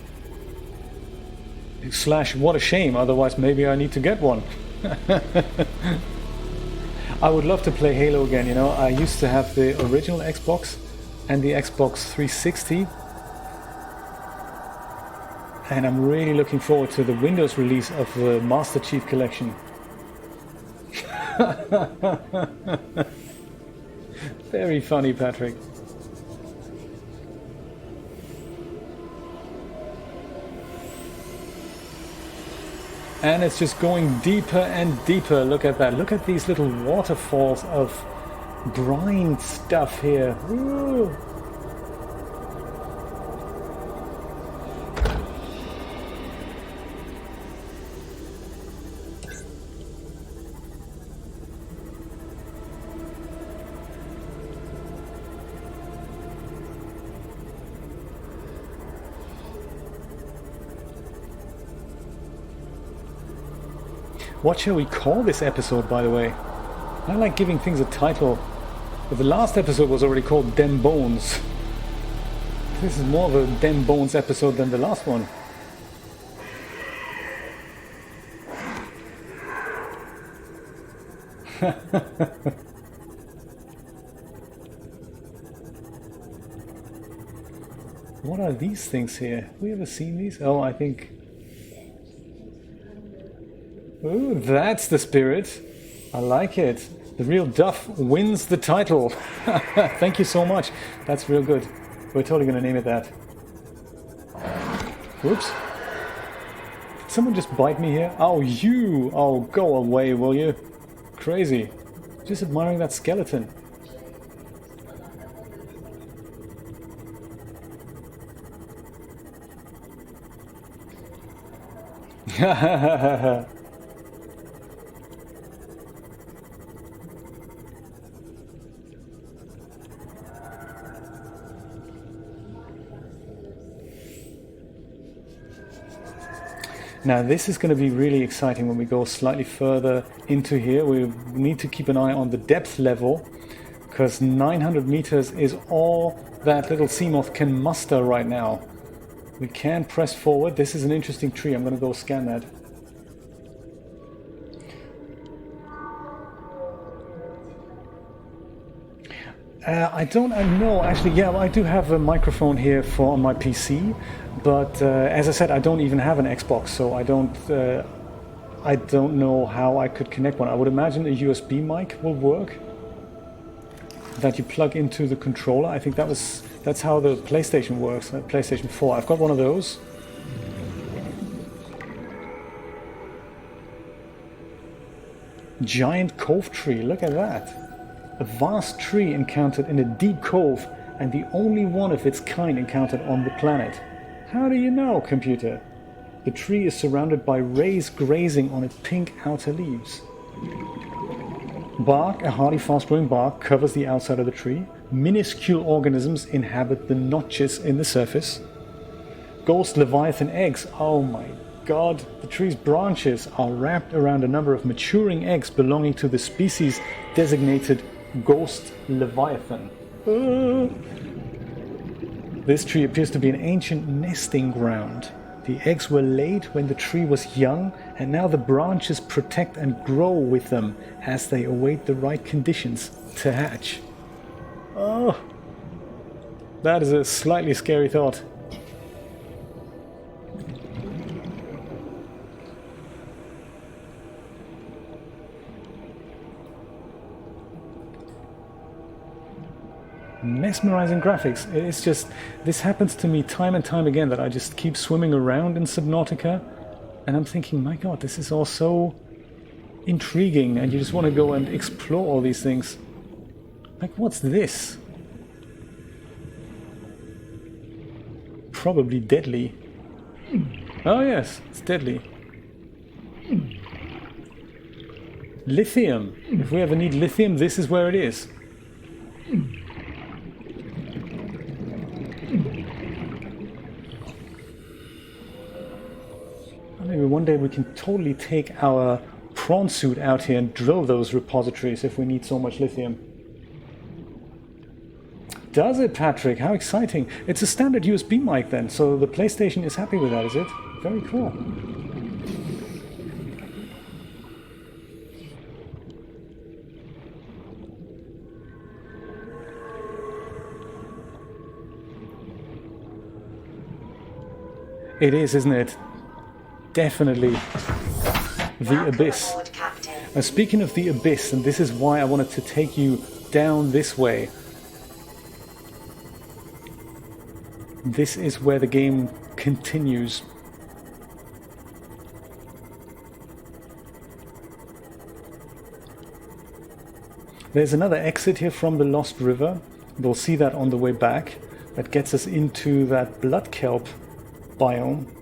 Slash, what a shame, otherwise maybe I need to get one. I would love to play Halo again, you know. I used to have the original Xbox and the Xbox 360. And I'm really looking forward to the Windows release of the Master Chief Collection. Very funny, Patrick. And it's just going deeper and deeper. Look at that. Look at these little waterfalls of brine stuff here. Woo. What shall we call this episode, by the way? I like giving things a title. But the last episode was already called Dem Bones. This is more of a Dem Bones episode than the last one. What are these things here? Have we ever seen these? Oh, I think... Ooh, that's the spirit. I like it. The real Duff wins the title. Thank you so much. That's real good. We're totally going to name it that. Whoops. Did someone just bite me here? Oh, you! Oh, go away, will you? Crazy. Just admiring that skeleton. Ha ha ha ha ha. Now this is going to be really exciting when we go slightly further into here. We need to keep an eye on the depth level, because 900 meters is all that little Seamoth can muster right now. We can press forward. This is an interesting tree. I'm going to go scan that. I don't know, actually, yeah, I do have a microphone here for on my PC, but as I said, I don't even have an Xbox, so I don't know how I could connect one. I would imagine a USB mic will work, that you plug into the controller. I think that's how the PlayStation works, PlayStation 4. I've got one of those. Giant cove tree, look at that. A vast tree encountered in a deep cove, and the only one of its kind encountered on the planet. How do you know, computer? The tree is surrounded by rays grazing on its pink outer leaves. Bark, a hardy fast-growing bark, covers the outside of the tree. Minuscule organisms inhabit the notches in the surface. Ghost leviathan eggs, oh my god, the tree's branches are wrapped around a number of maturing eggs belonging to the species designated Ghost leviathan. This tree appears to be an ancient nesting ground. The eggs were laid when the tree was young, and now the branches protect and grow with them as they await the right conditions to hatch. Oh, that is a slightly scary thought. Mesmerizing graphics. It's just, this happens to me time and time again, that I just keep swimming around in Subnautica and I'm thinking, my god, this is all so intriguing, and you just want to go and explore all these things. Like, what's this? Probably deadly. Oh yes, it's deadly. Lithium. If we ever need lithium, this is where it is. Maybe one day we can totally take our prawn suit out here and drill those repositories if we need so much lithium. Does it, Patrick? How exciting. It's a standard USB mic then, so the PlayStation is happy with that, is it? Very cool. It is, isn't it? Definitely the abyss. Now, speaking of the abyss, and this is why I wanted to take you down this way. This is where the game continues. There's another exit here from the Lost River. We'll see that on the way back. That gets us into that blood kelp biome.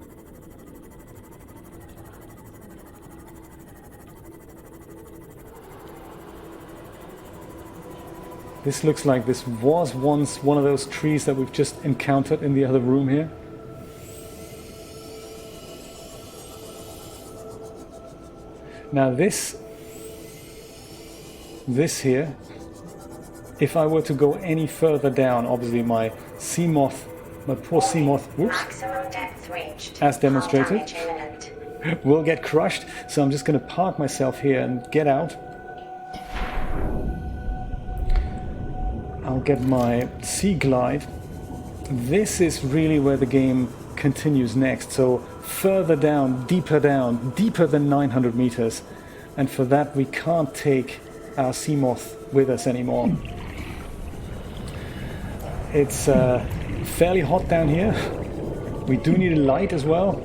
This looks like this was once one of those trees that we've just encountered in the other room here. Now this here, if I were to go any further down, obviously my Seamoth, my poor Seamoth, whoops, as demonstrated, will get crushed. So I'm just going to park myself here and get out. I'll get my sea glide. This is really where the game continues next. So further down, deeper than 900 meters. And for that we can't take our Seamoth with us anymore. It's fairly hot down here. We do need a light as well.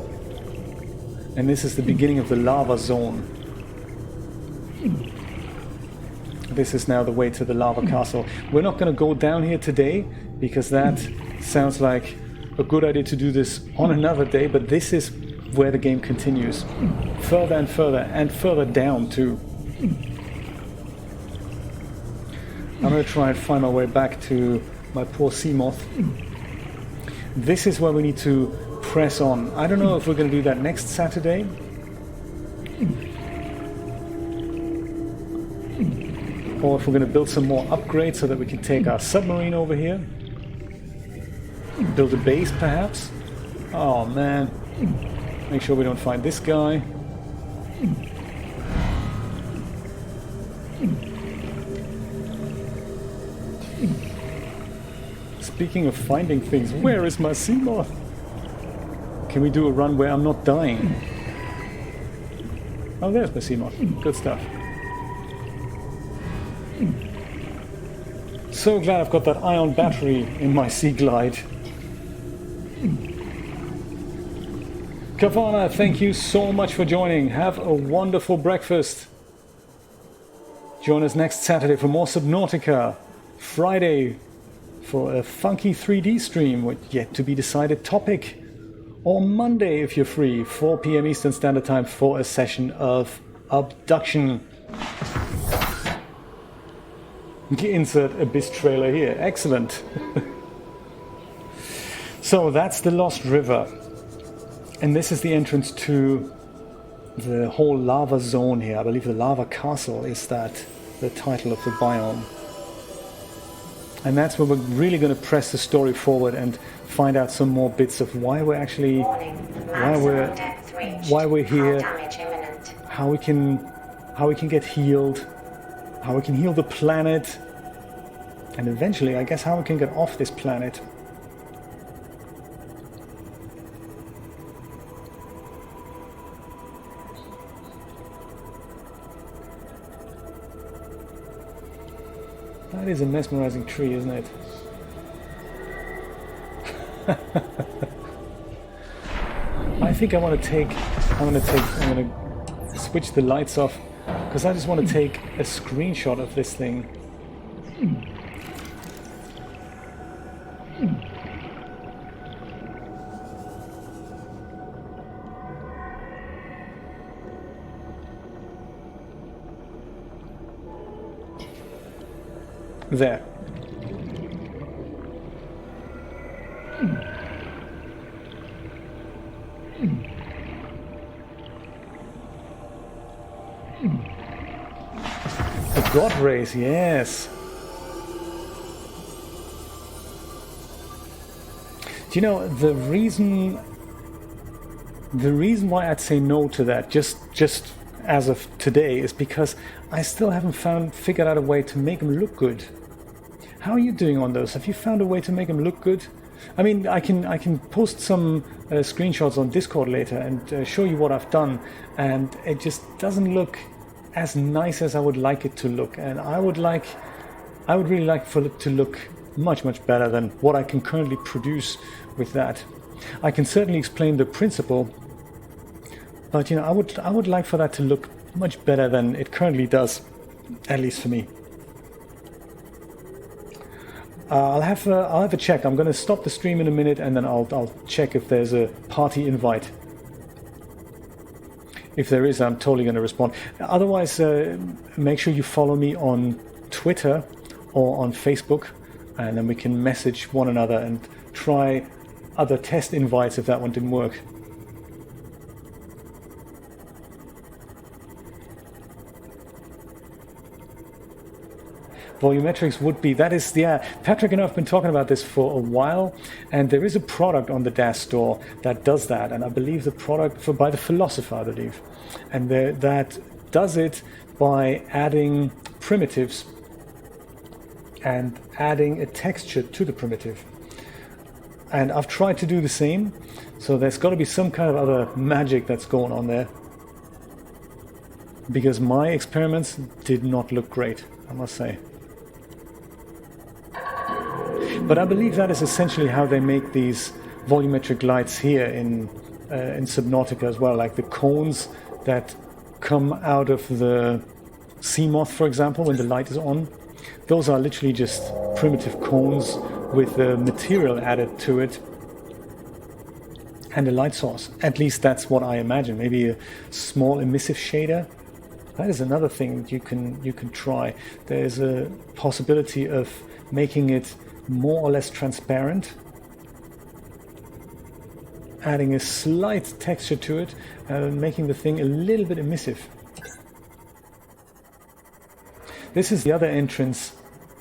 And this is the beginning of the lava zone. This is now the way to the lava castle. We're not going to go down here today because that sounds like a good idea to do this on another day, but this is where the game continues. Further and further down too. I'm going to try and find my way back to my poor Seamoth. This is where we need to press on. I don't know if we're going to do that next Saturday. Or if we're going to build some more upgrades so that we can take our submarine over here. Build a base, perhaps. Oh, man. Make sure we don't find this guy. Speaking of finding things, where is my Seamoth? Can we do a run where I'm not dying? Oh, there's my Seamoth. Good stuff. So glad I've got that ion battery in my Sea Glide. Kavana, thank you so much for joining. Have a wonderful breakfast. Join us next Saturday for more Subnautica. Friday for a funky 3D stream with yet to be decided topic. Or Monday, if you're free, 4 p.m. Eastern Standard Time for a session of Abduction. Insert Abyss trailer here. Excellent. So that's the Lost River. And this is the entrance to the whole lava zone here. I believe the lava castle is that the title of the biome. And that's where we're really going to press the story forward and find out some more bits of why we're actually why we're here, how we can get healed, how we can heal the planet, and eventually, I guess, how we can get off this planet. That is a mesmerizing tree, isn't it? I think I want to take. I'm going to switch the lights off because I just want to take a screenshot of this thing. There. The God rays, yes. Do you know the reason why I'd say no to that just as of today is because I still haven't figured out a way to make them look good. How are you doing on those? Have you found a way to make them look good? I mean, I can post some screenshots on Discord later and show you what I've done, and it just doesn't look as nice as I would like it to look. And I would really like for it to look much better than what I can currently produce with that. I can certainly explain the principle, but you know, I would like for that to look much better than it currently does, at least for me. I'll have a check. I'm going to stop the stream in a minute, and then I'll check if there's a party invite. If there is, I'm totally going to respond. Otherwise, make sure you follow me on Twitter or on Facebook, and then we can message one another and try other test invites if that one didn't work. Volumetrics would be, that is, yeah, Patrick and I have been talking about this for a while, and there is a product on the DAS store that does that, and I believe the product by the Philosopher, I believe, and that does it by adding primitives and adding a texture to the primitive. And I've tried to do the same, so there's got to be some kind of other magic that's going on there, because my experiments did not look great, I must say. But I believe that is essentially how they make these volumetric lights here in Subnautica as well, like the cones that come out of the Seamoth, for example, when the light is on. Those are literally just primitive cones with the material added to it and a light source. At least that's what I imagine. Maybe a small emissive shader. That is another thing you can try. There's a possibility of making it more or less transparent, adding a slight texture to it and making the thing a little bit emissive. This is the other entrance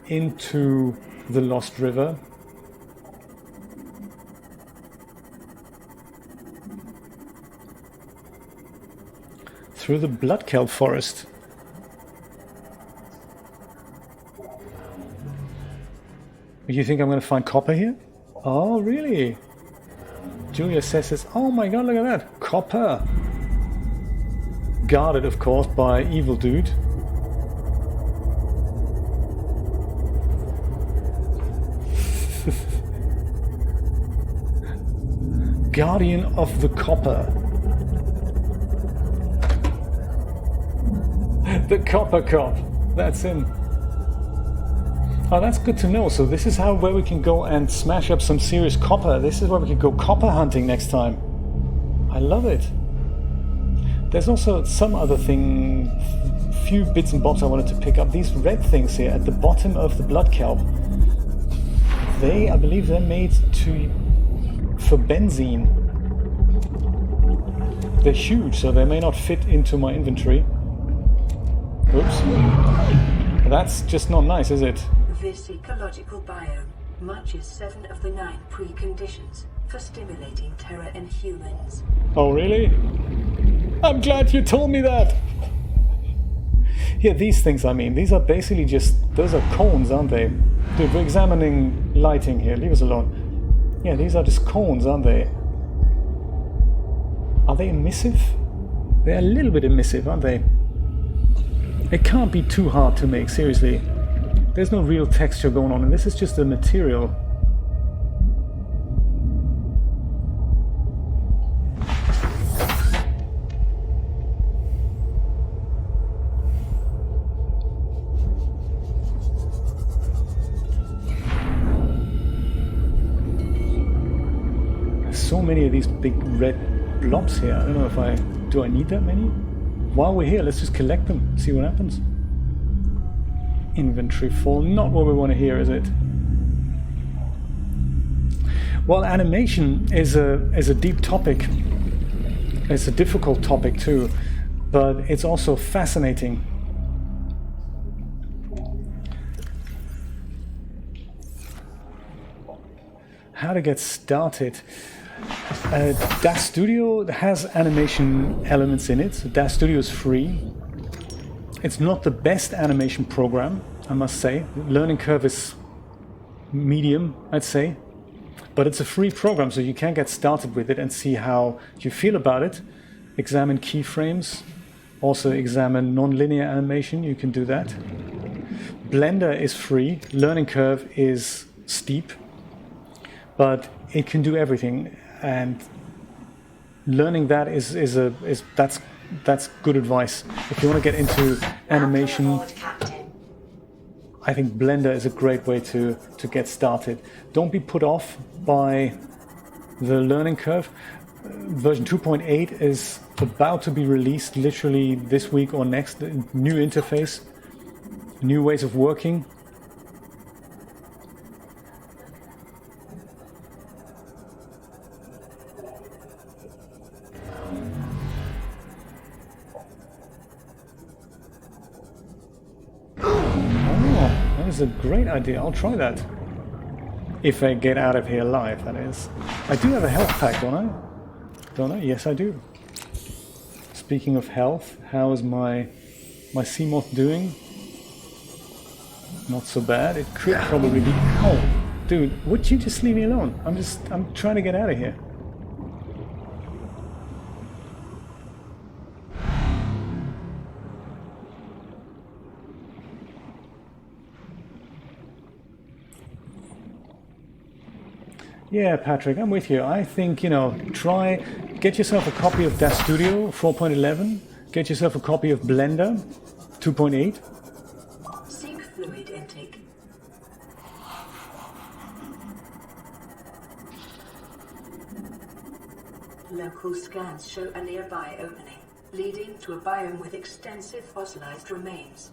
into the Lost River. Through the blood kelp forest. You think I'm going to find copper here? Oh, really? Julia says this. Oh my god, look at that. Copper. Guarded, of course, by Evil Dude. Guardian of the Copper. The Copper Cop. That's him. Oh, that's good to know. So this is where we can go and smash up some serious copper. This is where we can go copper hunting next time. I love it. There's also some other thing, few bits and bobs I wanted to pick up. These red things here at the bottom of the blood kelp. I believe they're made for benzene. They're huge, so they may not fit into my inventory. Oops. That's just not nice, is it? This ecological biome matches 7 of the 9 preconditions for stimulating terror in humans. Oh, really? I'm glad you told me that! Yeah, these things, I mean, these are basically those are cones, aren't they? Dude, we're examining lighting here, leave us alone. Yeah, these are just cones, aren't they? Are they emissive? They're a little bit emissive, aren't they? It can't be too hard to make, seriously. There's no real texture going on, and this is just a material. There's so many of these big red blobs here. I don't know if do I need that many? While we're here, let's just collect them, see what happens. Inventory full, not what we want to hear, is it? Well, animation is a deep topic. It's a difficult topic too, but it's also fascinating. How to get started. DAZ Studio has animation elements in it. So DAZ Studio is free. It's not the best animation program, I must say. Learning curve is medium, I'd say. But it's a free program, so you can get started with it and see how you feel about it. Examine keyframes. Also examine non-linear animation. You can do that. Blender is free. Learning curve is steep. But it can do everything. And learning that that's good advice. If you want to get into animation, I think Blender is a great way to get started. Don't be put off by the learning curve. Version 2.8 is about to be released literally this week or next. New interface, new ways of working. That is a great idea. I'll try that. If I get out of here alive, that is. I do have a health pack, don't I? Don't I? Yes, I do. Speaking of health, how is my Seamoth doing? Not so bad. It could probably be... Oh, dude, would you just leave me alone? I'm trying to get out of here. Yeah, Patrick, I'm with you. I think, get yourself a copy of DAZ Studio 4.11, get yourself a copy of Blender 2.8. Seek fluid intake. Local scans show a nearby opening, leading to a biome with extensive fossilized remains.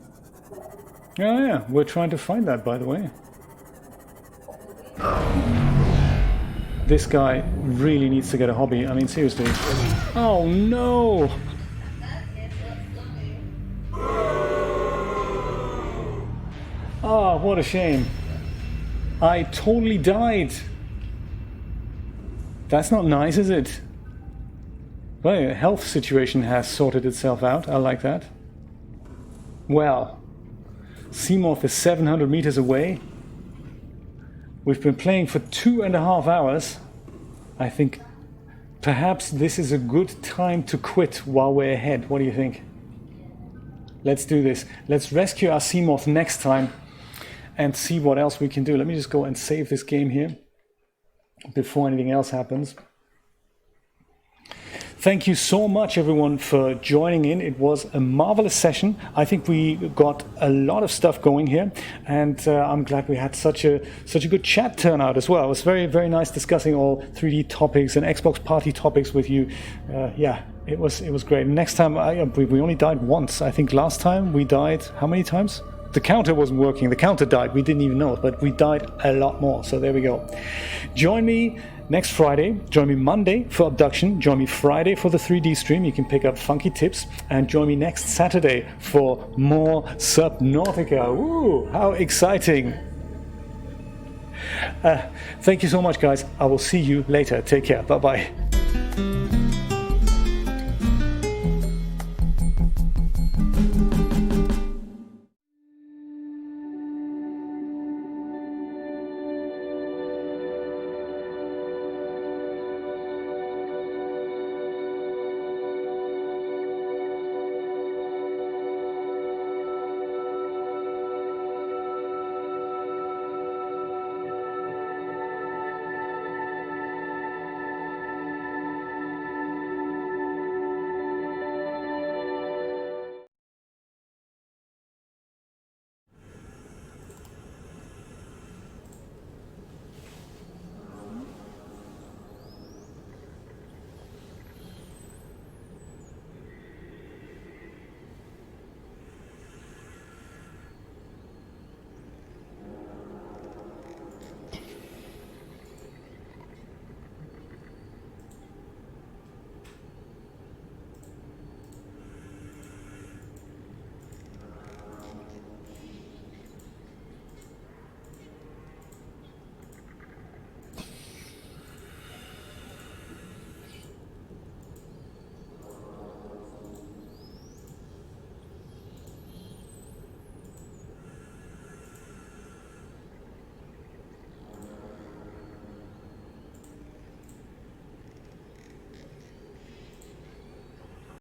Oh yeah, we're trying to find that, by the way. This guy really needs to get a hobby. I mean, seriously. Oh no! Oh, what a shame. I totally died. That's not nice, is it? Well, the health situation has sorted itself out. I like that. Well, Seamoth is 700 meters away. We've been playing for 2.5 hours. I think perhaps this is a good time to quit while we're ahead. What do you think? Let's do this. Let's rescue our Seamoth next time and see what else we can do. Let me just go and save this game here before anything else happens. Thank you so much, everyone, for joining in. It was a marvelous session. I think we got a lot of stuff going here, and I'm glad we had such a good chat turnout as well. It was very, very nice discussing all 3D topics and Xbox party topics with you. Yeah, it was great. Next time, we only died once. I think last time we died how many times? The counter wasn't working. The counter died. We didn't even know it, but we died a lot more. So there we go. Join me next Friday. Join me Monday for Abduction. Join me Friday for the 3D stream. You can pick up funky tips. And join me next Saturday for more Subnautica. Woo! How exciting! Thank you so much, guys. I will see you later. Take care. Bye-bye.